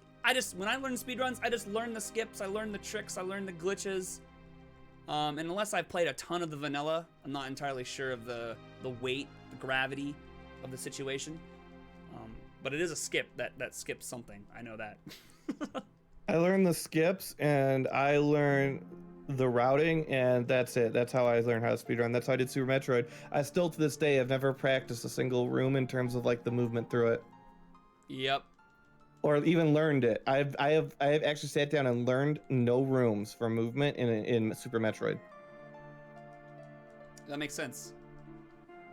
when I learn speedruns, I just learn the skips, I learn the tricks, I learn the glitches. And unless I've played a ton of the vanilla, I'm not entirely sure of the weight, the gravity of the situation. But it is a skip that skips something. I know that. I learned the skips and I learned the routing, and that's it. That's how I learned how to speedrun. That's how I did Super Metroid. I still to this day have never practiced a single room in terms of like the movement through it. Yep. Or even learned it. I have actually sat down and learned no rooms for movement in Super Metroid. That makes sense.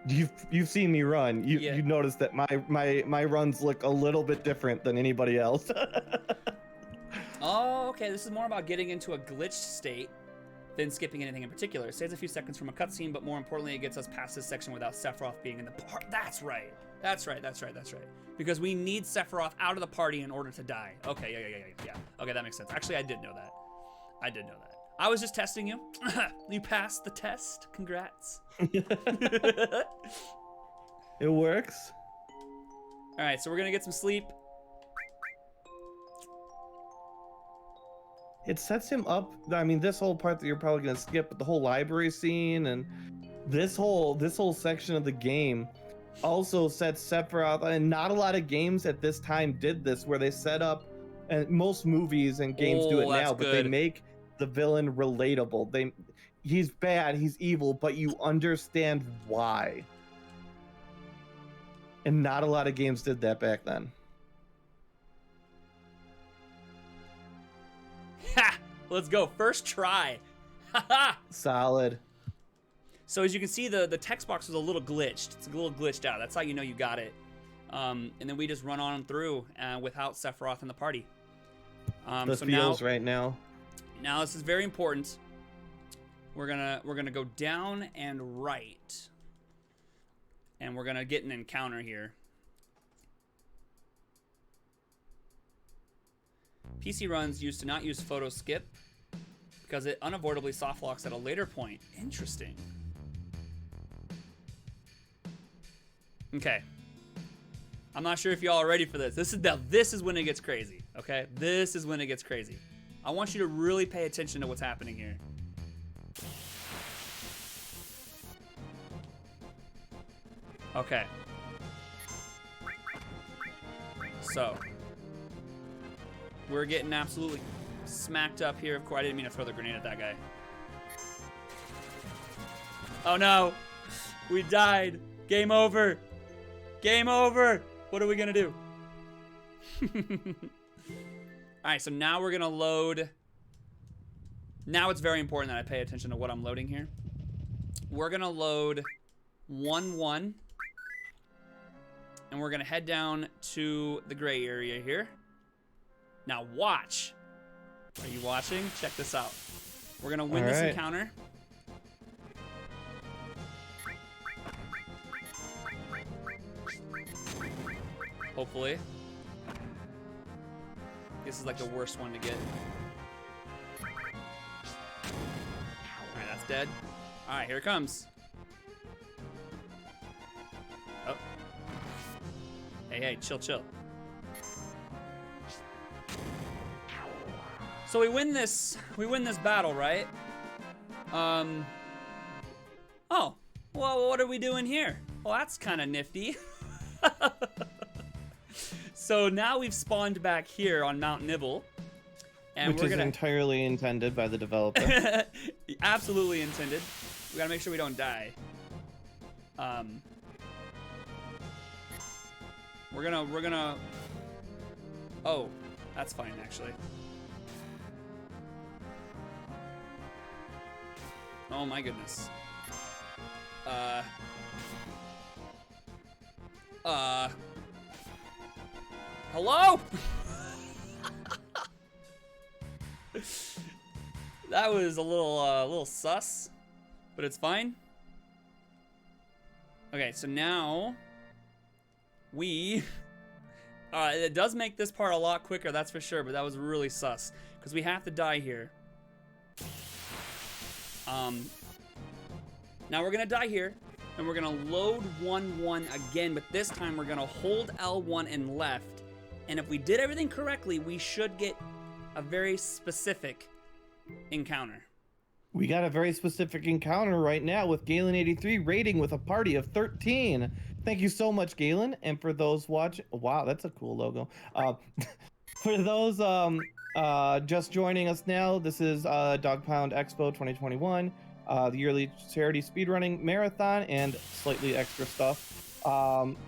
You've seen me run. You noticed that my runs look a little bit different than anybody else. Oh, okay. This is more about getting into a glitched state than skipping anything in particular. It saves a few seconds from a cutscene, but more importantly, it gets us past this section without Sephiroth being in the part. That's right. Because we need Sephiroth out of the party in order to die. Okay, yeah. Okay, that makes sense. Actually, I did know that. I was just testing you. You passed the test. Congrats. It works. All right, so we're gonna get some sleep. It sets him up. I mean, this whole part that you're probably gonna skip, but the whole library scene and this whole section of the game also sets Sephiroth. And not a lot of games at this time did this, where they set up, and most movies and games do it now, but they make the villain relatable. He's bad, he's evil, but you understand why. And not a lot of games did that back then. Ha! Let's go. First try. Ha! Solid. So as you can see, the text box was a little glitched. It's a little glitched out. That's how you know you got it. And then we just run on through without Sephiroth in the party. The feels right now. Now this is very important. We're gonna go down and right, and we're gonna get an encounter here. PC runs used to not use photo skip because it unavoidably soft locks at a later point. Interesting. Okay. I'm not sure if y'all are ready for this. This is when it gets crazy. Okay, this is when it gets crazy. I want you to really pay attention to what's happening here. Okay. So, we're getting absolutely smacked up here. Of course, I didn't mean to throw the grenade at that guy. Oh no! We died! Game over! Game over! What are we gonna do? Alright, so now we're gonna load Now it's very important that I pay attention to what I'm loading here. We're gonna load 1-1. And we're gonna head down to the gray area here. Now watch. Are you watching? Check this out. We're gonna win this encounter. Hopefully. This is like the worst one to get. Alright, that's dead. Alright, here it comes. Oh. Hey, chill. So we win this battle, right? Oh, well, what are we doing here? Well, that's kind of nifty. So now we've spawned back here on Mount Nibble. And Which is entirely intended by the developer. Absolutely intended. We gotta make sure we don't die. We're gonna. Oh, that's fine actually. Oh my goodness. Hello? That was a little sus, but it's fine. Okay, so now we, it does make this part a lot quicker, that's for sure, but that was really sus, because we have to die here. Now we're gonna die here, and we're gonna load 1-1 again, but this time we're gonna hold L1 and left, and if we did everything correctly, we should get a very specific encounter. We got a very specific encounter right now with Galen83 raiding with a party of 13. Thank you so much, Galen. And for those watching, wow, that's a cool logo. For those just joining us now, this is DogPound Expo 2021, the yearly charity speedrunning marathon and slightly extra stuff.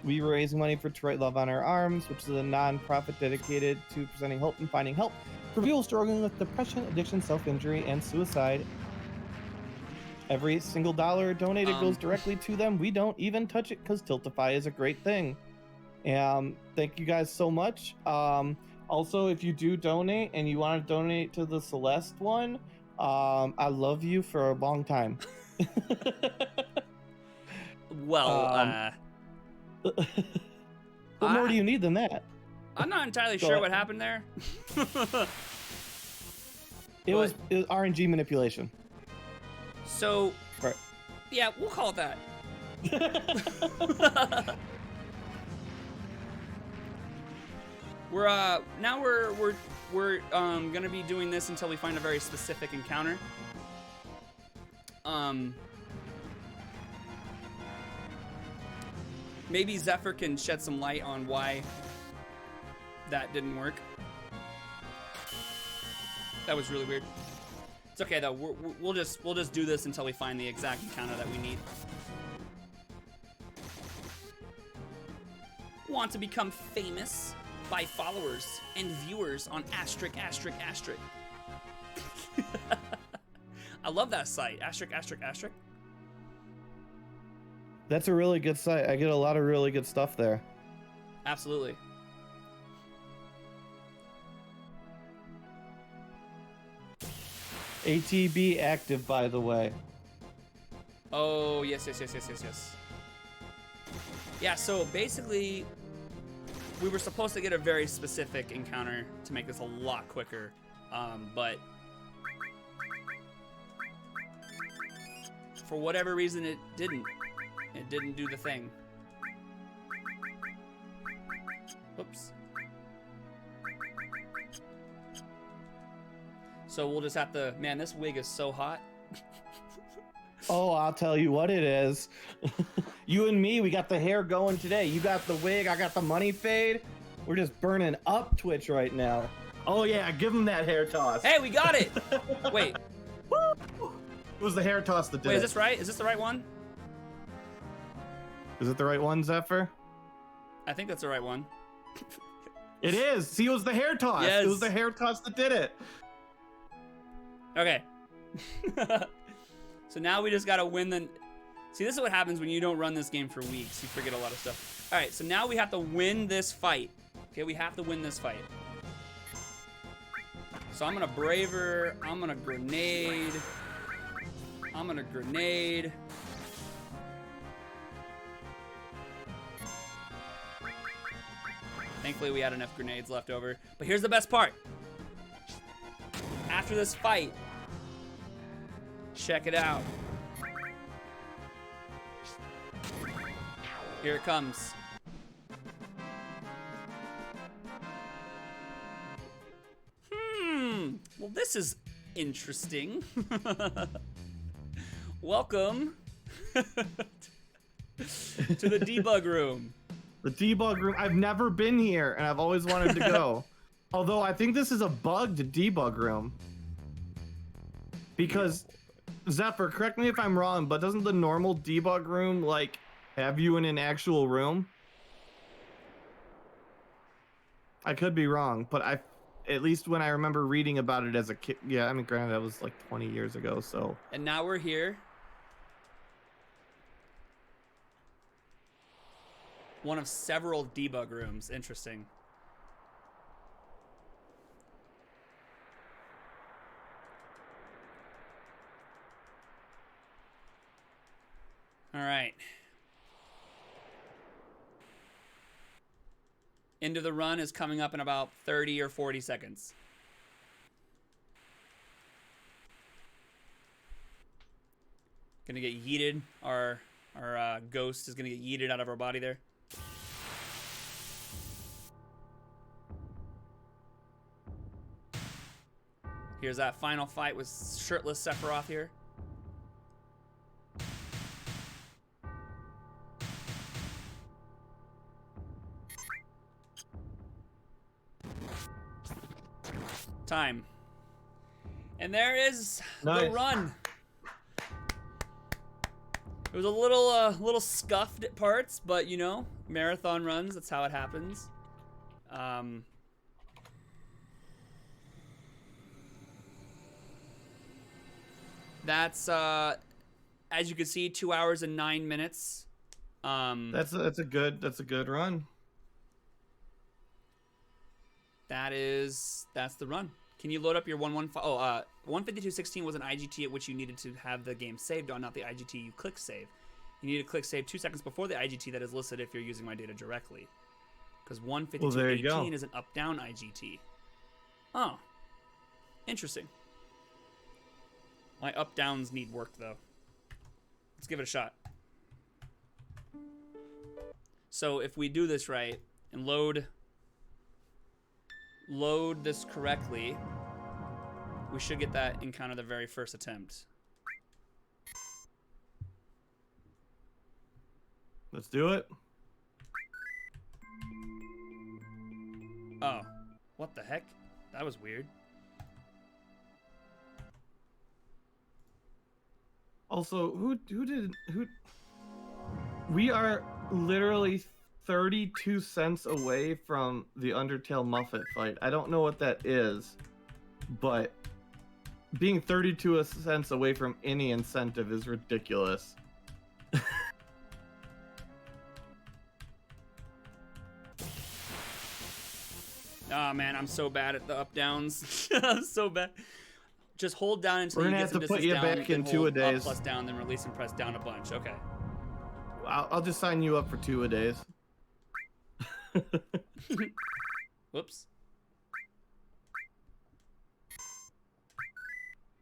We were raising money for To Write Love on Our Arms, which is a non-profit dedicated to presenting hope and finding help for people struggling with depression, addiction, self-injury, and suicide. Every single dollar donated goes directly to them. We don't even touch it because Tiltify is a great thing. Thank you guys so much. Also, if you do donate and you want to donate to the Celeste one, I love you for a long time. Well, what more do you need than that? I'm not entirely sure what happened there. It was RNG manipulation. So, right. Yeah, we'll call it that. We're gonna be doing this until we find a very specific encounter. Maybe Zephyr can shed some light on why that didn't work. That was really weird. It's okay though. We'll just do this until we find the exact encounter that we need. Want to become famous by followers and viewers on asterisk. I love that site. Asterisk. That's a really good site. I get a lot of really good stuff there. Absolutely. ATB active, by the way. Oh, yes. Yeah, so basically, we were supposed to get a very specific encounter to make this a lot quicker, but for whatever reason, it didn't. It didn't do the thing. Oops. So we'll just have to, man, this wig is so hot. Oh, I'll tell you what it is. You and me, we got the hair going today. You got the wig, I got the money fade. We're just burning up Twitch right now. Oh yeah, give him that hair toss. Hey, we got it. Wait. Woo! It was the hair toss that did it. Wait, is this right? Is this the right one? Is it the right one, Zephyr? I think that's the right one. It is. See, it was the hair toss. Yes. It was the hair toss that did it. Okay. So now we just gotta win the... See, this is what happens when you don't run this game for weeks. You forget a lot of stuff. All right, so now we have to win this fight. Okay, we have to win this fight. So I'm gonna Braver, I'm gonna Grenade. I'm gonna Grenade. Thankfully, we had enough grenades left over. But here's the best part. After this fight, check it out. Here it comes. Well, this is interesting. Welcome to the debug room. The debug room. I've never been here, and I've always wanted to go. Although I think this is a bugged debug room. Because, Zephyr, correct me if I'm wrong, but doesn't the normal debug room, like, have you in an actual room? I could be wrong, but at least when I remember reading about it as a kid, yeah, I mean, granted, that was like 20 years ago, so. And now we're here. One of several debug rooms. Interesting. All right. End of the run is coming up in about 30 or 40 seconds. Gonna get yeeted. Our ghost is gonna get yeeted out of our body there. Here's that final fight with shirtless Sephiroth here. Time. And there is the run. It was a little scuffed at parts, but you know, marathon runs, that's how it happens. That's as you can see, 2 hours and 9 minutes. That's a good run. That's the run. Can you load up your 115? Oh, 152.16 was an IGT at which you needed to have the game saved on, not the IGT you click save. You need to click save 2 seconds before the IGT that is listed if you're using my data directly. Because 152.18 is an up-down IGT. Oh, interesting. My up-downs need work, though. Let's give it a shot. So if we do this right and load this correctly, we should get that encounter the very first attempt. Let's do it. Oh, what the heck? That was weird. Also, who we are literally 32 cents away from the Undertale Muffet fight. I don't know what that is, but being 32 cents away from any incentive is ridiculous. Oh man, I'm so bad at the up downs. I'm so bad. Just hold down until We're you gonna get have some to put you distance down, back in then 2 a hold days. Up plus down, then release and press down a bunch. Okay. I'll just sign you up for 2 a days. Whoops.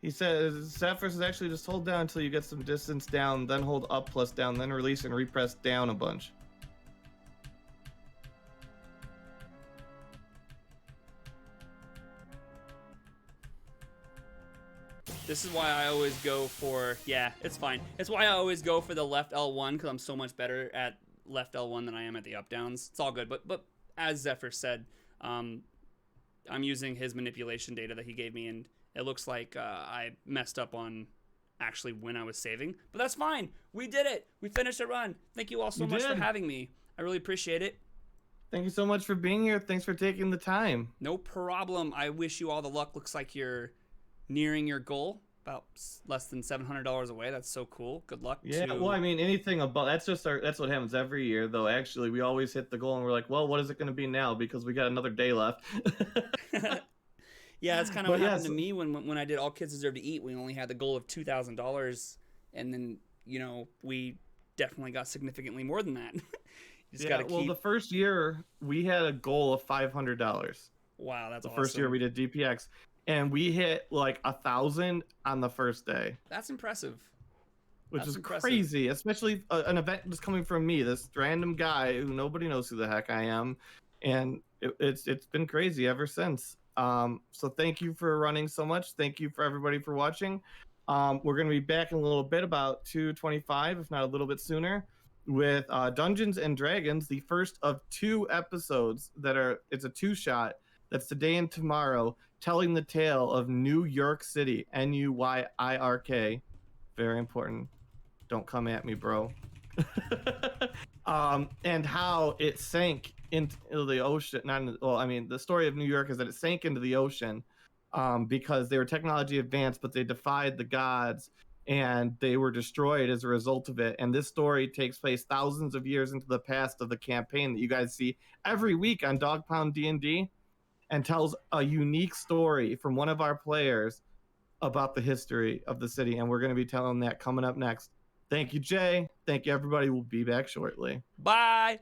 He says Zephyr is actually just hold down until you get some distance down, then hold up plus down, then release and repress down a bunch. This is why I always go for, yeah, it's fine. It's why I always go for the left L1 because I'm so much better at left L1 than I am at the up downs. It's all good, but as Zephyr said, I'm using his manipulation data that he gave me, and it looks like I messed up on actually when I was saving, but that's fine. We did it. We finished a run. Thank you all so much for having me. I really appreciate it. Thank you so much for being here. Thanks for taking the time. No problem. I wish you all the luck. Looks like you're nearing your goal. about less than $700 away. That's so cool. Good luck. Yeah, to... well, I mean, anything above that's just that's what happens every year, though. Actually, we always hit the goal, and we're like, well, what is it going to be now? Because we got another day left. Yeah, that's kind of what But happened yes. to me when I did All Kids Deserve to Eat. We only had the goal of $2,000, and then we definitely got significantly more than that. You just Yeah, gotta well, keep. the first year we had a goal of $500. Wow, that's The awesome. first year we did DPX, and we hit like 1,000 on the first day, That's impressive. which That's is impressive. crazy, especially an event just coming from me, this random guy who nobody knows who the heck I am, and it's been crazy ever since. So thank you for running so much. Thank you for everybody for watching. We're gonna be back in a little bit, about 2:25, if not a little bit sooner, with Dungeons and Dragons, the first of 2 episodes it's a 2-shot. That's today and tomorrow, telling the tale of New York City, NUYIRK. Very important. Don't come at me, bro. And how it sank into the ocean. The story of New York is that it sank into the ocean because they were technology advanced, but they defied the gods and they were destroyed as a result of it. And this story takes place thousands of years into the past of the campaign that you guys see every week on Dog Pound D&D, and tells a unique story from one of our players about the history of the city. And we're going to be telling that coming up next. Thank you, Jay. Thank you, everybody. We'll be back shortly. Bye.